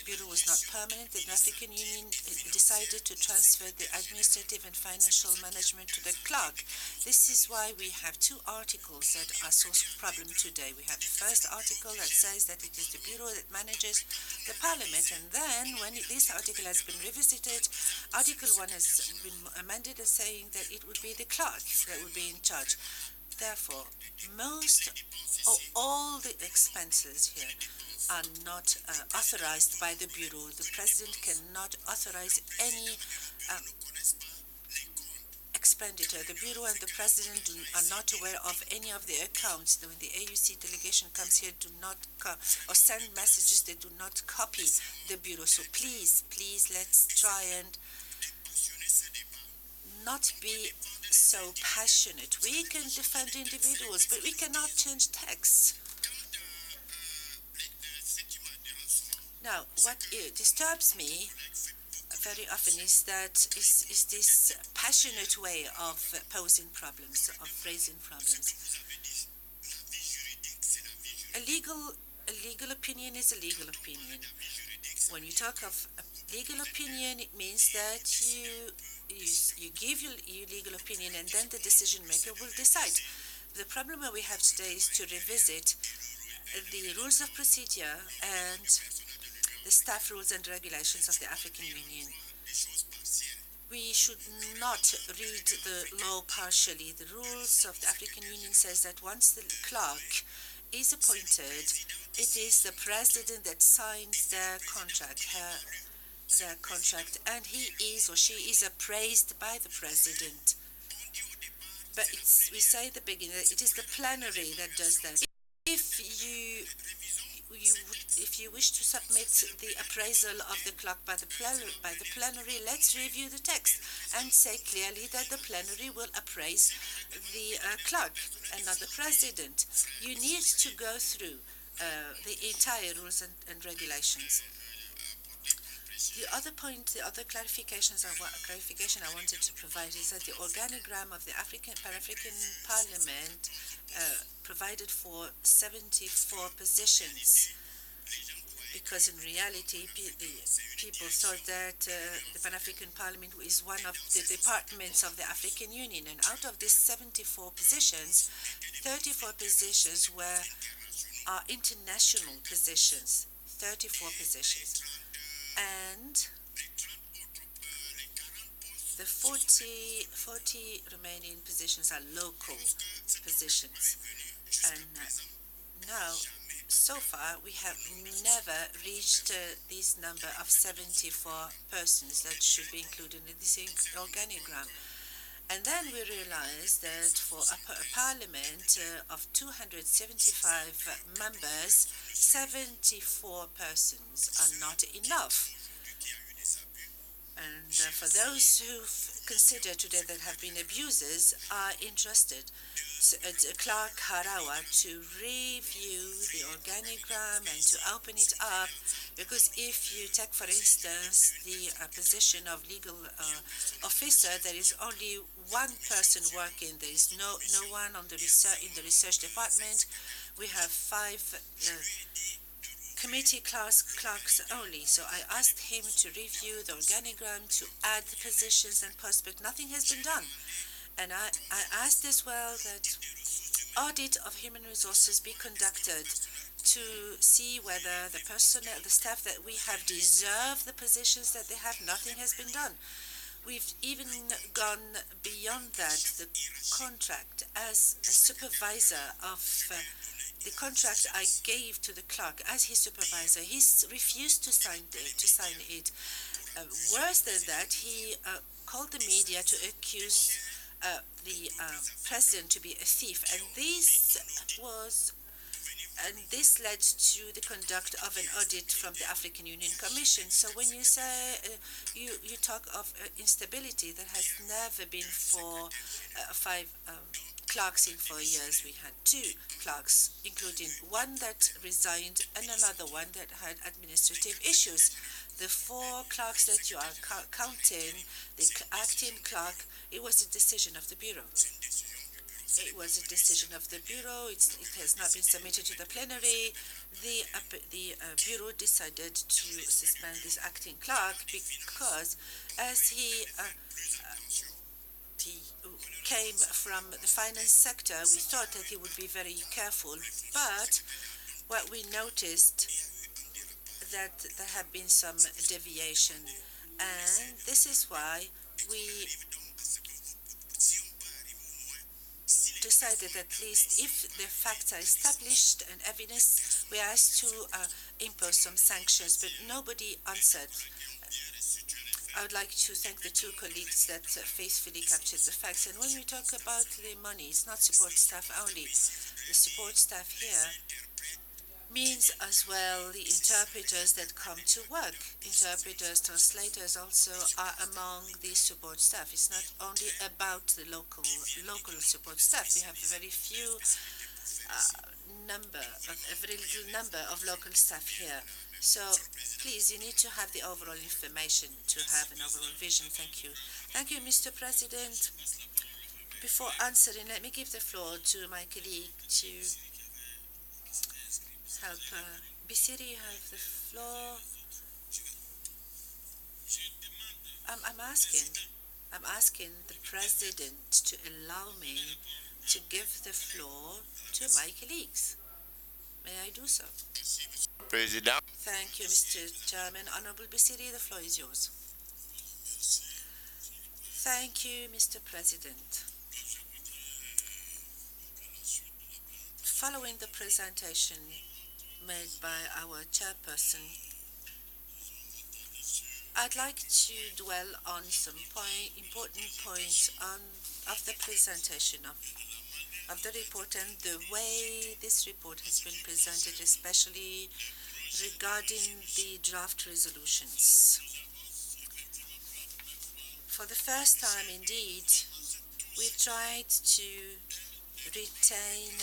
[SPEAKER 5] Bureau was not permanent. The African Union decided to transfer the administrative and financial management to the clerk. This is why we have two articles that are source of problem today. We have the first article that says that it is the Bureau that manages the Parliament, and then when this article has been revisited, Article 1 has been amended as saying that it would be the clerk that would be in charge. Therefore, most or all the expenses here are not authorized by the Bureau. The President cannot authorize any expenditure. The Bureau and the President are not aware of any of the accounts. When the AUC delegation comes here, do not or send messages, they do not copy the Bureau. So please, let's try and not be so passionate. We can defend individuals, but we cannot change texts. Now, what disturbs me very often is this passionate way of posing problems, of raising problems. A legal opinion is a legal opinion. When you talk of a legal opinion, it means that you give your legal opinion, and then the decision maker will decide. The problem that we have today is to revisit the rules of procedure and the staff rules and regulations of the African Union. We should not read the law partially. The rules of the African Union says that once the clerk is appointed, it is the President that signs their contract, and he is or she is appraised by the President. But we say at the beginning that it is the plenary that does that. If you wish to submit the appraisal of the clerk by the plenary, let's review the text and say clearly that the plenary will appraise the clerk and not the President. You need to go through the entire rules and regulations. The other point, the other clarification I wanted to provide is that the organigram of the Pan-African Parliament provided for 74 positions, because in reality people thought that the Pan-African Parliament is one of the departments of the African Union, and out of these 74 positions, 34 positions are international positions, 34 positions. And the 40 remaining positions are local positions. And now, so far, we have never reached this number of 74 persons that should be included in this organigram. And then we realized that for a parliament of 275 members, 74 persons are not enough. And for those who consider today that have been abusers, are interested, Clerk Harawa, to review the organigram and to open it up, because if you take, for instance, the position of legal officer, there is only one person working. There is no one on the in the research department. We have 5 committee clerks only. So I asked him to review the organigram, to add the positions and posts, but nothing has been done. And I asked as well that audit of human resources be conducted to see whether the personnel, the staff that we have deserve the positions that they have. Nothing has been done. We've even gone beyond that. The contract as a supervisor of the contract I gave to the clerk as his supervisor, he refused to sign it. Worse than that, he called the media to accuse the president to be a thief, and this led to the conduct of an audit from the African Union Commission. So when you say you talk of instability, that has never been for 5 clerks in 4 years. We had 2 clerks, including one that resigned and another one that had administrative issues. the 4 clerks that you are counting, the acting clerk, it was a decision of the Bureau. It was a decision of the Bureau. It has not been submitted to the plenary. The Bureau decided to suspend this acting clerk because as he came from the finance sector, we thought that he would be very careful. But what we noticed that there have been some deviation, and this is why we decided at least if the facts are established and evidence, we are asked to impose some sanctions, but nobody answered. I would like to thank the 2 colleagues that faithfully captured the facts. And when we talk about the money, it's not support staff only. The support staff here means as well the interpreters that come to work. Interpreters, translators also are among the support staff. It's not only about the local support staff. We have a very little number of local staff here. So please, you need to have the overall information to have an overall vision. Thank you. Thank you, Mr. President. Before answering, let me give the floor to my colleague to help. Bisiri, you have the floor. I'm asking the President to allow me to give the floor to my colleagues. May I do so?
[SPEAKER 3] President.
[SPEAKER 5] Thank you, Mr. Chairman. Honorable Bisiri, the floor is yours. Thank you, Mr. President. Following the presentation made by our chairperson, I'd like to dwell on some important points of the presentation of the report and the way this report has been presented, especially regarding the draft resolutions. For the first time, indeed, we've tried to retain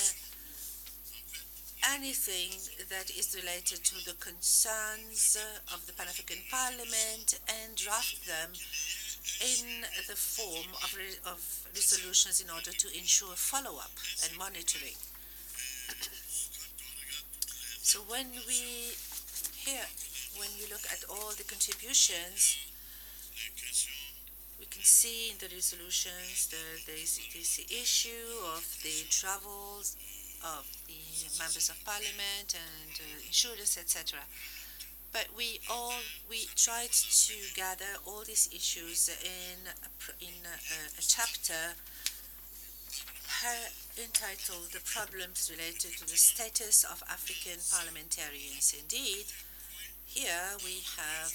[SPEAKER 5] anything that is related to the concerns of the Pan-African Parliament and draft them in the form of resolutions in order to ensure follow-up and monitoring. So when you look at all the contributions, we can see in the resolutions there's the issue of the travels of the members of parliament and insurance, etc. But we tried to gather all these issues in a chapter entitled "The Problems Related to the Status of African Parliamentarians." Indeed, here we have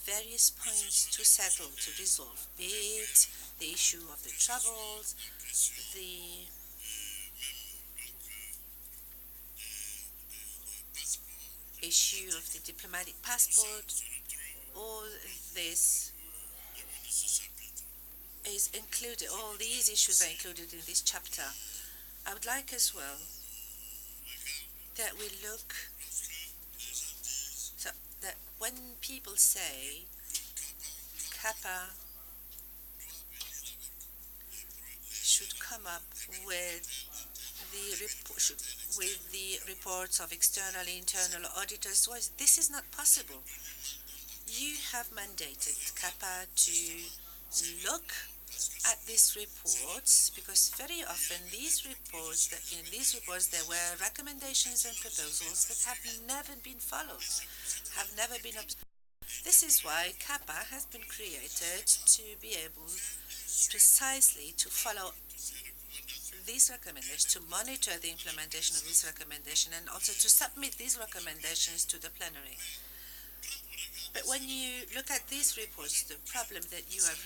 [SPEAKER 5] various points to settle, to resolve, be it the issue of the travels, the issue of the diplomatic passport. All this is included, all these issues are included in this chapter. I would like as well that we look, so that when people say CAPA should come up with the reports of external and internal auditors, well, this is not possible. You have mandated CAPA to look at these reports because very often in these reports there were recommendations and proposals that have never been followed, have never been observed. This is why CAPA has been created to be able precisely to follow these recommendations, to monitor the implementation of this recommendation, and also to submit these recommendations to the plenary. But when you look at these reports, the problem that you were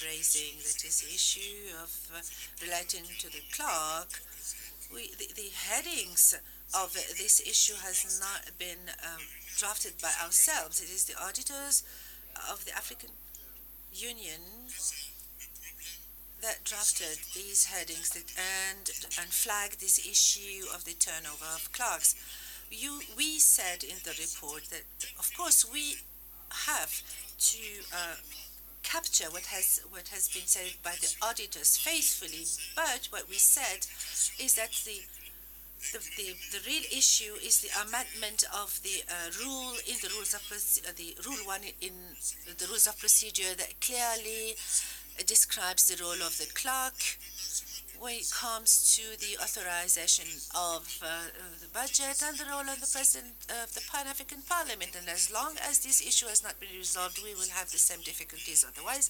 [SPEAKER 5] raising, that is the issue of relating to the clerk, the headings of this issue has not been drafted by ourselves. It is the auditors of the African Union that drafted these headings and flagged this issue of the turnover of clerks. we said in the report that, of course, we have to capture what has been said by the auditors faithfully, but what we said is that the real issue is the amendment of the rule in the rules of the rule 1 in the rules of procedure that clearly describes the role of the clerk when it comes to the authorization of the budget and the role of the President of the Pan-African Parliament. And as long as this issue has not been resolved, we will have the same difficulties. Otherwise,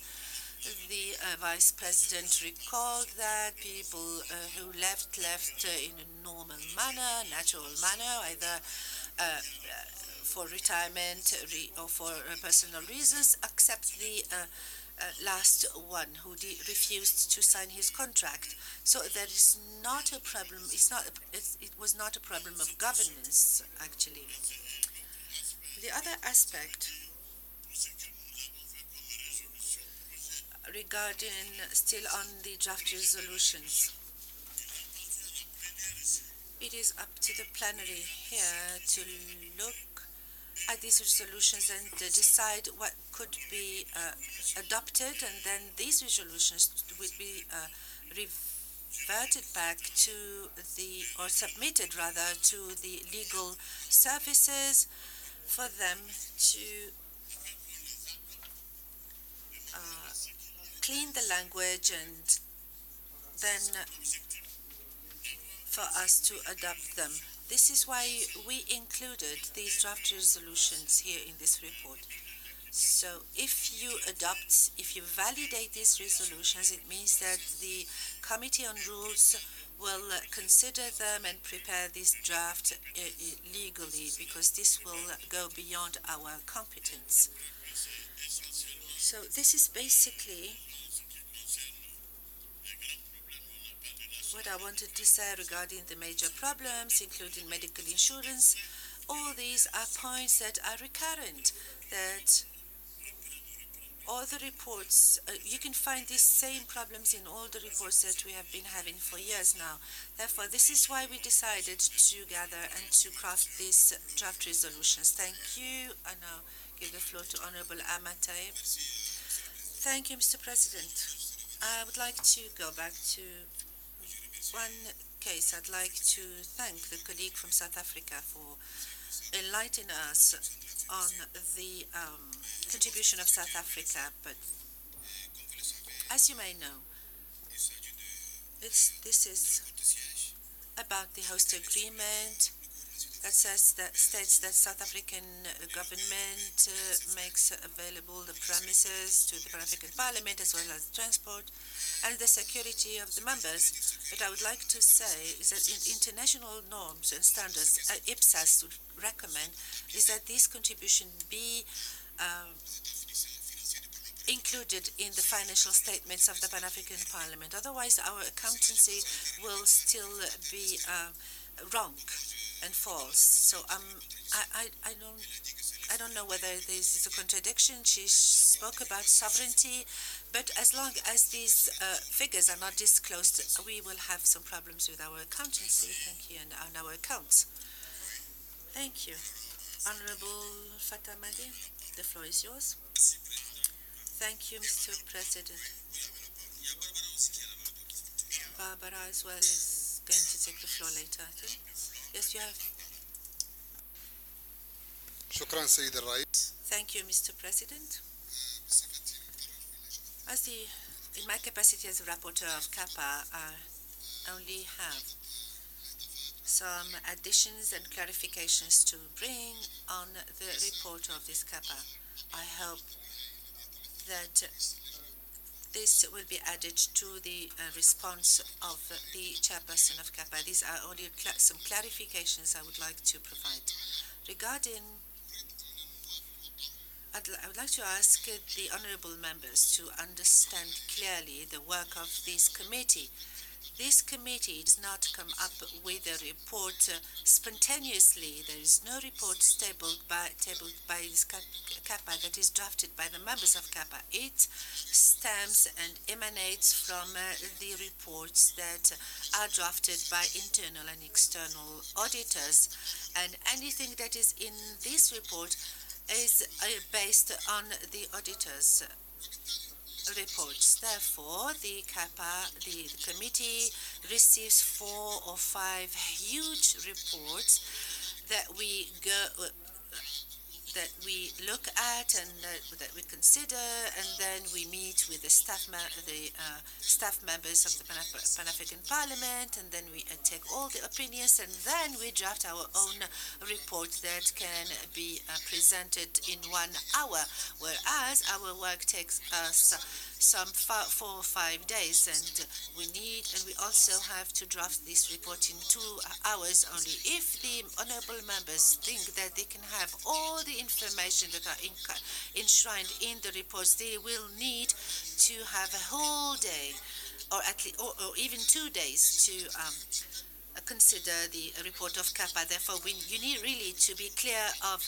[SPEAKER 5] the Vice President recalled that people who left in a normal manner, natural manner, either for retirement or for personal reasons, except the last one who refused to sign his contract. So there is not a problem. It was not a problem of governance, actually. The other aspect regarding still on the draft resolutions, it is up to the plenary here to look at these resolutions and decide what could be adopted, and then these resolutions will be reverted back to or submitted rather to the legal services for them to clean the language and then for us to adopt them. This is why we included these draft resolutions here in this report. So if you validate these resolutions, it means that the Committee on Rules will consider them and prepare this draft legally, because this will go beyond our competence. So this is basically what I wanted to say regarding the major problems, including medical insurance. All these are points that are recurrent, that all the reports, you can find these same problems in all the reports that we have been having for years now. Therefore, this is why we decided to gather and to craft these draft resolutions. Thank you. I now give the floor to Honorable Amatae. Thank you, Mr. President. I would like to go back to one case. I'd like to thank the colleague from South Africa for enlightening us on the contribution of South Africa. But as you may know, this is about the host agreement that states that South African government makes available the premises to the Pan-African Parliament as well as transport and the security of the members. But I would like to say is that in international norms and standards, IPSAS would recommend is that this contribution be included in the financial statements of the Pan-African Parliament. Otherwise, our accountancy will still be wrong and false. So I don't know whether this is a contradiction. She spoke about sovereignty, but as long as these figures are not disclosed, we will have some problems with our accountancy. Thank you, and on our accounts. Thank you. Honorable Fantamadi, the floor is yours. Thank you, Mr. President. Barbara as well is going to take the floor later, I think. Yes, you have. Thank you, Mr. President. In my capacity as a rapporteur of CAPA, I only have some additions and clarifications to bring on the report of this CAPA. I hope that this will be added to the response of the chairperson of CAPA. These are only some clarifications I would like to provide. Regarding, I would like to ask the honorable members to understand clearly the work of this committee. This committee does not come up with a report spontaneously. There is no report tabled by this CAPA that is drafted by the members of CAPA. It stems and emanates from the reports that are drafted by internal and external auditors. And anything that is in this report is based on the auditors' reports. Therefore, the CAPA, the committee, receives 4 or 5 huge reports that we look at and that we consider, and then we meet with the staff members of the Pan-African Parliament, and then we take all the opinions, and then we draft our own report that can be presented in 1 hour, whereas our work takes us some 4 or 5 days, and we also have to draft this report in 2 hours only. If the honourable members think that they can have all the information that are enshrined in the reports, they will need to have a whole day, or at least, or even 2 days to consider the report of CAPA. Therefore, you need really to be clear of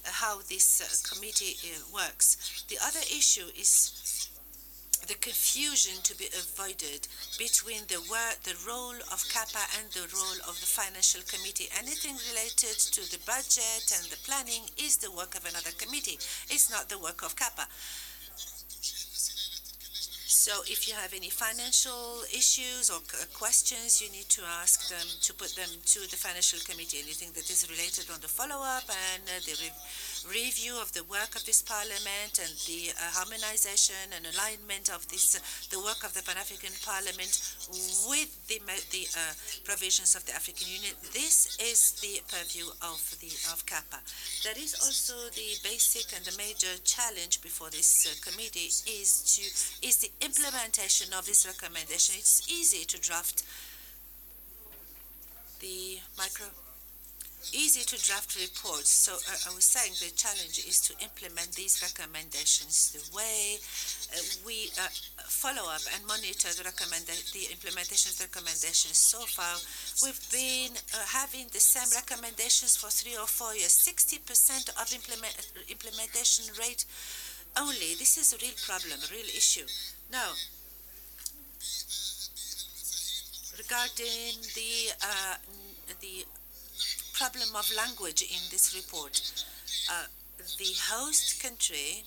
[SPEAKER 5] how this committee works. The other issue is the confusion to be avoided between the role of CAPA and the role of the Financial Committee. Anything related to the budget and the planning is the work of another committee. It's not the work of CAPA. So if you have any financial issues or questions, you need to ask them, to put them to the Financial Committee. Anything that is related on the follow-up and the review of the work of this Parliament and the harmonization and alignment of the work of the Pan-African Parliament with the provisions of the African Union. This is the purview of CAPA. That is also the basic and the major challenge before this committee is the implementation of this recommendation. It's easy to draft easy to draft reports. So I was saying the challenge is to implement these recommendations. The way we follow up and monitor the implementation of the recommendations so far, we've been having the same recommendations for 3 or 4 years. 60% of implementation rate only. This is a real problem, a real issue. Now, regarding the problem of language in this report, the host country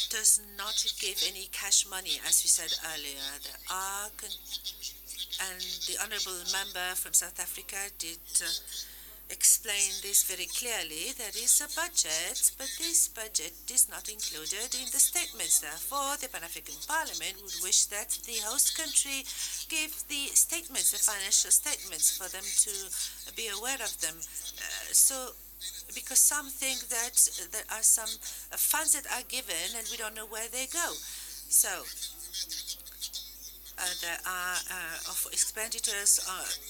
[SPEAKER 5] does not give any cash money, as we said earlier. And the honourable member from South Africa did explain this very clearly. There is a budget, but this budget is not included in the statements. Therefore, the Pan-African Parliament would wish that the host country give the statements, the financial statements, for them to be aware of them. Because some think that there are some funds that are given and we don't know where they go. So there are expenditures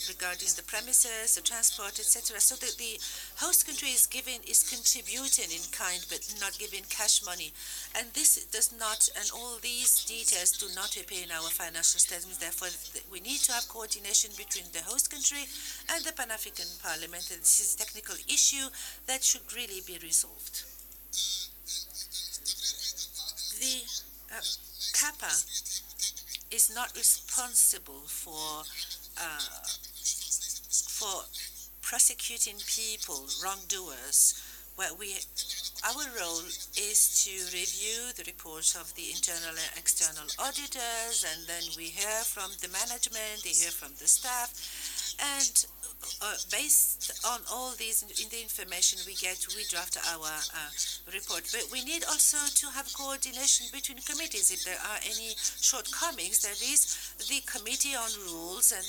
[SPEAKER 5] regarding the premises, the transport, etc. So the host country is contributing in kind, but not giving cash money. And this does not, and all these details do not appear in our financial statements. Therefore, we need to have coordination between the host country and the Pan-African Parliament. And this is a technical issue that should really be resolved. The CAPA is not responsible for prosecuting people, wrongdoers. Our role is to review the reports of the internal and external auditors, and then we hear from the management, they hear from the staff, and based on all these in the information we get, we draft our report. But we need also to have coordination between committees. If there are any shortcomings, there is the Committee on Rules, and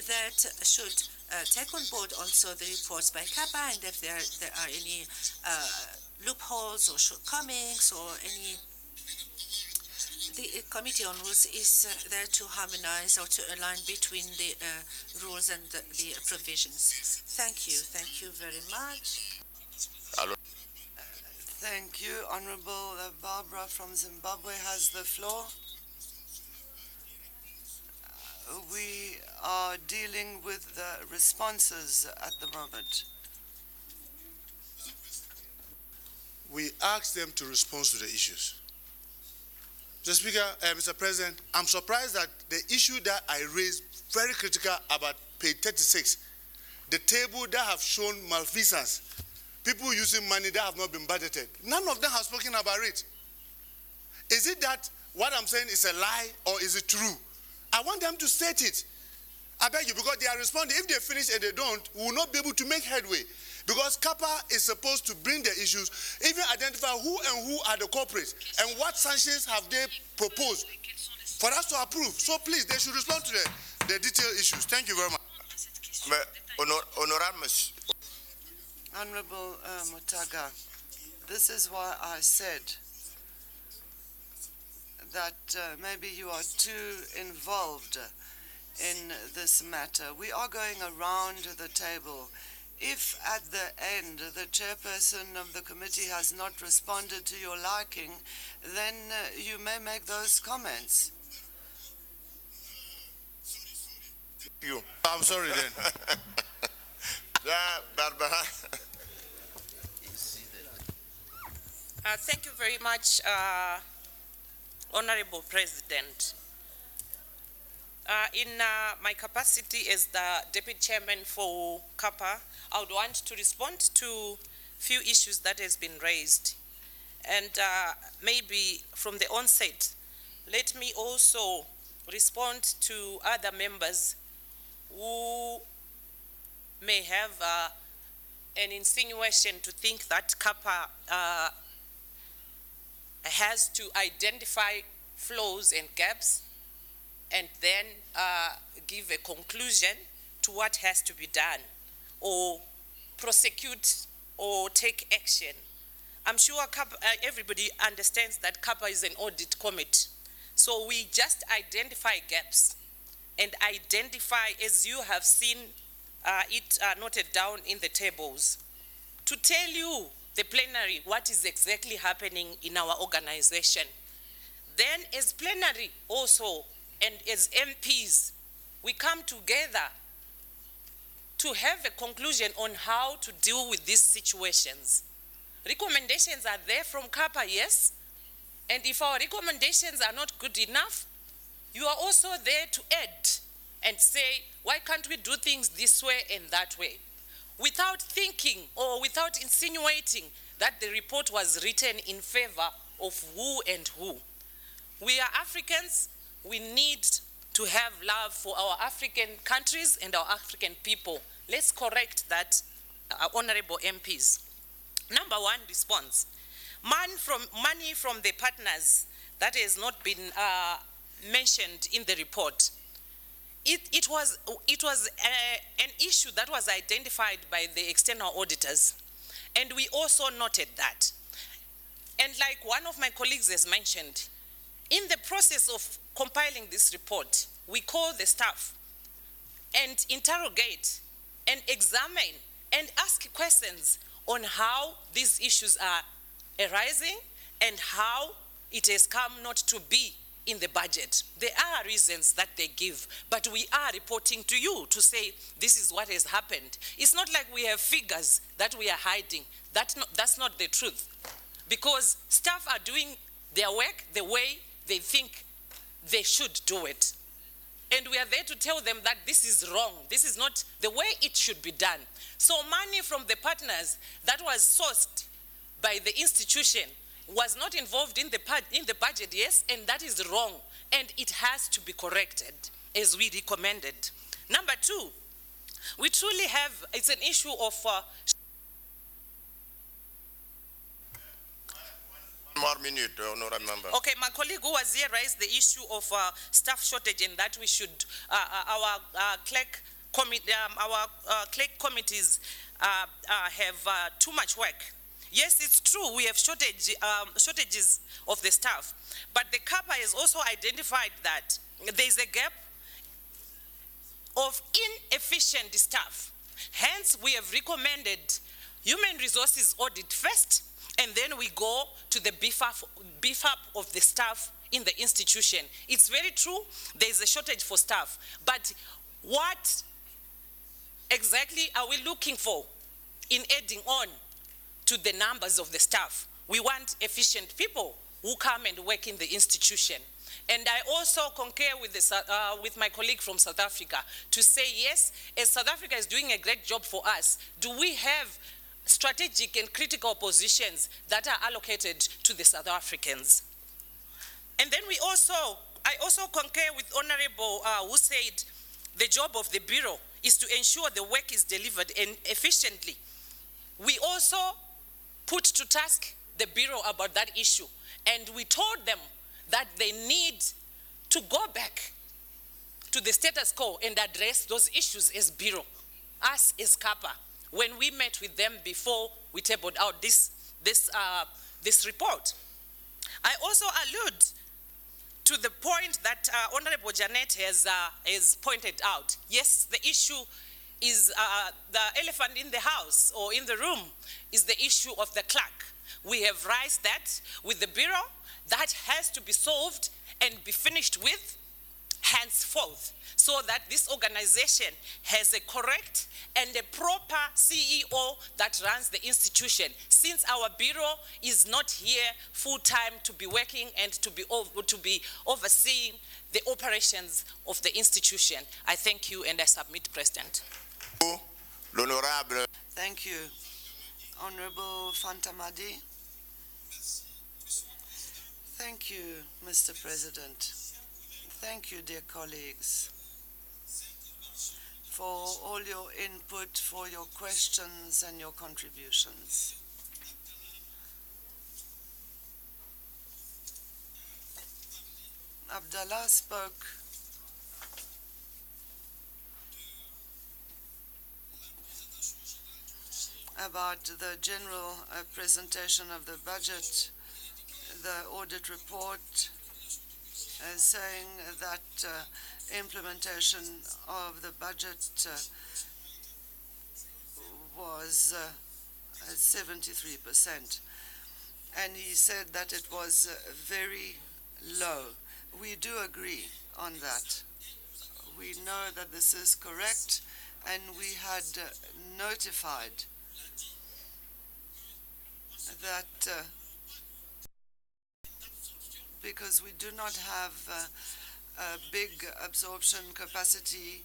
[SPEAKER 5] that should take on board also the reports by CAPA, and if there are any loopholes or shortcomings or any. The Committee on Rules is there to harmonize or to align between the rules and the provisions. Thank you. Thank you very much.
[SPEAKER 4] Thank you. Honorable Barbara from Zimbabwe has the floor. are dealing with the responses at the moment?
[SPEAKER 7] We asked them to respond to the issues. Mr. Speaker, Mr. President, I'm surprised that the issue that I raised, very critical about page 36, the table that have shown malfeasance, people using money that have not been budgeted, none of them have spoken about it. Is it that what I'm saying is a lie or is it true? I want them to state it. I beg you, because they are responding. If they finish and they don't, we will not be able to make headway. Because CAPA is supposed to bring the issues, even identify who and who are the culprits and what sanctions have they proposed for us to approve. So please, they should respond to the detailed issues. Thank you very much.
[SPEAKER 4] Honorable Mutaga, this is why I said that maybe you are too involved in this matter. We are going around the table. If at the end the chairperson of the committee has not responded to your liking, then you may make those comments.
[SPEAKER 7] You. I'm sorry then.
[SPEAKER 3] Barbara.
[SPEAKER 17] Thank you very much, Honorable President. In my capacity as the Deputy Chairman for CAPA, I would want to respond to few issues that has been raised. And maybe from the onset, let me also respond to other members who may have an insinuation to think that CAPA has to identify flaws and gaps and then give a conclusion to what has to be done or prosecute or take action. I'm sure everybody understands that CAPA is an audit committee. So we just identify gaps and identify, as you have seen it noted down in the tables, to tell you, the plenary, what is exactly happening in our organization. Then as plenary also, and as MPs, we come together to have a conclusion on how to deal with these situations. Recommendations are there from CAPA, yes, and if our recommendations are not good enough, you are also there to add and say, why can't we do things this way and that way? Without thinking or without insinuating that the report was written in favor of who and who. We are Africans. We need to have love for our African countries and our African people. Let's correct that, honorable MPs. Number one response. Money from the partners that has not been mentioned in the report. It was an issue that was identified by the external auditors, and we also noted that. And like one of my colleagues has mentioned, in the process of compiling this report, we call the staff and interrogate and examine and ask questions on how these issues are arising and how it has come not to be in the budget. There are reasons that they give, but we are reporting to you to say this is what has happened. It's not like we have figures that we are hiding. That's not the truth. Because staff are doing their work the way they think they should do it. And we are there to tell them that this is wrong. This is not the way it should be done. So money from the partners that was sourced by the institution was not involved in the budget, yes, and that is wrong. And it has to be corrected, as we recommended. Number two, we truly have, it's an issue of...
[SPEAKER 3] More minute, honorable member.
[SPEAKER 17] Okay, my colleague who was here raised the issue of staff shortage and that we should, our clerk committees have too much work. Yes, it's true, we have shortages of the staff, but the CAPA has also identified that there's a gap of inefficient staff. Hence, we have recommended human resources audit first, and then we go to the beef up of the staff in the institution. It's very true, there's a shortage for staff, but what exactly are we looking for in adding on to the numbers of the staff? We want efficient people who come and work in the institution. And I also concur with my colleague from South Africa to say, yes, as South Africa is doing a great job for us, do we have strategic and critical positions that are allocated to the South Africans? And then I also concur with Honorable who said the job of the Bureau is to ensure the work is delivered efficiently. We also put to task the Bureau about that issue, and we told them that they need to go back to the status quo and address those issues as Bureau, us as CAPA, when we met with them before we tabled out this report. I also allude to the point that Honorable Janet has pointed out. Yes, the issue is the elephant in the house or in the room is the issue of the clerk. We have raised that with the Bureau. That has to be solved and be finished with henceforth, so that this organization has a correct and a proper CEO that runs the institution, since our Bureau is not here full-time to be working and to be overseeing the operations of the institution. I thank you and I submit, President.
[SPEAKER 3] L'honorable.
[SPEAKER 4] Thank you. Honorable Fantamadi. Thank you, Mr. President. Thank you, dear colleagues, for all your input, for your questions and your contributions. Abdallah spoke about the general presentation of the budget, the audit report, saying that implementation of the budget was 73%. And he said that it was very low. We do agree on that. We know that this is correct, and we had notified that because we do not have a big absorption capacity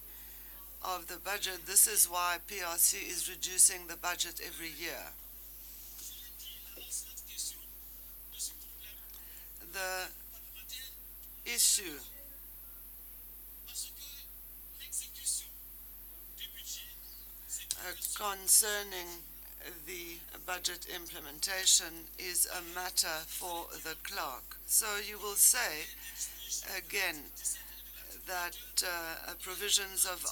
[SPEAKER 4] of the budget, this is why PRC is reducing the budget every year. The issue concerning the budget implementation is a matter for the clerk. So you will say again that provisions of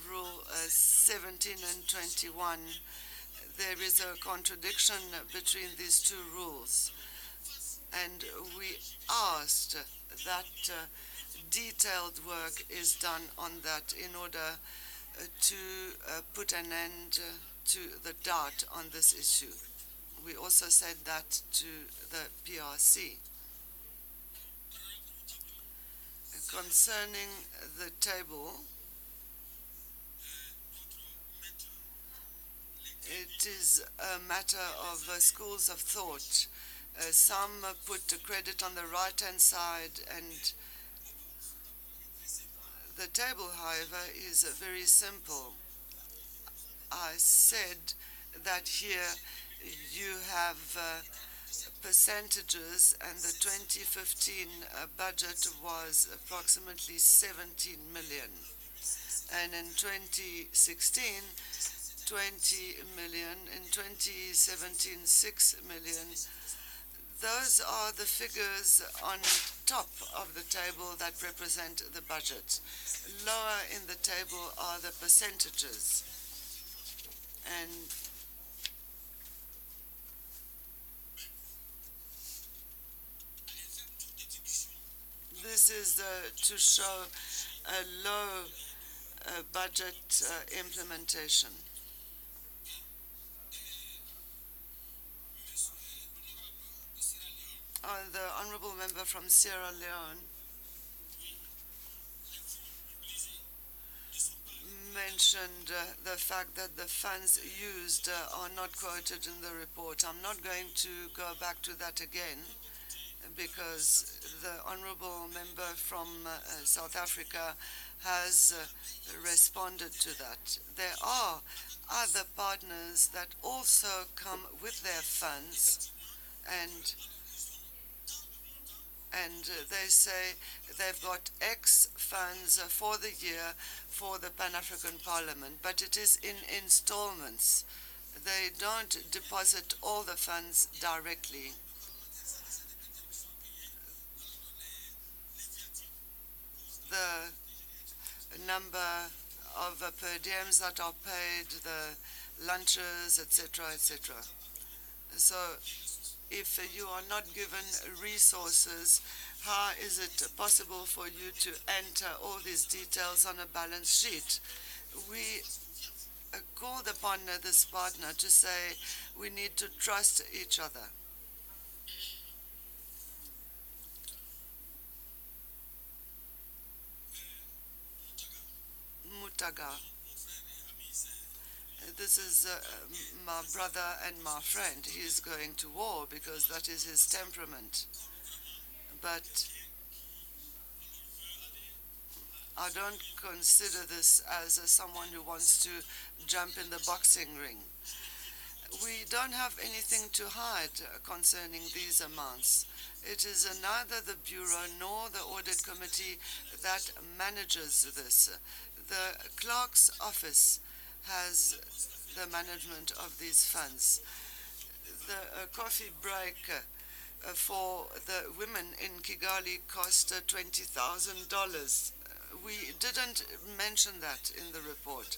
[SPEAKER 4] Rule 17 and 21, there is a contradiction between these two rules. And we asked that detailed work is done on that in order to put an end to the doubt on this issue. We also said that to the PRC. Concerning the table, it is a matter of schools of thought. Some put the credit on the right-hand side, and the table, however, is very simple. I said that here you have percentages, and the 2015 budget was approximately 17 million. And in 2016, 20 million. In 2017, 6 million. Those are the figures on top of the table that represent the budget. Lower in the table are the percentages. And this is to show a low budget implementation. The honorable member from Sierra Leone mentioned the fact that the funds used are not quoted in the report. I'm not going to go back to that again because the honorable member from South Africa has responded to that. There are other partners that also come with their funds and they say they've got X funds for the year for the Pan-African Parliament, but it is in installments. They don't deposit all the funds directly. The number of per diems that are paid, the lunches, etc., etc. So if you are not given resources, how is it possible for you to enter all these details on a balance sheet? We called upon this partner to say we need to trust each other. Mutaga. This is my brother and my friend. He is going to war because that is his temperament. But I don't consider this as someone who wants to jump in the boxing ring. We don't have anything to hide concerning these amounts. It is neither the Bureau nor the Audit Committee that manages this. The clerk's office has the management of these funds. The coffee break for the women in Kigali cost $20,000. We didn't mention that in the report.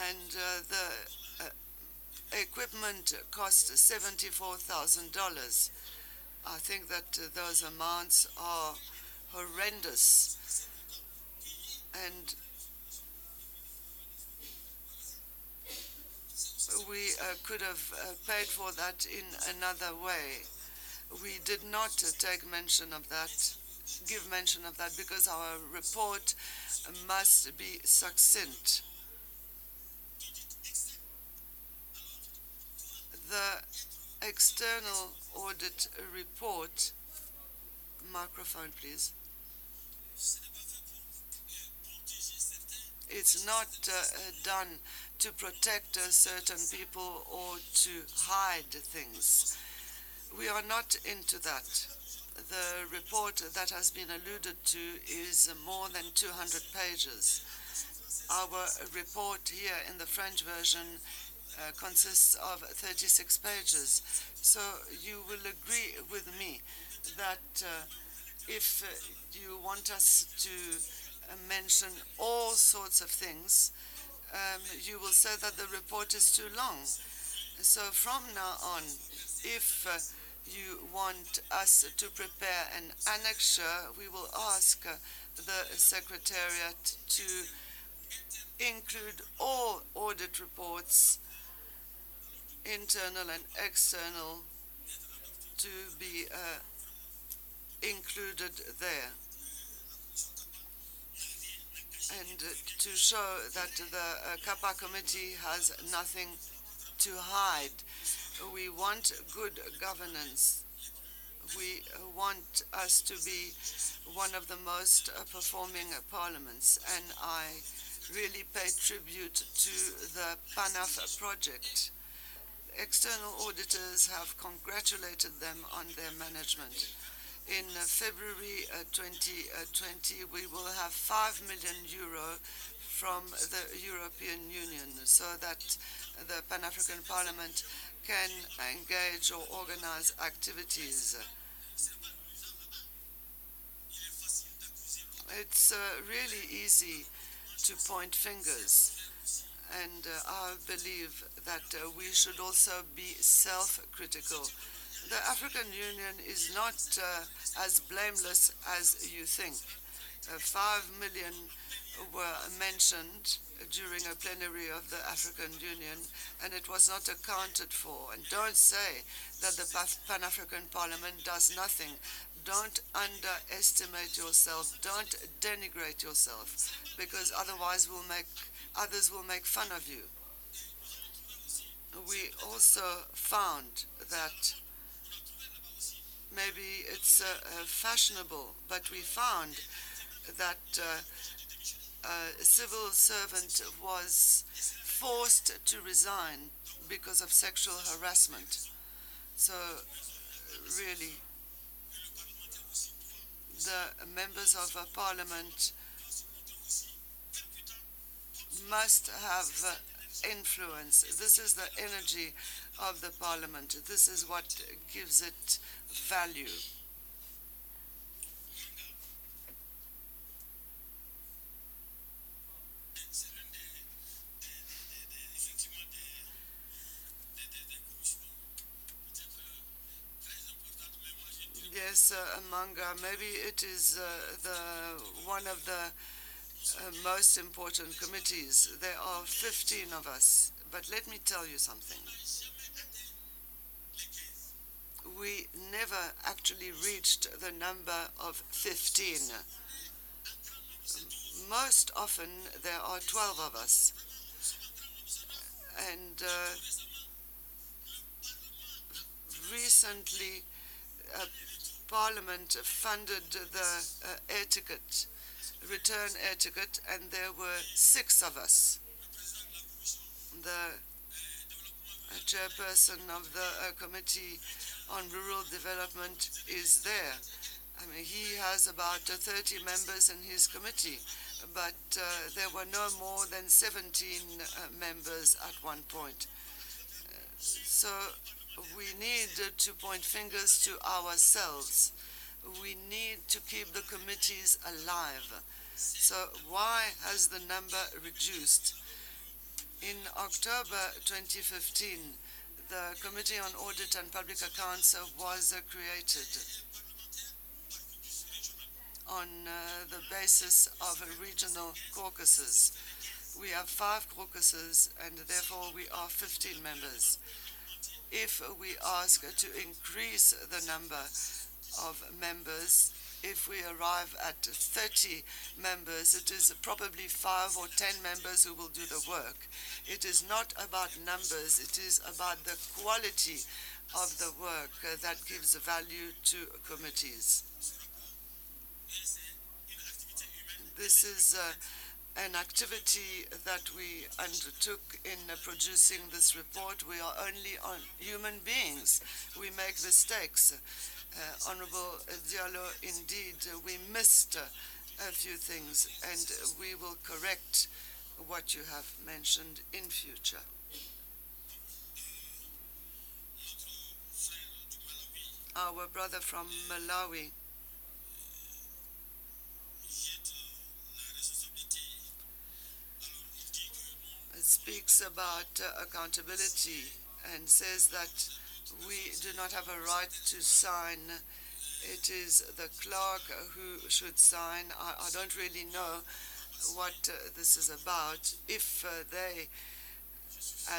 [SPEAKER 4] And the equipment cost $74,000. I think that those amounts are horrendous. And we could have paid for that in another way. We did not take mention of that, give mention of that, because our report must be succinct. The external audit report, microphone please. It's not done to protect certain people or to hide things. We are not into that. The report that has been alluded to is more than 200 pages. Our report here in the French version consists of 36 pages. So you will agree with me that if you want us to mention all sorts of things, you will say that the report is too long. So from now on, if you want us to prepare an annexure, we will ask the Secretariat to include all audit reports, internal and external, to be included there. And to show that the CAPA committee has nothing to hide. We want good governance. We want us to be one of the most performing parliaments, and I really pay tribute to the PANAF project. External auditors have congratulated them on their management. In February 2020, we will have €5 million from the European Union so that the Pan-African Parliament can engage or organize activities. It's really easy to point fingers, and I believe that we should also be self-critical. The African Union is not as blameless as you think. 5 million were mentioned during a plenary of the African Union, and it was not accounted for. And don't say that the Pan-African Parliament does nothing, Don't underestimate yourself. Don't denigrate yourself, because otherwise others will make fun of you. We also found that maybe it's fashionable, but we found that a civil servant was forced to resign because of sexual harassment. So really, the members of parliament must have influence. This is the energy of the parliament. This is what gives it value. Yes, maybe it is one of the most important committees. There are 15 of us, but let me tell you something. We never actually reached the number of 15. Most often there are 12 of us. And recently, Parliament funded the air ticket, return air ticket, and there were 6 of us. The chairperson of the Committee on Rural Development is there. I mean, he has about 30 members in his committee, but there were no more than 17 members at one point. So we need to point fingers to ourselves. We need to keep the committees alive. So why has the number reduced? In October 2015, the Committee on Audit and Public Accounts was created on the basis of regional caucuses. We have 5 caucuses, and therefore we are 15 members. If we ask to increase the number of members, if we arrive at 30 members, it is probably 5 or 10 members who will do the work. It is not about numbers, it is about the quality of the work that gives value to committees. This is an activity that we undertook in producing this report. We are only human beings. We make mistakes. Honorable Diallo, indeed, we missed a few things, and we will correct what you have mentioned in future. Our brother from Malawi speaks about accountability and says that we do not have a right to sign. It is the clerk who should sign. I don't really know what this is about. If they,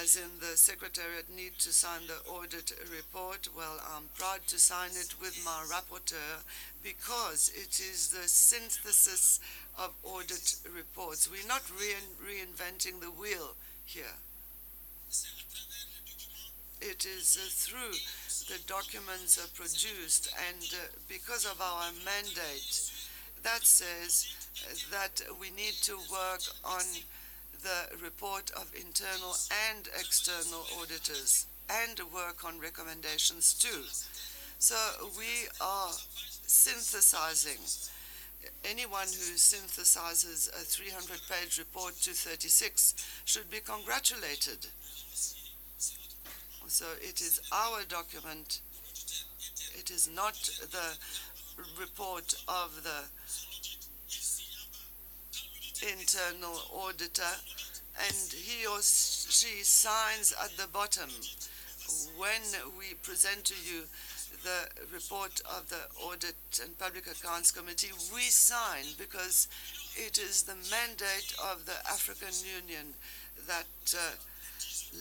[SPEAKER 4] as in the Secretariat, need to sign the audit report, well, I'm proud to sign it with my rapporteur, because it is the synthesis of audit reports. We're not reinventing the wheel here. It is through the documents produced, and because of our mandate that says that we need to work on the report of internal and external auditors and work on recommendations too. So we are synthesizing. Anyone who synthesizes a 300-page report to 36 should be congratulated. So it is our document. It is not the report of the internal auditor, and he or she signs at the bottom. When we present to you the report of the Audit and Public Accounts Committee, we sign, because it is the mandate of the African Union that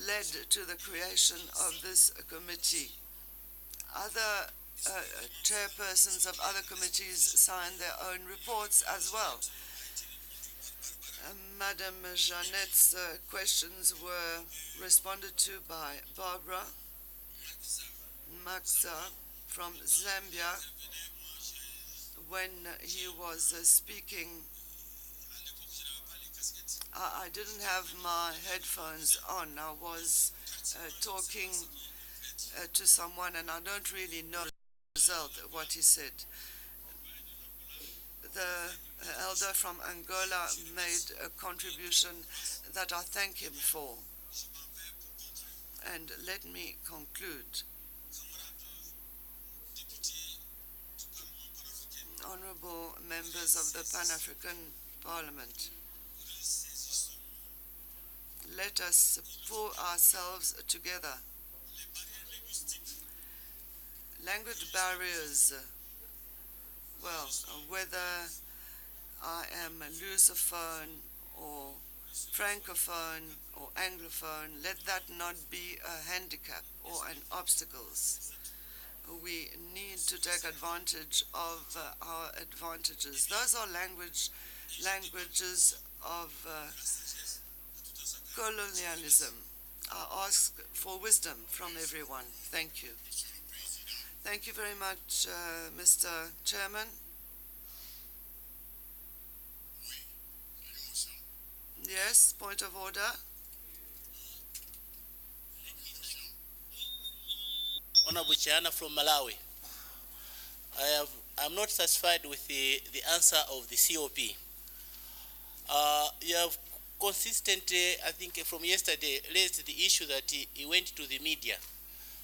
[SPEAKER 4] led to the creation of this committee. Other chairpersons of other committees sign their own reports as well. Madam Jeanette's questions were responded to by Barbara Maxa from Zambia. When he was speaking, I didn't have my headphones on. I was talking to someone, and I don't really know the result of what he said. The elder from Angola made a contribution that I thank him for. And let me conclude. Honorable members of the Pan-African Parliament, let us pull ourselves together. Language barriers, well, whether I am a Lusophone or Francophone or Anglophone, let that not be a handicap or an obstacle. We need to take advantage of our advantages. Those are languages of colonialism. I ask for wisdom from everyone. Thank you. Thank you very much, Mr. Chairman. Yes, point of order.
[SPEAKER 10] Honorable Chiana from Malawi. I'm not satisfied with the answer of the COP. You have consistently, I think from yesterday, raised the issue that he went to the media.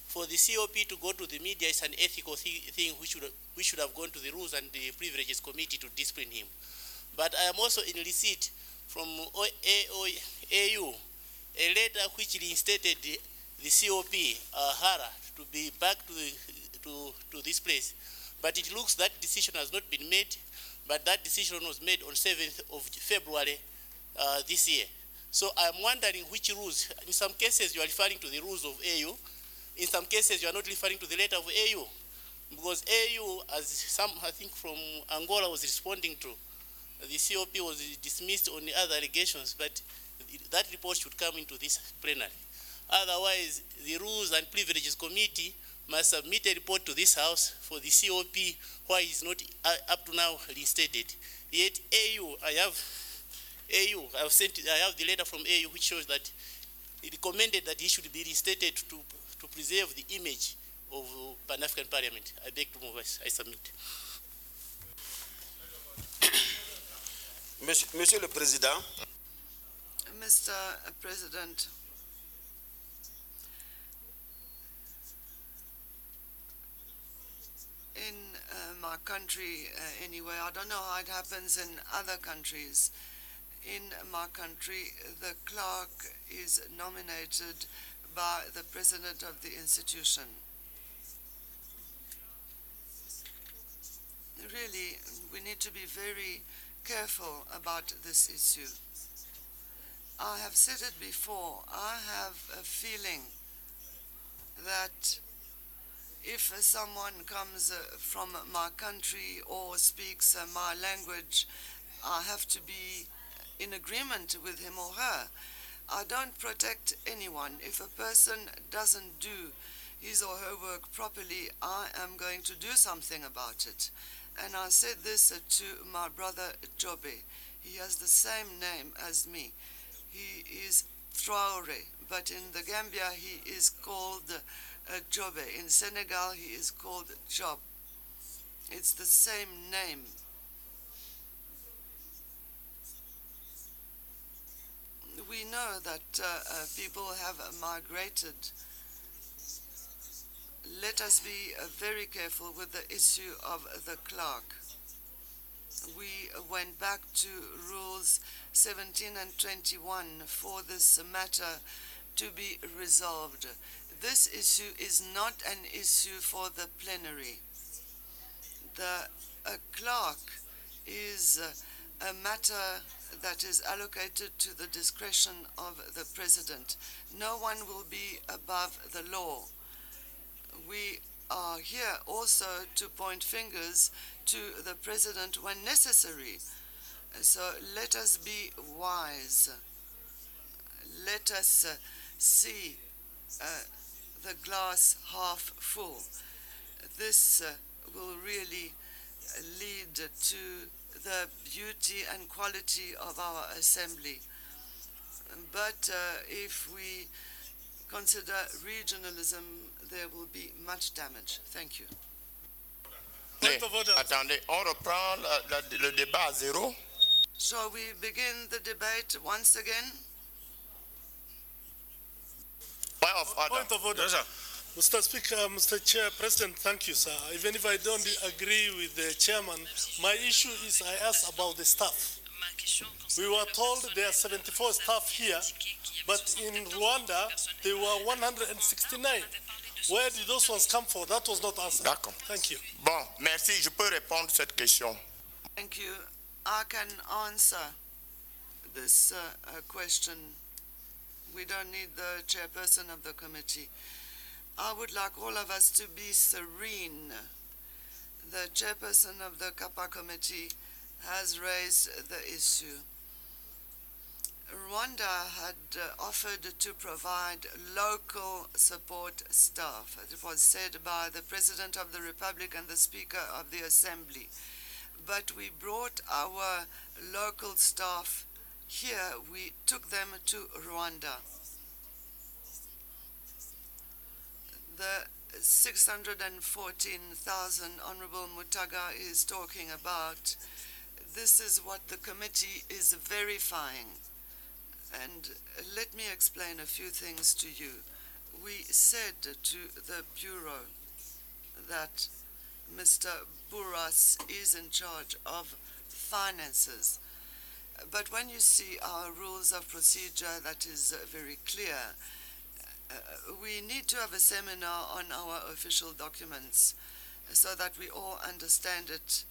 [SPEAKER 10] For the COP to go to the media is an ethical thing which should have gone to the Rules and the Privileges Committee to discipline him. But I am also in receipt from AU, a letter which reinstated the COP, Hara, to be back to this place. But it looks that decision has not been made, but that decision was made on 7th of February this year. So I'm wondering which rules. In some cases you are referring to the rules of AU, in some cases you are not referring to the letter of AU, because AU, as some, I think from Angola was responding to, the COP was dismissed on the other allegations, but that report should come into this plenary. Otherwise, the Rules and Privileges Committee must submit a report to this House for the COP why it's not up to now reinstated. Yet AU, I have the letter from AU which shows that it recommended that he should be reinstated to preserve the image of Pan-African Parliament. I beg to move, I submit.
[SPEAKER 1] Monsieur le Président.
[SPEAKER 4] Mr. President, in my country anyway, I don't know how it happens in other countries. In my country, the clerk is nominated by the president of the institution. Really, we need to be very careful about this issue. I have said it before, I have a feeling that if someone comes from my country or speaks my language, I have to be in agreement with him or her. I don't protect anyone. If a person doesn't do his or her work properly, I am going to do something about it. And I said this to my brother Jobe. He has the same name as me. He is TRAORE, but in the Gambia he is called Jobe. In Senegal he is called Job. It's the same name. We know that people have migrated. Let us be very careful with the issue of the clerk. We went back to rules 17 and 21 for this matter to be resolved. This issue is not an issue for the plenary. The clerk is a matter that is allocated to the discretion of the president. No one will be above the law. We are here also to point fingers to the President when necessary. So let us be wise. Let us see the glass half full. This will really lead to the beauty and quality of our assembly. But if we consider regionalism, there will be much damage. Thank you.
[SPEAKER 3] Attendez, on reprend le débat à zéro.
[SPEAKER 4] Shall we begin the debate once again?
[SPEAKER 12] Point of order. Mr. Speaker, Mr. Chair, President, thank you, sir. Even if I don't agree with the chairman, my issue is I asked about the staff. We were told there are 74 staff here, but in Rwanda, there were 169. Where did those ones come from? That was not answered.
[SPEAKER 3] D'accord.
[SPEAKER 12] Thank you.
[SPEAKER 3] Bon, merci. Je peux répondre à cette question.
[SPEAKER 4] Thank you. I can answer this question. We don't need the chairperson of the committee. I would like all of us to be serene. The chairperson of the Kappa committee has raised the issue. Rwanda had offered to provide local support staff. It was said by the President of the Republic and the Speaker of the Assembly. But we brought our local staff here. We took them to Rwanda. The 614,000 Honorable Mutaga is talking about, this is what the committee is verifying. And let me explain a few things to you. We said to the Bureau that Mr. Buras is in charge of finances. But when you see our rules of procedure, that is very clear. We need to have a seminar on our official documents so that we all understand it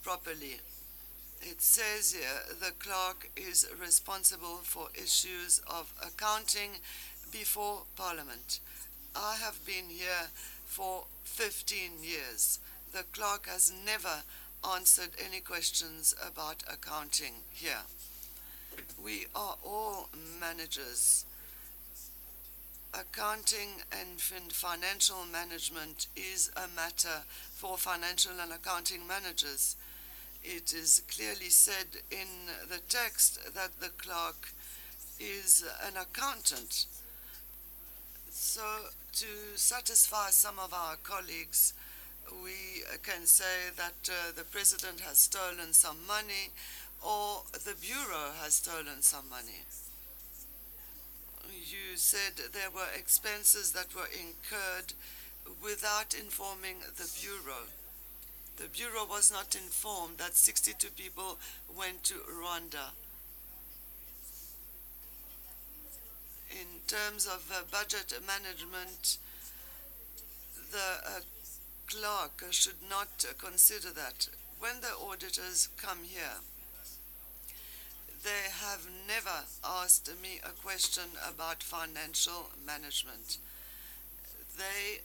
[SPEAKER 4] properly. It says here the clerk is responsible for issues of accounting before Parliament. I have been here for 15 years. The clerk has never answered any questions about accounting here. We are all managers. Accounting and financial management is a matter for financial and accounting managers. It is clearly said in the text that the clerk is an accountant. So to satisfy some of our colleagues, we can say that the President has stolen some money or the Bureau has stolen some money. You said there were expenses that were incurred without informing the Bureau. The Bureau was not informed that 62 people went to Rwanda. In terms of budget management, the clerk should not consider that. When the auditors come here, they have never asked me a question about financial management. They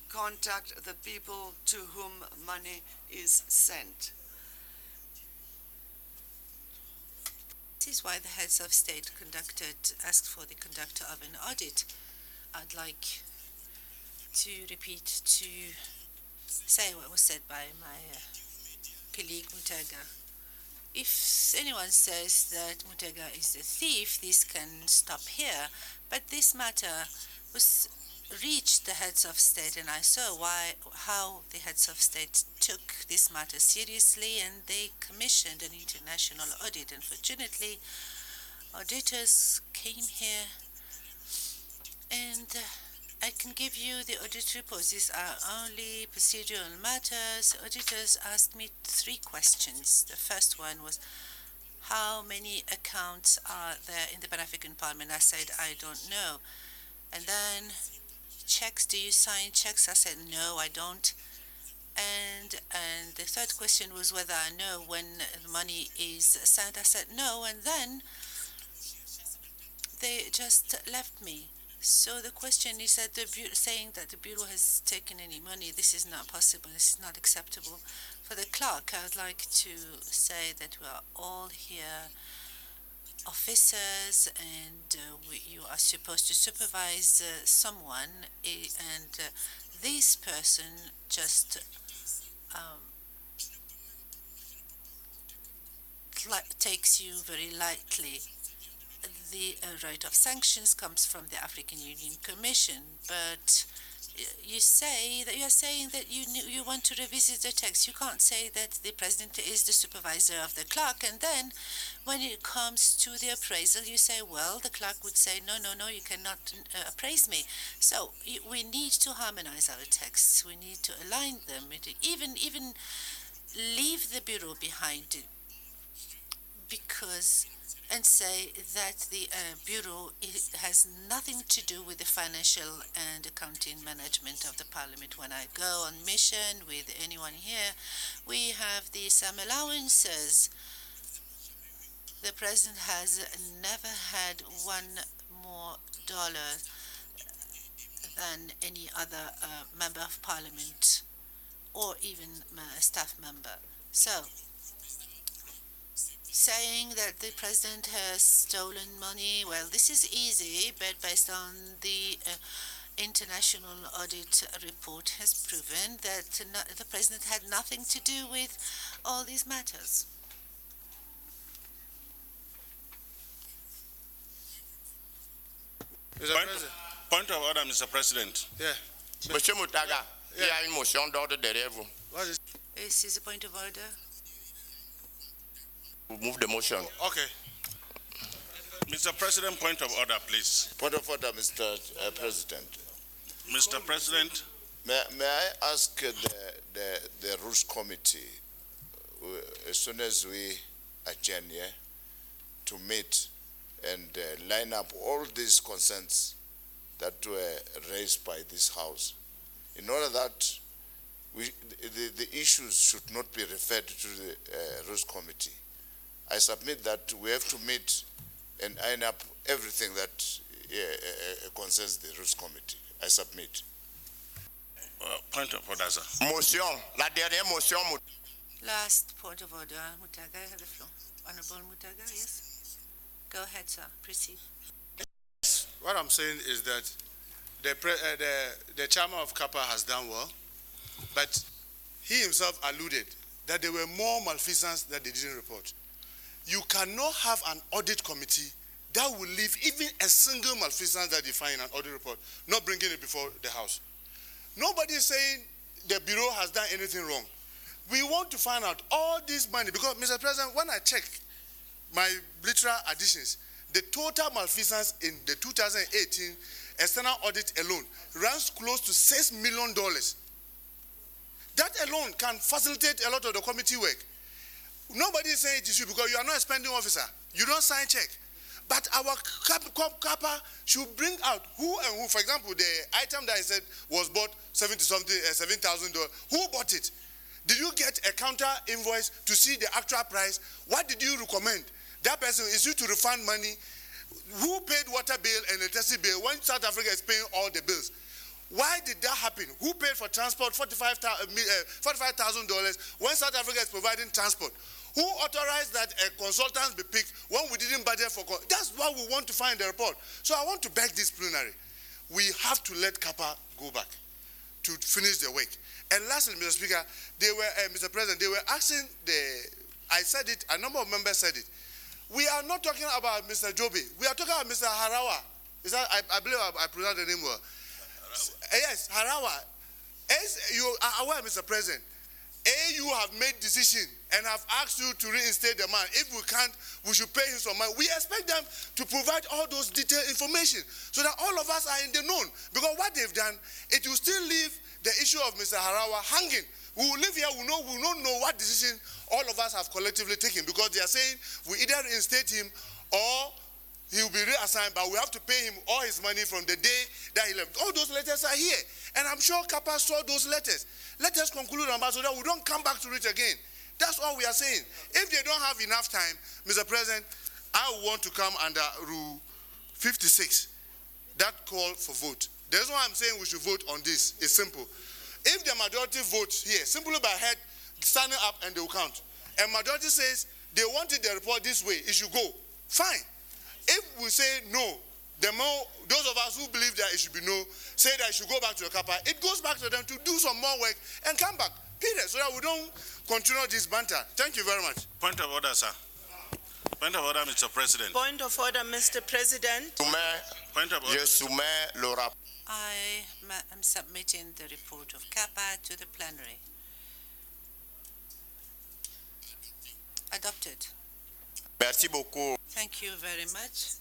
[SPEAKER 4] contact the people to whom money is sent.
[SPEAKER 5] This is why the heads of state asked for the conductor of an audit. I'd like to repeat, to say what was said by my colleague Mutaga. If anyone says that Mutaga is a thief, this can stop here. But this matter was reached the heads of state, and I saw how the heads of state took this matter seriously, and they commissioned an international audit. Unfortunately, auditors came here, and I can give you the audit reports. These are only procedural matters. Auditors asked me 3 questions. The first one was, how many accounts are there in the Pan-African Parliament? I said, I don't know. And then, checks, do you sign checks? I said, no, I don't. And the third question was whether I know when money is sent. I said, no. And then they just left me. So the question is that saying that the Bureau has taken any money, this is not possible, this is not acceptable. For the clerk, I would like to say that we are all here officers, and you are supposed to supervise someone, and this person just takes you very lightly. The right of sanctions comes from the African Union Commission, but you say that you are saying that you want to revisit the text. You can't say that the president is the supervisor of the clerk, and then when it comes to the appraisal, you say, well, the clerk would say, no, you cannot appraise me. So we need to harmonize our texts. We need to align them. Even leave the Bureau behind, because and say that the Bureau has nothing to do with the financial and accounting management of the Parliament. When I go on mission with anyone here, we have some allowances. The President has never had $1 more than any other member of Parliament or even staff member. So, saying that the President has stolen money, well, this is easy, but based on the international audit report has proven that the President had nothing to do with all these matters.
[SPEAKER 15] Point of order, Mr. President.
[SPEAKER 7] Yeah.
[SPEAKER 3] Monsieur Moutaga, il y a une motion d'ordre derrière vous.
[SPEAKER 5] This is a point of order.
[SPEAKER 3] Move the motion.
[SPEAKER 7] Okay.
[SPEAKER 15] Mr. President, point of order, please.
[SPEAKER 3] Point of order, Mr. President.
[SPEAKER 15] Mr. President.
[SPEAKER 3] May I ask the Rules Committee, as soon as we adjourn here, to meet and line up all these concerns that were raised by this House, in order that the issues should not be referred to the Rules Committee. I submit that we have to meet and iron up everything that concerns the Rules Committee. I submit.
[SPEAKER 15] Point of order, sir.
[SPEAKER 3] Motion. La dernière motion.
[SPEAKER 5] Last point of order. Moutaga, you have the floor. Honorable Moutaga, yes? Go ahead, sir. Proceed.
[SPEAKER 7] What I'm saying is that the chairman of CAPA has done well, but he himself alluded that there were more malfeasance that they didn't report. You cannot have an audit committee that will leave even a single malfeasance that you find in an audit report, not bringing it before the House. Nobody is saying the Bureau has done anything wrong. We want to find out all this money, because, Mr. President, when I check my literal additions, the total malfeasance in the 2018 external audit alone runs close to $6 million. That alone can facilitate a lot of the committee work. Nobody is saying it is you, because you are not a spending officer. You don't sign check. But our CAPA should bring out who and who. For example, the item that I said was bought $7,000. Who bought it? Did you get a counter invoice to see the actual price? What did you recommend? That person is you to refund money. Who paid water bill and electricity bill when South Africa is paying all the bills? Why did that happen? Who paid for transport $45,000 when South Africa is providing transport? Who authorized that a consultant be picked when we didn't budget for? That's what we want to find in the report. So I want to beg this plenary. We have to let CAPA go back to finish the work. And lastly, Mr. Speaker, Mr. President, they were asking I said it, a number of members said it. We are not talking about Mr. Jobe. We are talking about Mr. Harawa. Is that, I believe I pronounced the name well. Yes, Harawa. As you are aware, Mr. President, AU have made decision and have asked you to reinstate the man. If we can't, we should pay him some money. We expect them to provide all those detailed information so that all of us are in the known. Because what they've done, it will still leave the issue of Mr. Harawa hanging. We will live here, we will not know what decision all of us have collectively taken, because they are saying we either reinstate him or he will be reassigned, but we have to pay him all his money from the day that he left. All those letters are here. And I'm sure CAPA saw those letters. Let us conclude on that so that we don't come back to it again. That's all we are saying. If they don't have enough time, Mr. President, I want to come under Rule 56. that call for vote. That's why I'm saying we should vote on this. It's simple. If the majority votes here, simply by head standing up and they will count, and majority says they wanted the report this way, it should go. Fine. If we say no, the more those of us who believe that it should be no, say that it should go back to the Kappa, it goes back to them to do some more work and come back. Period. So that we don't continue this banter. Thank you very much.
[SPEAKER 15] Point of order, sir. Point of order, Mr. President.
[SPEAKER 11] Point of order, Mr. President.
[SPEAKER 15] Point of order.
[SPEAKER 3] Je soumets le rapport.
[SPEAKER 5] I am submitting the report of Kappa to the plenary. Adopted.
[SPEAKER 3] Merci beaucoup.
[SPEAKER 5] Thank you very much.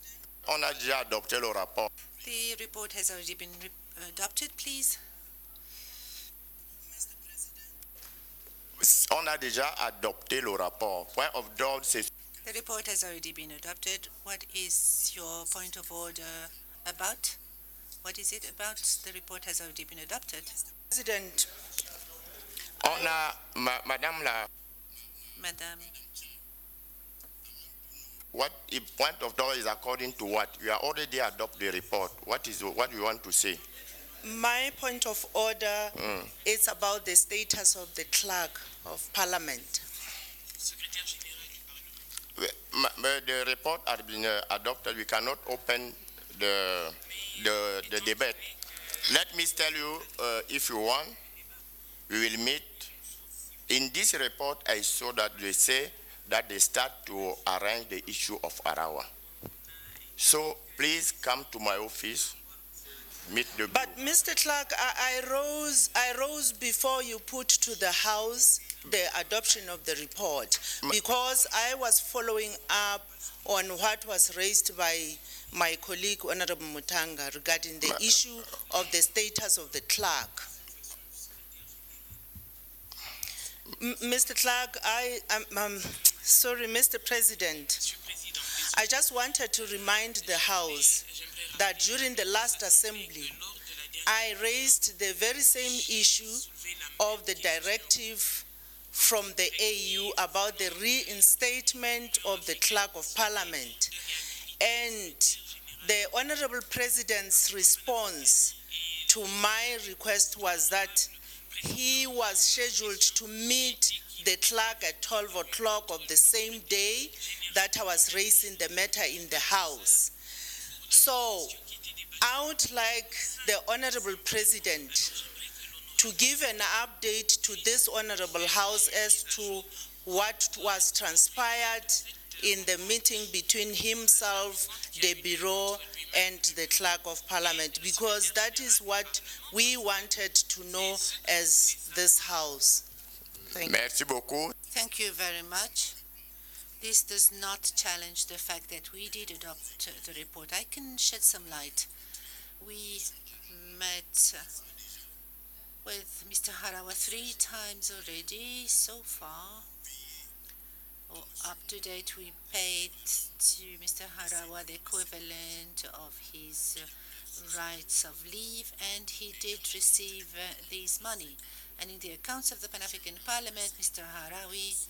[SPEAKER 3] On a déjà adopté le rapport.
[SPEAKER 5] The report has already been adopted, please.
[SPEAKER 3] On a déjà adopté le rapport. Point of order, c'est...
[SPEAKER 5] The report has already been adopted. What is your point of order about? What is it about? The report has already been adopted.
[SPEAKER 11] President.
[SPEAKER 3] On a, Madame la...
[SPEAKER 5] Madam.
[SPEAKER 3] What point of order is according to what? You are already adopted the report. What you want to say?
[SPEAKER 11] My point of order is about the status of the clerk of parliament.
[SPEAKER 3] The report has been adopted. We cannot open the debate. Let me tell you, if you want, we will meet. In this report, I saw that they say that they start to arrange the issue of Arawa. So please come to my office, meet the...
[SPEAKER 11] But Mr. Clark, I rose before you put to the House the adoption of the report because I was following up on what was raised by my colleague, Honorable Mutanga, regarding the issue of the status of the clerk. Mr. Clark, I'm sorry, Mr. President. I just wanted to remind the House that during the last assembly, I raised the very same issue of the directive from the AU about the reinstatement of the Clerk of Parliament. And the Honorable President's response to my request was that he was scheduled to meet the clerk at 12 o'clock of the same day that I was raising the matter in the House. So I would like the Honorable President to give an update to this Honorable House as to what was transpired in the meeting between himself, the Bureau, and the Clerk of Parliament, because that is what we wanted to know as this House. Thank you.
[SPEAKER 3] Merci beaucoup.
[SPEAKER 5] Thank you very much. This does not challenge the fact that we did adopt the report. I can shed some light. We met with Mr. Harawa 3 times already so far. Up to date, we paid to Mr. Harawa the equivalent of his rights of leave, and he did receive this money. And in the accounts of the Pan-African Parliament, Mr. Harawi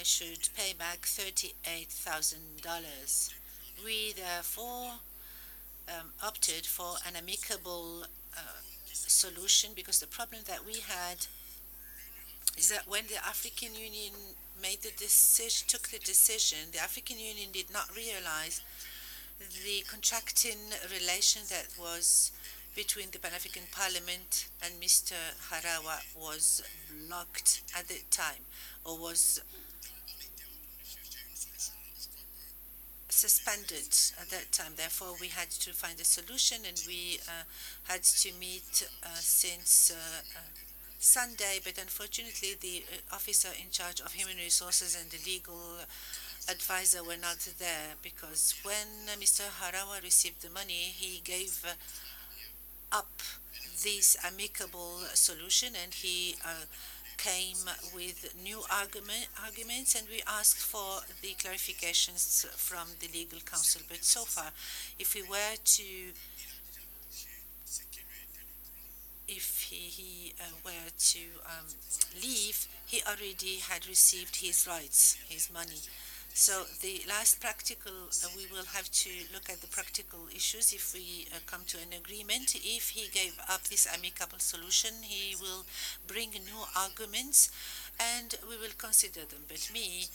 [SPEAKER 5] should pay back $38,000. We therefore opted for an amicable solution, because the problem that we had is that when the African Union took the decision, the African Union did not realize the contracting relation that was between the Pan-African Parliament and Mr. Harawa was blocked at the time, or was suspended at that time. Therefore, we had to find a solution, and we had to meet since Sunday, but unfortunately the officer in charge of human resources and the legal advisor were not there, because when Mr. Harawa received the money, he gave up this amicable solution, and he came with new arguments, and we asked for the clarifications from the legal counsel. But so far, if he were to leave, he already had received his rights, his money. So the last practical, we will have to look at the practical issues if we come to an agreement. If he gave up this amicable solution, he will bring new arguments and we will consider them. But me,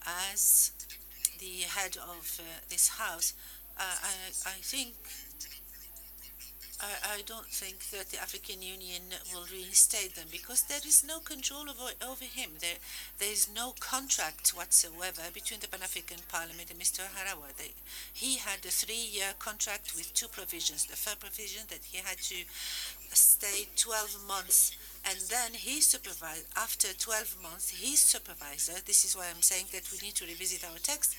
[SPEAKER 5] as the head of this House, I think I don't think that the African Union will reinstate them because there is no control over him. There is no contract whatsoever between the Pan-African Parliament and Mr. Harawa. He had a 3-year contract with 2 provisions. The first provision that he had to stay 12 months and then he supervised, after 12 months, his supervisor, this is why I'm saying that we need to revisit our text,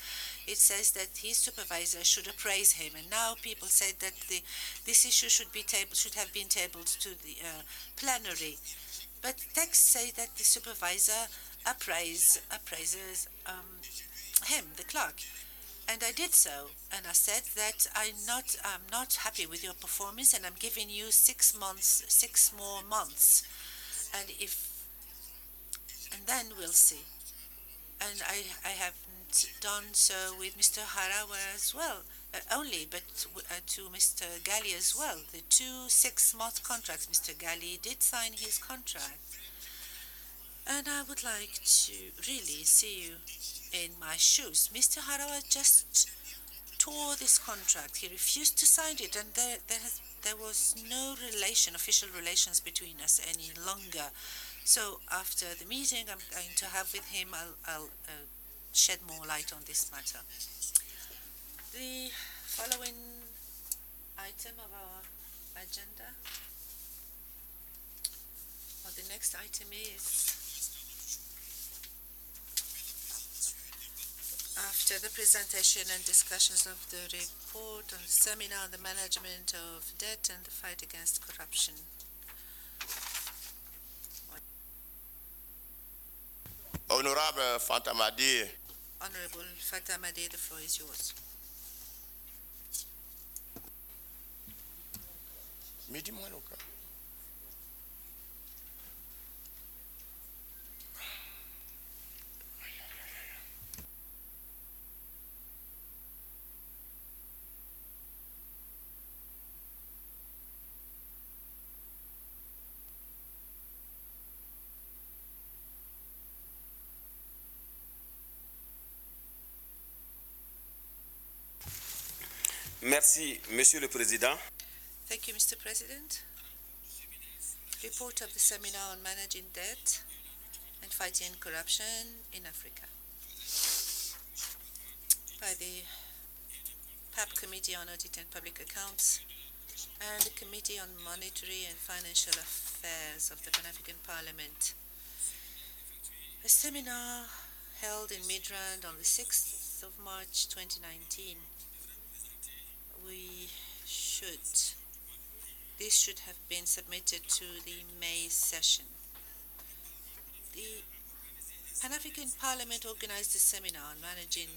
[SPEAKER 5] it says that his supervisor should appraise him. And now people said that this issue should have been tabled to the plenary. But texts say that the supervisor appraises him, the clerk. And I did so, and I said that I'm not happy with your performance, and I'm giving you 6 more months, and then we'll see. And I haven't done so with Mr. Harawa as well, only, but to Mr. Gali as well. The 2 6-month contracts, Mr. Gali did sign his contract, and I would like to really see you in my shoes. Mr. Harawa just tore this contract. He refused to sign it, and there was no official relations between us any longer. So after the meeting I'm going to have with him, I'll shed more light on this matter. The following item of our agenda, or the next item is, after the presentation and discussions of the report on the seminar on the management of debt and the fight against corruption.
[SPEAKER 18] Honorable Fantamadi.
[SPEAKER 5] Honorable Fantamadi, the floor is yours.
[SPEAKER 19] Merci, Monsieur le Président.
[SPEAKER 5] Thank you, Mr. President. Report of the seminar on managing debt and fighting corruption in Africa by the PAP Committee on Audit and Public Accounts and the Committee on Monetary and Financial Affairs of the Pan-African Parliament. A seminar held in Midrand on the 6th of March 2019. This should have been submitted to the May session. The Pan-African Parliament organized a seminar on managing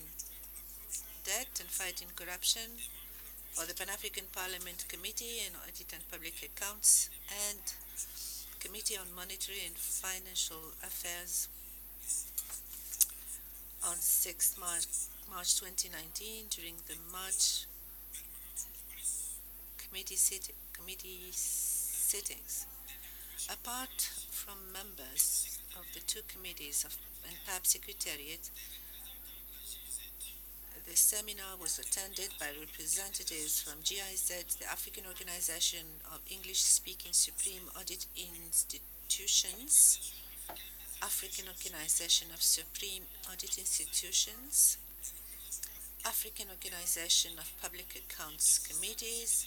[SPEAKER 5] debt and fighting corruption for the Pan-African Parliament Committee on Audit and Public Accounts and Committee on Monetary and Financial Affairs on 6th March 2019 during the March committee sittings. Apart from members of the 2 committees and PAP Secretariat, the seminar was attended by representatives from GIZ, the African Organization of English-Speaking Supreme Audit Institutions, African Organization of Supreme Audit Institutions, African Organization of Public Accounts Committees,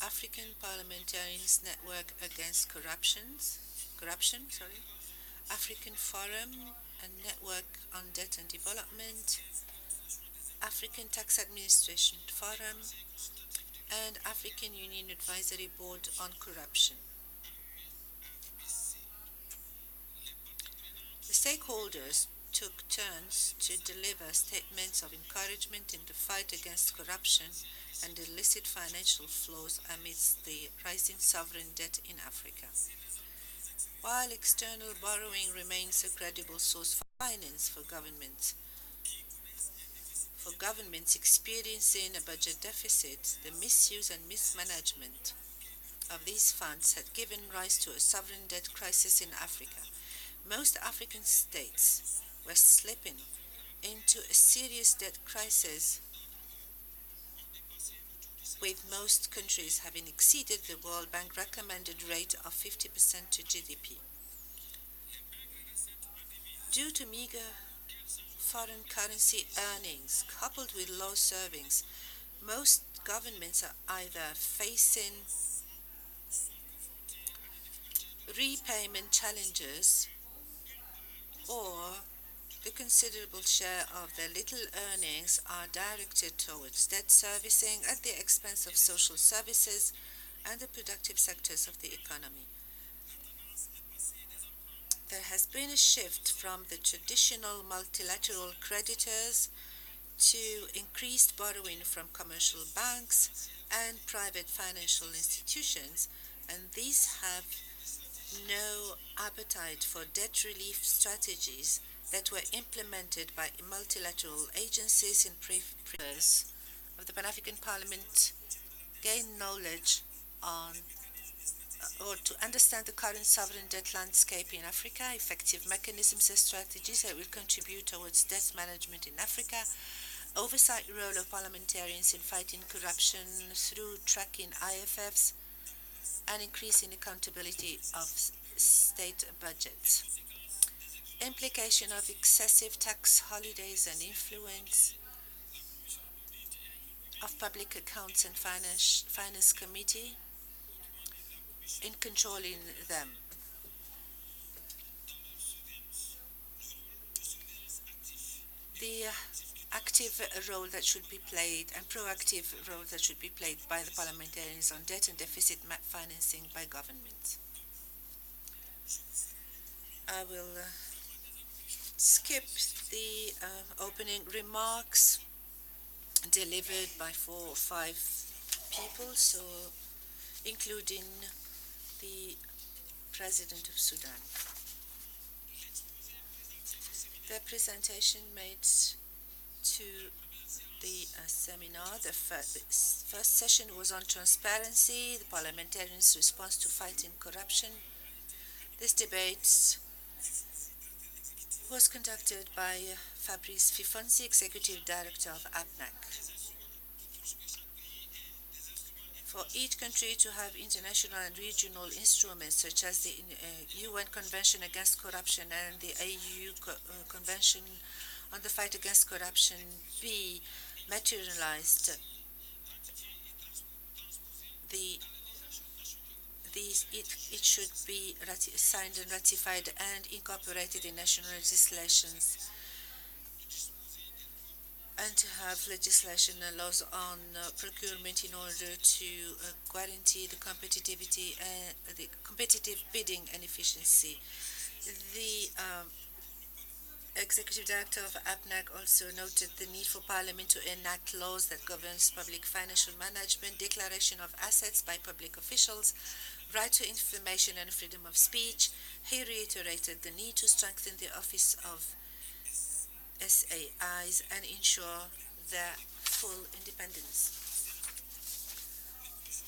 [SPEAKER 5] African Parliamentarians Network Against Corruption, African Forum and Network on Debt and Development, African Tax Administration Forum, and African Union Advisory Board on Corruption. The stakeholders took turns to deliver statements of encouragement in the fight against corruption and illicit financial flows amidst the rising sovereign debt in Africa. While external borrowing remains a credible source of finance for governments experiencing a budget deficit, the misuse and mismanagement of these funds had given rise to a sovereign debt crisis in Africa. Most African states were slipping into a serious debt crisis, with most countries having exceeded the World Bank recommended rate of 50% to GDP. Due to meager foreign currency earnings coupled with low savings, most governments are either facing repayment challenges or the considerable share of their little earnings are directed towards debt servicing at the expense of social services and the productive sectors of the economy. There has been a shift from the traditional multilateral creditors to increased borrowing from commercial banks and private financial institutions, and these have no appetite for debt relief strategies that were implemented by multilateral agencies in previous of the Pan-African Parliament gain knowledge on or to understand the current sovereign debt landscape in Africa, effective mechanisms and strategies that will contribute towards debt management in Africa, oversight role of parliamentarians in fighting corruption through tracking IFFs, and increasing accountability of state budgets. Implication of excessive tax holidays and influence of Public Accounts and Finance Committee in controlling them. The active role that should be played and proactive role that should be played by the parliamentarians on debt and deficit financing by governments. I will skip the opening remarks delivered by 4 or 5 people, so including the President of Sudan. The presentation made to the seminar, the first session was on transparency, the parliamentarians' response to fighting corruption. This debate was conducted by Fabrice Fifonsi, Executive Director of APNAC. For each country to have international and regional instruments such as the UN Convention Against Corruption and the AU Convention on the Fight Against Corruption be materialized, it should be signed and ratified and incorporated in national legislations, and to have legislation and laws on procurement in order to guarantee the competitivity and the competitive bidding and efficiency. The Executive Director of APNAC also noted the need for Parliament to enact laws that governs public financial management, declaration of assets by public officials, right to information and freedom of speech. He reiterated the need to strengthen the office of SAIs and ensure their full independence.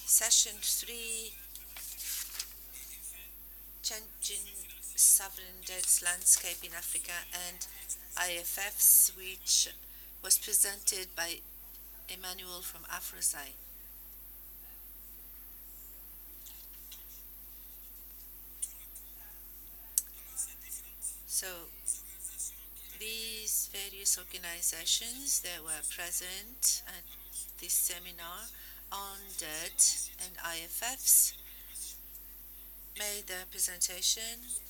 [SPEAKER 5] Session 3, Changing Sovereign Debts Landscape in Africa and IFFs, which was presented by Emmanuel from Afrosci. So these various organizations that were present at this seminar on debt and IFFs made their presentations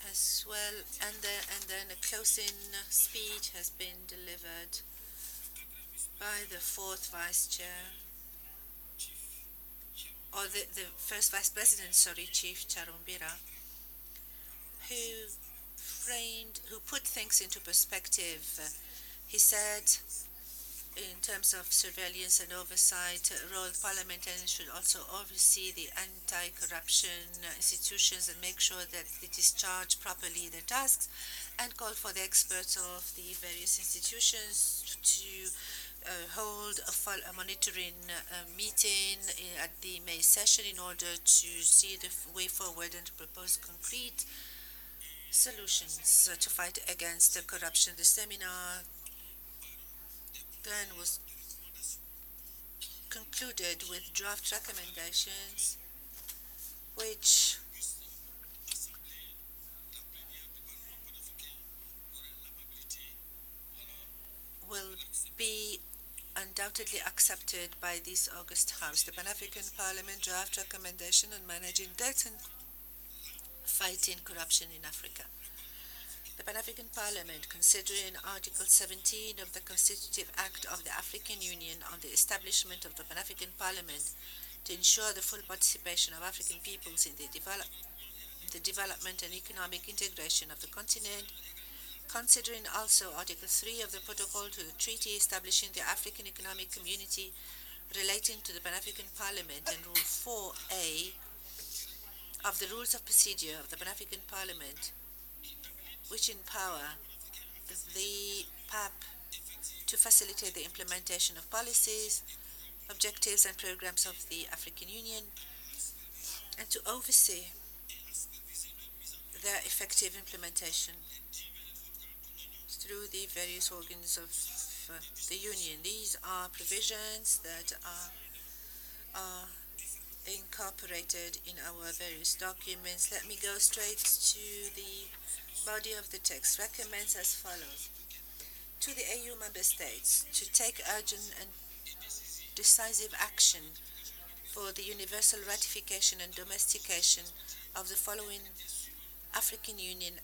[SPEAKER 5] as well, and then a closing speech has been delivered by the fourth vice chair, or the first vice president, sorry, Chief Charumbira, who put things into perspective. He said in terms of surveillance and oversight role, parliamentarians should also oversee the anti-corruption institutions and make sure that they discharge properly their tasks, and call for the experts of the various institutions to hold a monitoring meeting at the May session in order to see the way forward and to propose concrete solutions to fight against corruption. The seminar then was concluded with draft recommendations which will be undoubtedly accepted by this August House. The Pan-African Parliament draft recommendation on managing debt and fighting corruption in Africa. The Pan-African Parliament, considering Article 17 of the Constitutive Act of the African Union on the establishment of the Pan-African Parliament to ensure the full participation of African peoples in the development and economic integration of the continent, considering also Article 3 of the Protocol to the Treaty establishing the African Economic Community relating to the Pan-African Parliament, and Rule 4A of the Rules of Procedure of the Pan-African Parliament, which empower the PAP to facilitate the implementation of policies, objectives and programs of the African Union, and to oversee their effective implementation through the various organs of the Union. These are provisions that are incorporated in our various documents. Let me go straight to the body of the text. Recommends as follows: to the AU member states to take urgent and decisive action for the universal ratification and domestication of the following African Union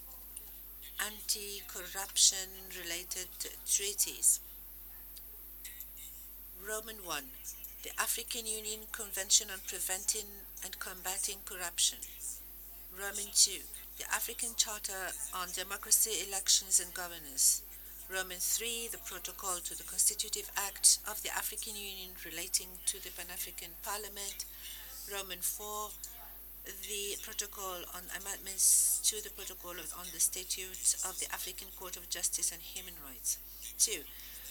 [SPEAKER 5] anti-corruption related treaties. Roman 1, the African Union Convention on Preventing and Combating Corruption. Roman 2, the African Charter on Democracy, Elections and Governance. Roman 3, the Protocol to the Constitutive Act of the African Union relating to the Pan-African Parliament. Roman 4, the Protocol on Amendments to the Protocol on the Statutes of the African Court of Justice and Human Rights. 2,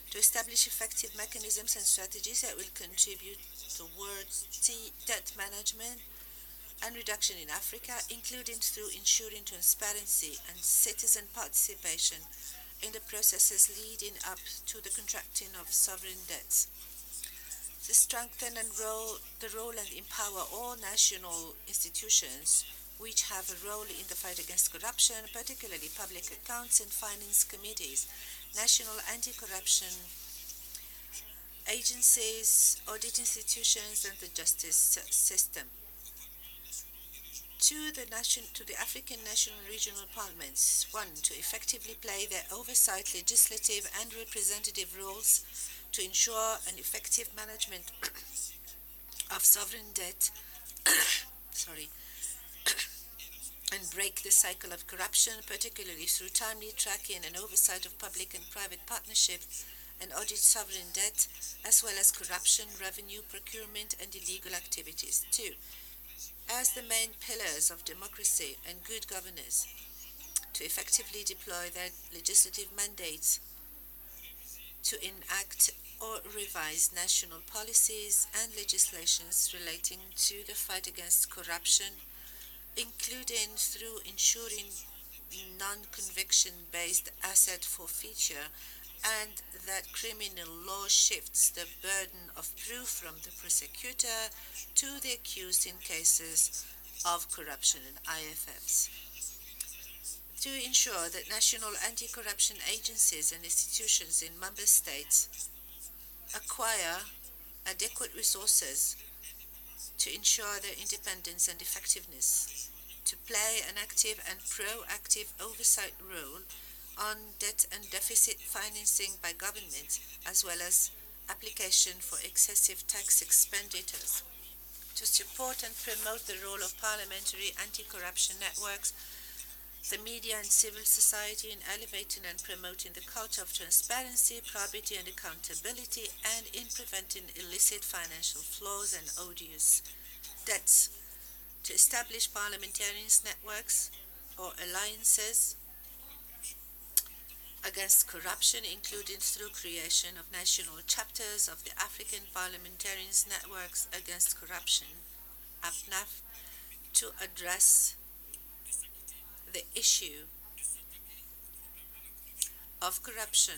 [SPEAKER 5] to establish effective mechanisms and strategies that will contribute towards debt management and reduction in Africa, including through ensuring transparency and citizen participation in the processes leading up to the contracting of sovereign debts. To strengthen and the role and empower all national institutions which have a role in the fight against corruption, particularly public accounts and finance committees, national anti-corruption agencies, audit institutions, and the justice system. To the African national and regional parliaments, 1, to effectively play their oversight, legislative, and representative roles to ensure an effective management of sovereign debt and break the cycle of corruption, particularly through timely tracking and oversight of public and private partnership and audit sovereign debt, as well as corruption, revenue, procurement, and illegal activities. 2, as the main pillars of democracy and good governance, to effectively deploy their legislative mandates to enact or revise national policies and legislations relating to the fight against corruption, including through ensuring non-conviction-based asset forfeiture, and that criminal law shifts the burden of proof from the prosecutor to the accused in cases of corruption and IFFs. To ensure that national anti-corruption agencies and institutions in member states acquire adequate resources to ensure their independence and effectiveness, to play an active and proactive oversight role on debt and deficit financing by government, as well as application for excessive tax expenditures, to support and promote the role of parliamentary anti-corruption networks the media and civil society in elevating and promoting the culture of transparency, probity, and accountability, and in preventing illicit financial flows and odious debts. To establish parliamentarians' networks or alliances against corruption, including through creation of national chapters of the African Parliamentarians' Networks Against Corruption, APNAF, to address the issue of corruption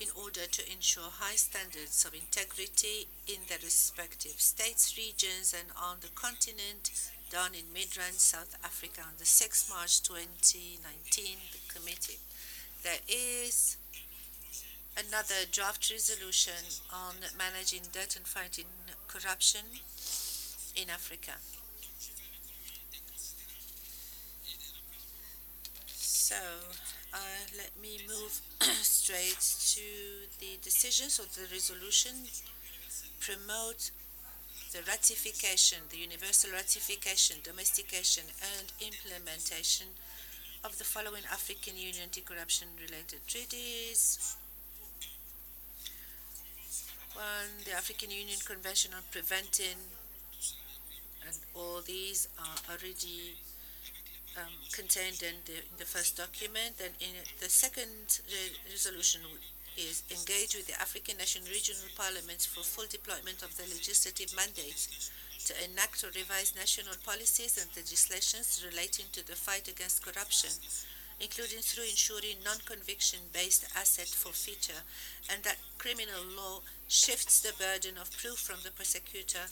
[SPEAKER 5] in order to ensure high standards of integrity in the respective states, regions, and on the continent, done in Midrand, South Africa on the 6th March 2019, the committee. There is another draft resolution on managing debt and fighting corruption in Africa. So, let me move straight to the decisions of the resolution. Promote the ratification, the universal ratification, domestication, and implementation of the following African Union anti-corruption related treaties. 1, the African Union Convention on Preventing, and all these are already contained in the first document. Then in the second resolution is engage with the African national regional parliaments for full deployment of the legislative mandates to enact or revise national policies and legislations relating to the fight against corruption, including through ensuring non-conviction based asset forfeiture, and that criminal law shifts the burden of proof from the prosecutor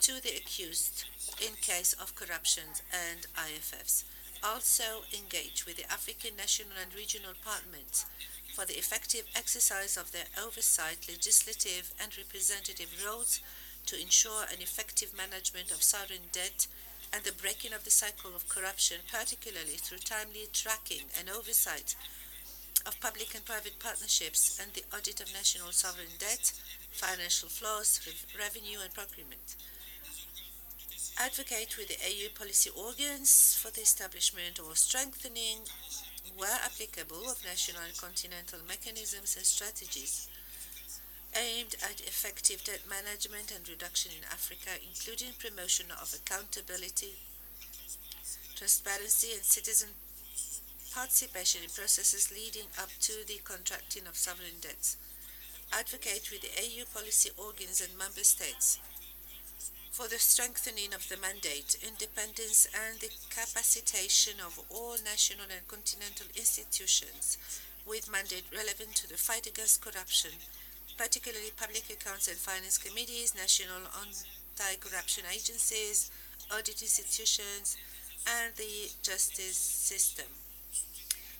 [SPEAKER 5] to the accused in case of corruptions and IFFs. Also engage with the African national and regional parliaments for the effective exercise of their oversight, legislative and representative roles to ensure an effective management of sovereign debt and the breaking of the cycle of corruption, particularly through timely tracking and oversight of public and private partnerships and the audit of national sovereign debt, financial flows, revenue and procurement. Advocate with the AU policy organs for the establishment or strengthening, where applicable, of national and continental mechanisms and strategies aimed at effective debt management and reduction in Africa, including promotion of accountability, transparency, and citizen participation in processes leading up to the contracting of sovereign debts. Advocate with the AU policy organs and member states for the strengthening of the mandate, independence, and the capacitation of all national and continental institutions with mandate relevant to the fight against corruption, particularly public accounts and finance committees, national anti-corruption agencies, audit institutions, and the justice system.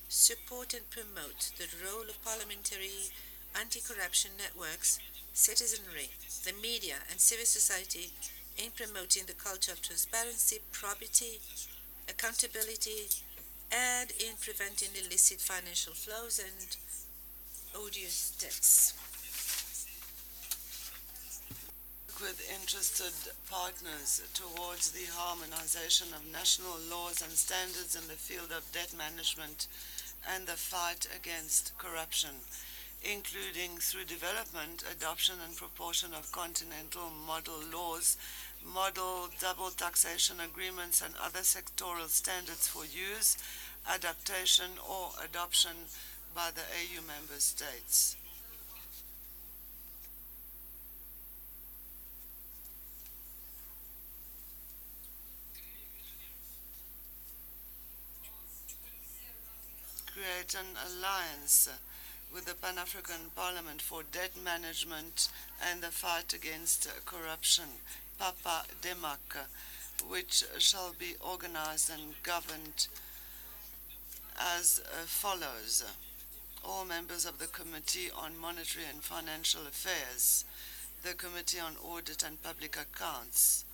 [SPEAKER 5] Support and promote the role of parliamentary anti-corruption networks, citizenry, the media, and civil society in promoting the culture of transparency, probity, accountability, and in preventing illicit financial flows and odious debts.
[SPEAKER 4] With interested partners towards the harmonization of national laws and standards in the field of debt management and the fight against corruption, including through development, adoption, and proportion of continental model laws, model double taxation agreements, and other sectoral standards for use, adaptation, or adoption by the AU member states. Create an alliance with the Pan-African Parliament for Debt Management and the Fight Against Corruption, PAPA-DEMAC, which shall be organized and governed as follows. All members of the Committee on Monetary and Financial Affairs, the Committee on Audit and Public Accounts,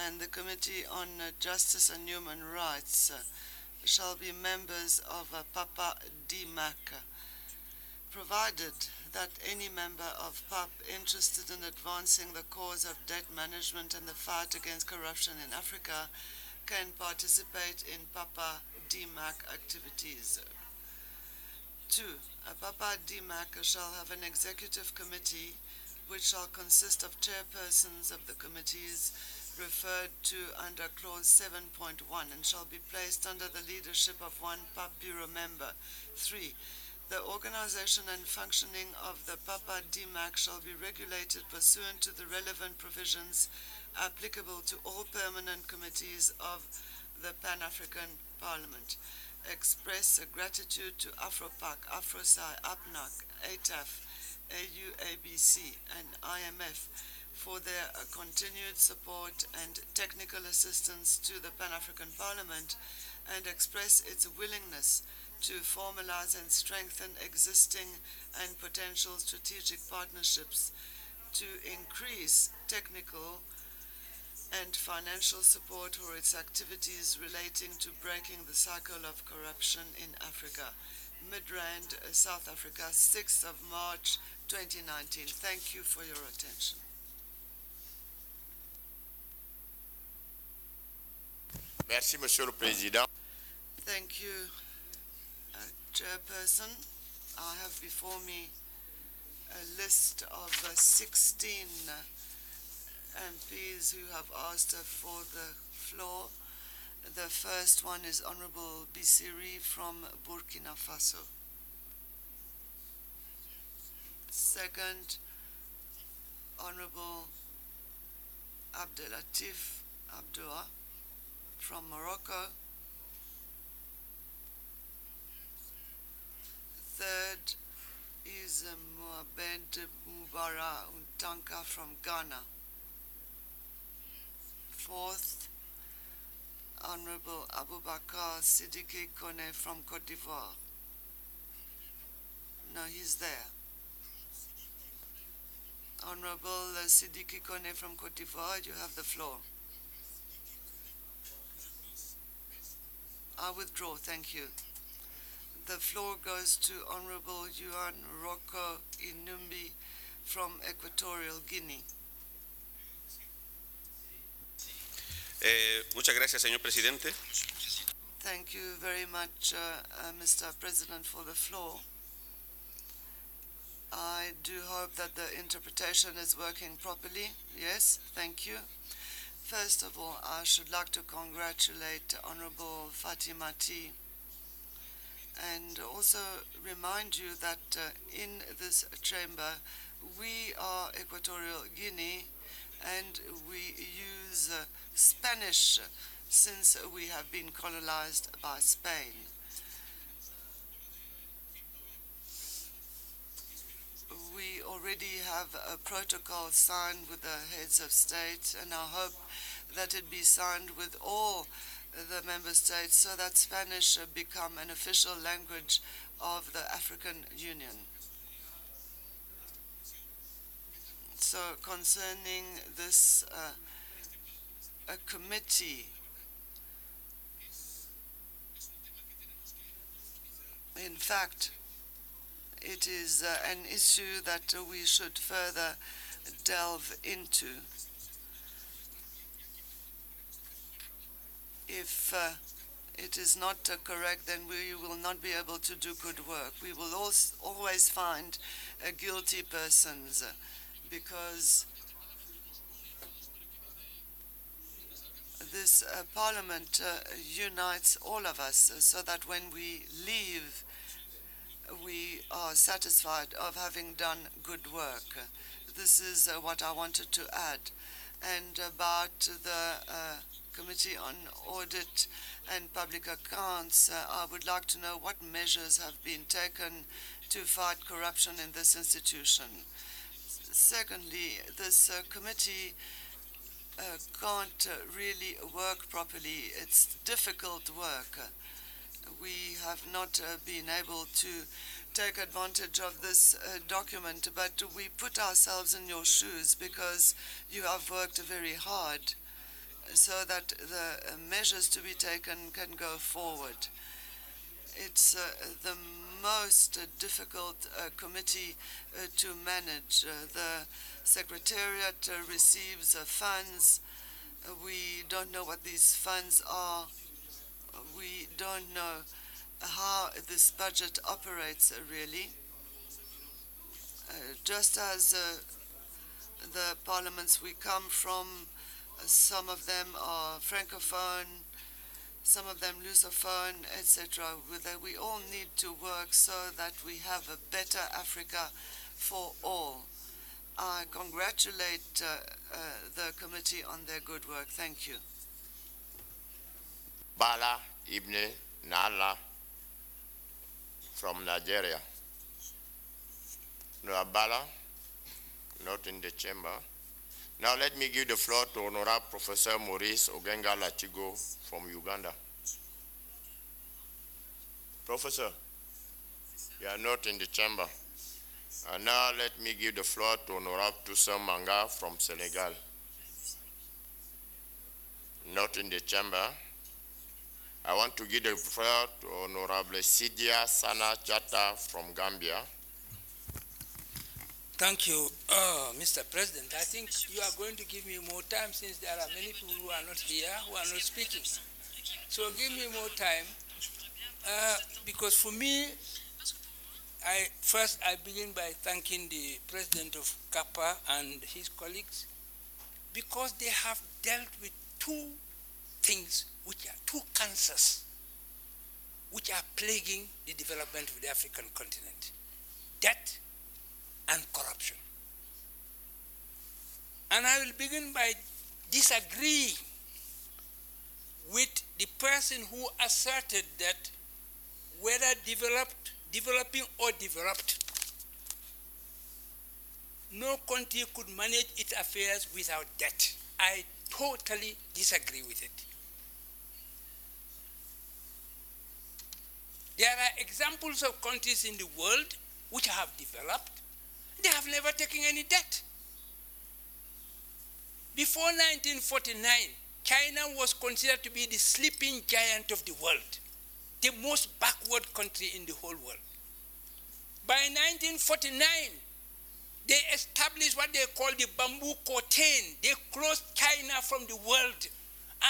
[SPEAKER 4] and the Committee on Justice and Human Rights shall be members of PAPA-DEMAC, provided that any member of PAP interested in advancing the cause of debt management and the fight against corruption in Africa can participate in PAPA DMAC activities. 2. A PAPA DMAC shall have an executive committee which shall consist of chairpersons of the committees referred to under clause 7.1 and shall be placed under the leadership of one PAP bureau member. 3. The organization and functioning of the PAPA DMAC shall be regulated pursuant to the relevant provisions applicable to all permanent committees of the Pan-African Parliament. Express gratitude to AfroPac, AfroSci, APNAC, ATAF, AUABC, and IMF for their continued support and technical assistance to the Pan-African Parliament, and express its willingness to formalize and strengthen existing and potential strategic partnerships to increase technical and financial support for its activities relating to breaking the cycle of corruption in Africa. Midrand, South Africa, 6th of March 2019. Thank you for your attention.
[SPEAKER 18] Merci, Monsieur le Président.
[SPEAKER 4] Thank you, Chairperson. I have before me a list of 16 MPs who have asked for the floor. The first one is Honorable Bisiri from Burkina Faso. Second, Honorable Abdelatif Abdoua from Morocco. Third is Mohamed Mubara Untanka from Ghana. Fourth, Honorable Abubakar Siddiqui Kone from Côte d'Ivoire. No, he's there. Honorable Siddiqui Kone from Côte d'Ivoire, you have the floor. I withdraw, thank you. The floor goes to Honorable Juan Rocco Inumbi from Equatorial Guinea.
[SPEAKER 19] Muchas gracias, señor presidente.
[SPEAKER 4] Thank you very much, Mr. President, for the floor. I do hope that the interpretation is working properly. Yes, thank you. First of all, I should like to congratulate Honorable Fantamadi and also remind you that in this chamber we are Equatorial Guinea and we use Spanish since we have been colonized by Spain. We already have a protocol signed with the heads of state, and I hope that it be signed with all the member states so that Spanish become an official language of the African Union. So concerning this a committee, in fact, it is an issue that we should further delve into. If it is not correct, then we will not be able to do good work. We will always find guilty persons because this Parliament unites all of us so that when we leave, we are satisfied of having done good work. This is what I wanted to add. And about the Committee on Audit and Public Accounts, I would like to know what measures have been taken to fight corruption in this institution. Secondly, this committee can't really work properly. It's difficult work. We have not been able to take advantage of this document, but we put ourselves in your shoes because you have worked very hard so that the measures to be taken can go forward. It's the most difficult committee to manage. The Secretariat receives funds. We don't know what these funds are. We don't know how this budget operates really. Just as the parliaments we come from, some of them are francophone, some of them lusophone, etc. We all need to work so that we have a better Africa for all. I congratulate the committee on their good work. Thank you.
[SPEAKER 18] Bala Ibn Nala from Nigeria. No, Bala, not in the chamber. Now let me give the floor to Honorable Professor Maurice Ogenga Latigo from Uganda. Professor, you are not in the chamber. And now let me give the floor to Honorable Toussaint Manga from Senegal. Not in the chamber. I want to give the floor to Honorable Sidia Sana Chata from Gambia.
[SPEAKER 19] Thank you, Mr. President. I think you are going to give me more time since there are many people who are not here, who are not speaking. So give me more time, because for me, I begin by thanking the President of CAPA and his colleagues, because they have dealt with two things, which are two cancers, which are plaguing the development of the African continent: debt and corruption. And I will begin by disagreeing with the person who asserted that whether developing or developed, no country could manage its affairs without debt. I totally disagree with it. There are examples of countries in the world which have developed. They have never taken any debt. Before 1949, China was considered to be the sleeping giant of the world, the most backward country in the whole world. By 1949, they established what they call the bamboo curtain. They closed China from the world,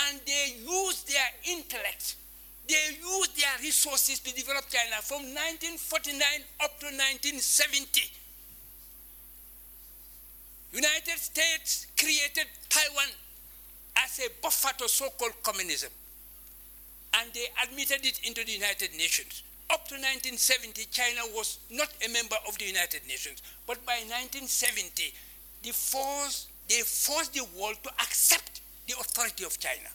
[SPEAKER 19] and they used their intellect, they used their resources to develop China from 1949 up to 1970. United States created Taiwan as a buffer to so-called communism, and they admitted it into the United Nations. Up to 1970, China was not a member of the United Nations, but by 1970, they forced the world to accept the authority of China.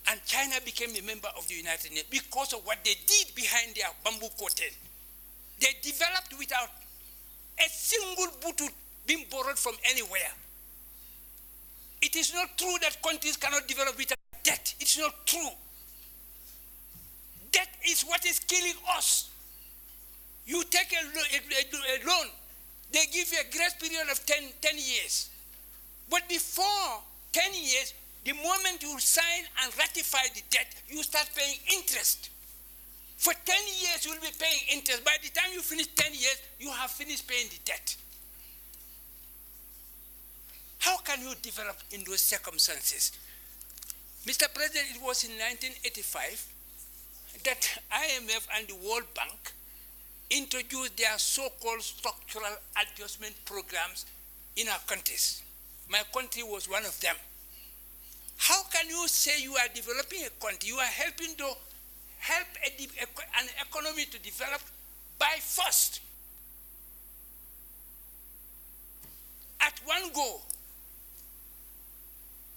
[SPEAKER 19] And China became a member of the United Nations because of what they did behind their bamboo curtain. They developed without a single butut being borrowed from anywhere. It is not true that countries cannot develop without debt. It's not true. Debt is what is killing us. You take a loan, they give you a grace period of 10 years. But before 10 years, the moment you sign and ratify the debt, you start paying interest. For 10 years, you will be paying interest. By the time you finish 10 years, you have finished paying the debt. How can you develop in those circumstances? Mr. President, it was in 1985 that IMF and the World Bank introduced their so-called structural adjustment programs in our countries. My country was one of them. How can you say you are developing a country, you are helping to help an economy to develop by force? At one go,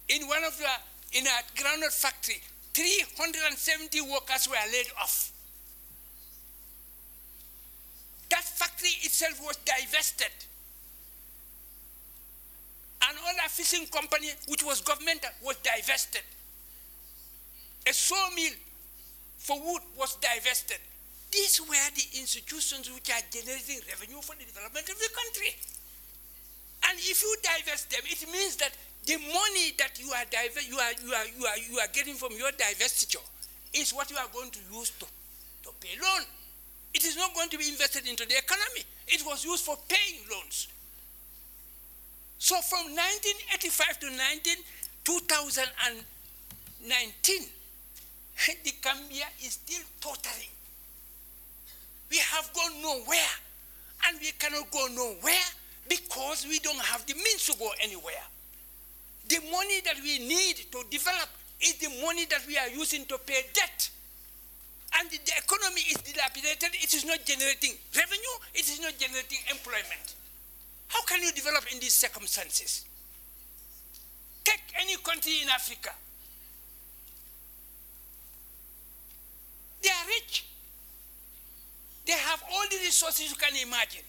[SPEAKER 19] in a groundnut factory, 370 workers were laid off. That factory itself was divested. Another fishing company, which was governmental, was divested. A sawmill for wood was divested. These were the institutions which are generating revenue for the development of the country. And if you divest them, it means that the money that you are getting from your divestiture is what you are going to use to pay loan. It is not going to be invested into the economy. It was used for paying loans. So from 1985 to 2019, the Gambia is still tottering. We have gone nowhere, and we cannot go nowhere because we don't have the means to go anywhere. The money that we need to develop is the money that we are using to pay debt. And the economy is dilapidated. It is not generating revenue. It is not generating employment. How can you develop in these circumstances? Take any country in Africa. They are rich. They have all the resources you can imagine.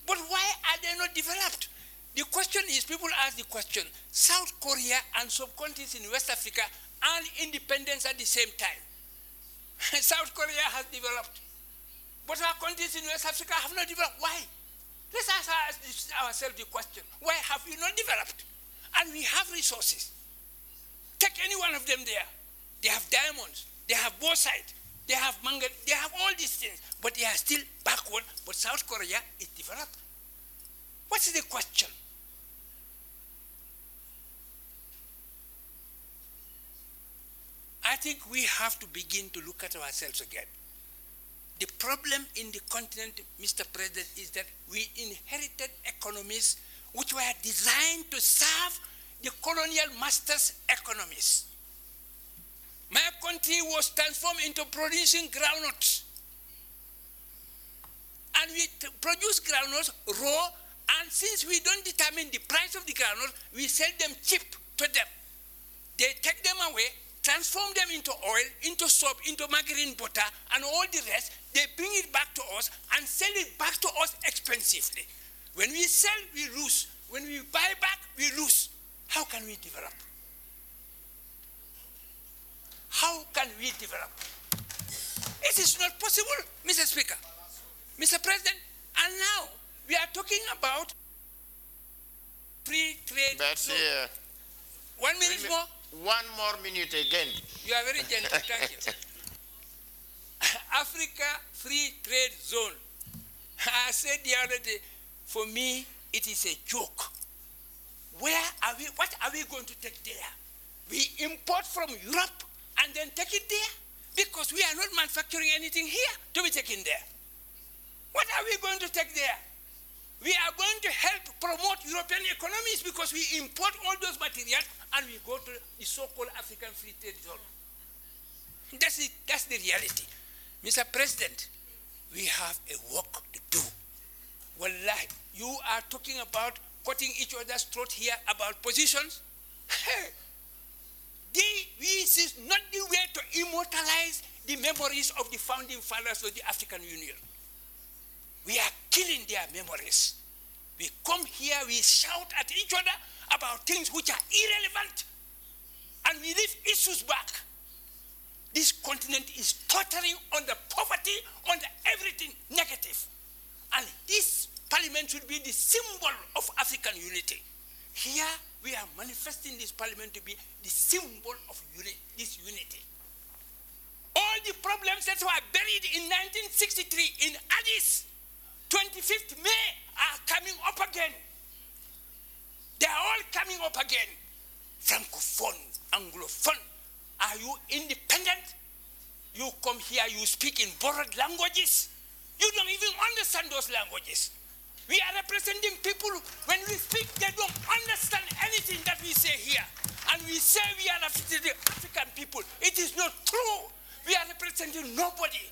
[SPEAKER 19] But why are they not developed? The question is, people ask the question, South Korea and some countries in West Africa are independent at the same time. South Korea has developed. But our countries in West Africa have not developed. Why? Let's ask ourselves the question, why have we not developed? And we have resources. Take any one of them there. They have diamonds, they have bauxite, they have manganese, they have all these things, but they are still backward. But South Korea is developed. What's the question? I think we have to begin to look at ourselves again. The problem in the continent, Mr. President, is that we inherited economies which were designed to serve the colonial masters' economies. My country was transformed into producing groundnuts. And we produce groundnuts raw, and since we don't determine the price of the groundnuts, we sell them cheap to them. They take them away, transform them into oil, into soap, into margarine butter, and all the rest. They bring it back to us and sell it back to us expensively. When we sell, we lose. When we buy back, we lose. How can we develop? How can we develop? It is not possible, Mr. Speaker, Mr. President. And now we are talking about free trade.
[SPEAKER 18] That's
[SPEAKER 19] 1 minute more.
[SPEAKER 18] 1 more minute again.
[SPEAKER 19] You are very gentle, thank you. Africa Free Trade Zone. I said the other day, for me, it is a joke. Where are we, what are we going to take there? We import from Europe and then take it there? Because we are not manufacturing anything here to be taken there. What are we going to take there? We are going to help promote European economies because we import all those materials and we go to the so-called African Free Trade Zone. That's the reality. Mr. President, we have a work to do. Wallahi, you are talking about cutting each other's throat here about positions. This is not the way to immortalize the memories of the founding fathers of the African Union. We are killing their memories. We come here, we shout at each other about things which are irrelevant, and we leave issues back. This continent is tottering under poverty, under everything negative. And this parliament should be the symbol of African unity. Here, we are manifesting this parliament to be the symbol of this unity. All the problems that were buried in 1963 in Addis, 25th May, are coming up again. They are all coming up again. Francophone, Anglophone. Are you independent? You come here, you speak in borrowed languages. You don't even understand those languages. We are representing people, when we speak, they don't understand anything that we say here. And we say we are representing African people. It is not true. We are representing nobody.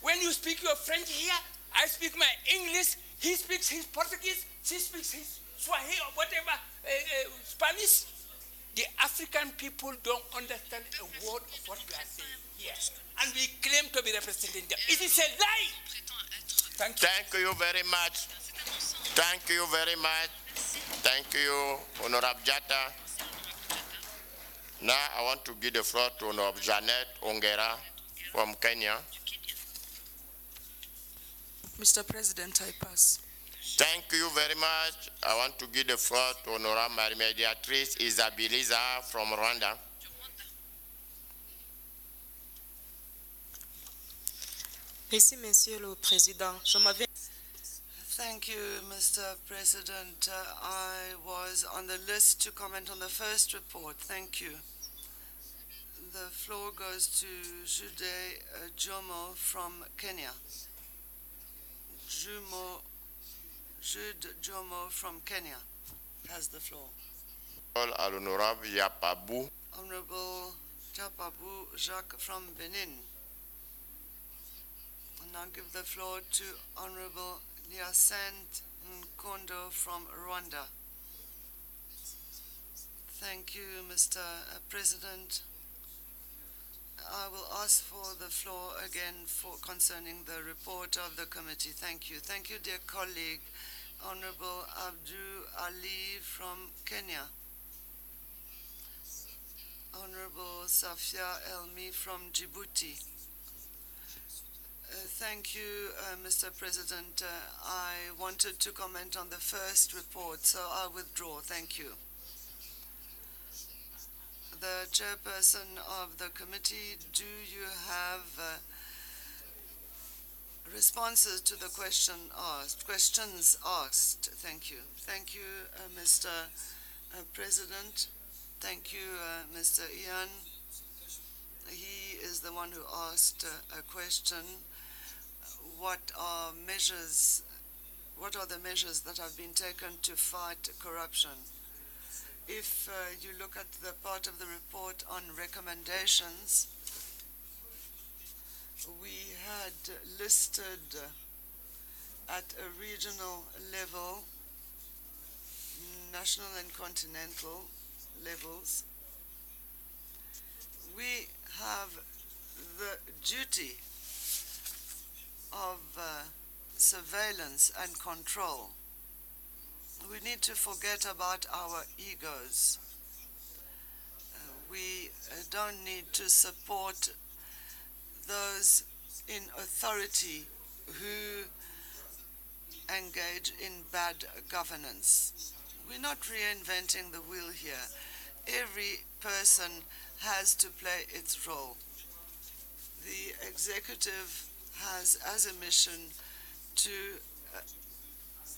[SPEAKER 19] When you speak your French here, I speak my English, he speaks his Portuguese, she speaks his Swahili or whatever, Spanish. The African people don't understand a word of what we are saying here. And we claim to be representing them. It is a lie. Thank you.
[SPEAKER 18] Thank you very much. Thank you very much. Thank you, Honorable Jatta. Now I want to give the floor to Honorable Janet Ongera from Kenya.
[SPEAKER 11] Mr. President, I pass.
[SPEAKER 18] Thank you very much. I want to give the floor to Honorable Mediatrice Isabiliza from Rwanda.
[SPEAKER 11] Merci, Monsieur le Président. Je m'avais
[SPEAKER 4] Thank you, Mr. President. I was on the list to comment on the first report. Thank you. The floor goes to Jude Jomo from Kenya. Jude Jomo from Kenya has the floor.
[SPEAKER 18] À l'honorable Yapabu.
[SPEAKER 4] Honorable Chapabu Jacques from Benin. And now give the floor to Honorable Hyacinthe Nkondo from Rwanda. Thank you, Mr. President. I will ask for the floor again concerning the report of the committee. Thank you. Thank you, dear colleague, Honorable Abdu Ali from Kenya. Honorable Safia Elmi from Djibouti. Thank you, Mr. President. I wanted to comment on the first report, so I'll withdraw. Thank you. The chairperson of the committee, do you have responses to the questions asked? Thank you. Thank you, Mr. President. Thank you, Mr. Ian. He is the one who asked a question. What are the measures that have been taken to fight corruption? If you look at the part of the report on recommendations, we had listed at a regional level, national and continental levels, we have the duty of surveillance and control. We need to forget about our egos. We don't need to support those in authority who engage in bad governance. We're not reinventing the wheel here. Every person has to play its role. The executive has as a mission to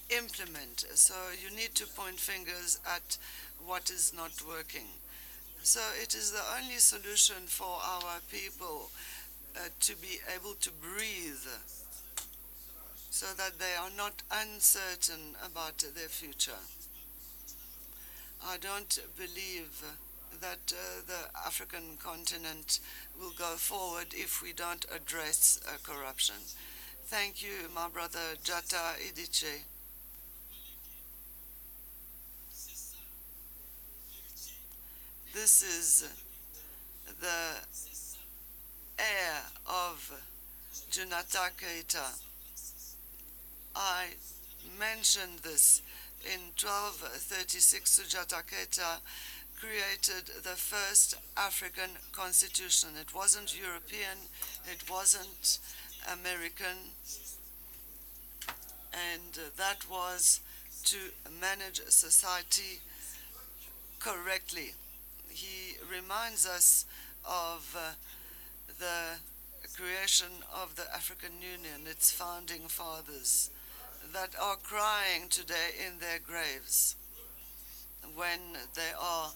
[SPEAKER 4] implement. So you need to point fingers at what is not working. So it is the only solution for our people to be able to breathe so that they are not uncertain about their future. I don't believe that the African continent will go forward if we don't address corruption. Thank you, my brother Jata Idiche. This is the heir of Junata Keita. I mentioned this in 1236. Sujata Keita created the first African constitution. It wasn't European, it wasn't American, and that was to manage society correctly. He reminds us of the creation of the African Union, its founding fathers, that are crying today in their graves when they are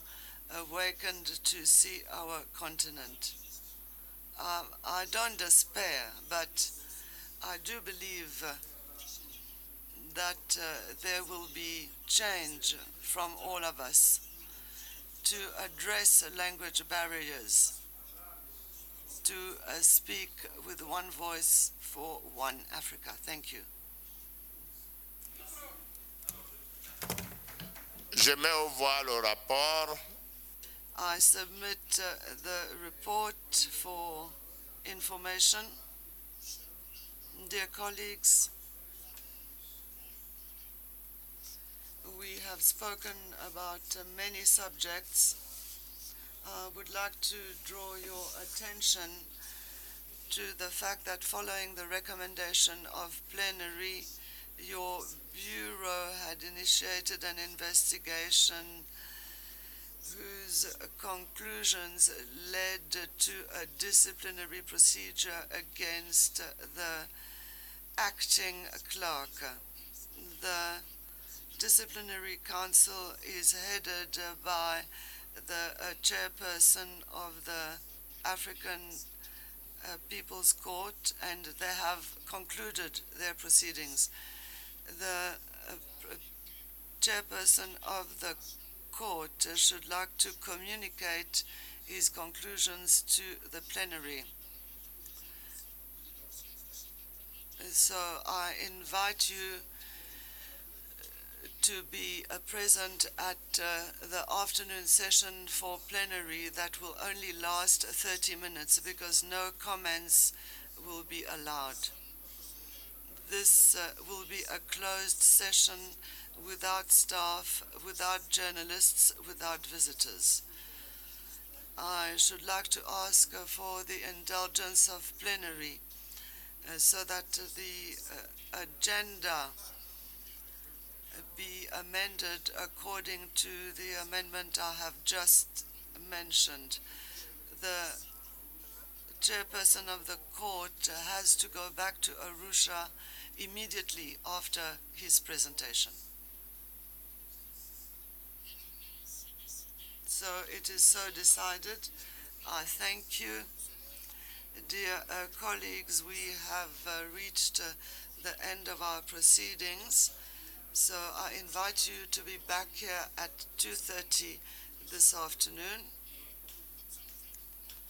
[SPEAKER 4] awakened to see our continent. I don't despair, but I do believe that there will be change from all of us to address language barriers, to speak with one voice for one Africa. Thank you.
[SPEAKER 18] Je mets au voie le rapport.
[SPEAKER 4] I submit the report for information. Dear colleagues, we have spoken about many subjects. I would like to draw your attention to the fact that following the recommendation of plenary, your Bureau had initiated an investigation whose whose conclusions led to a disciplinary procedure against the acting clerk. The disciplinary council is headed by the chairperson of the African People's Court, and they have concluded their proceedings. The chairperson of the court should like to communicate his conclusions to the plenary. So I invite you to be present at the afternoon session for plenary that will only last 30 minutes because no comments will be allowed. This will be a closed session without staff, without journalists, without visitors. I should like to ask for the indulgence of plenary so that the agenda be amended according to the amendment I have just mentioned. The chairperson of the court has to go back to Arusha immediately after his presentation. So it is so decided. I thank you. Dear colleagues, we have reached the end of our proceedings. So I invite you to be back here at 2:30 this afternoon.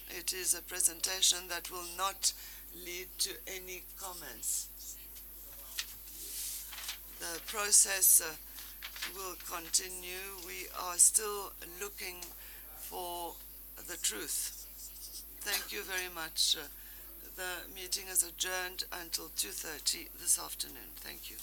[SPEAKER 4] It is a presentation that will not lead to any comments. The process will continue. We are still looking for the truth. Thank you very much. The meeting is adjourned until 2:30 this afternoon. Thank you.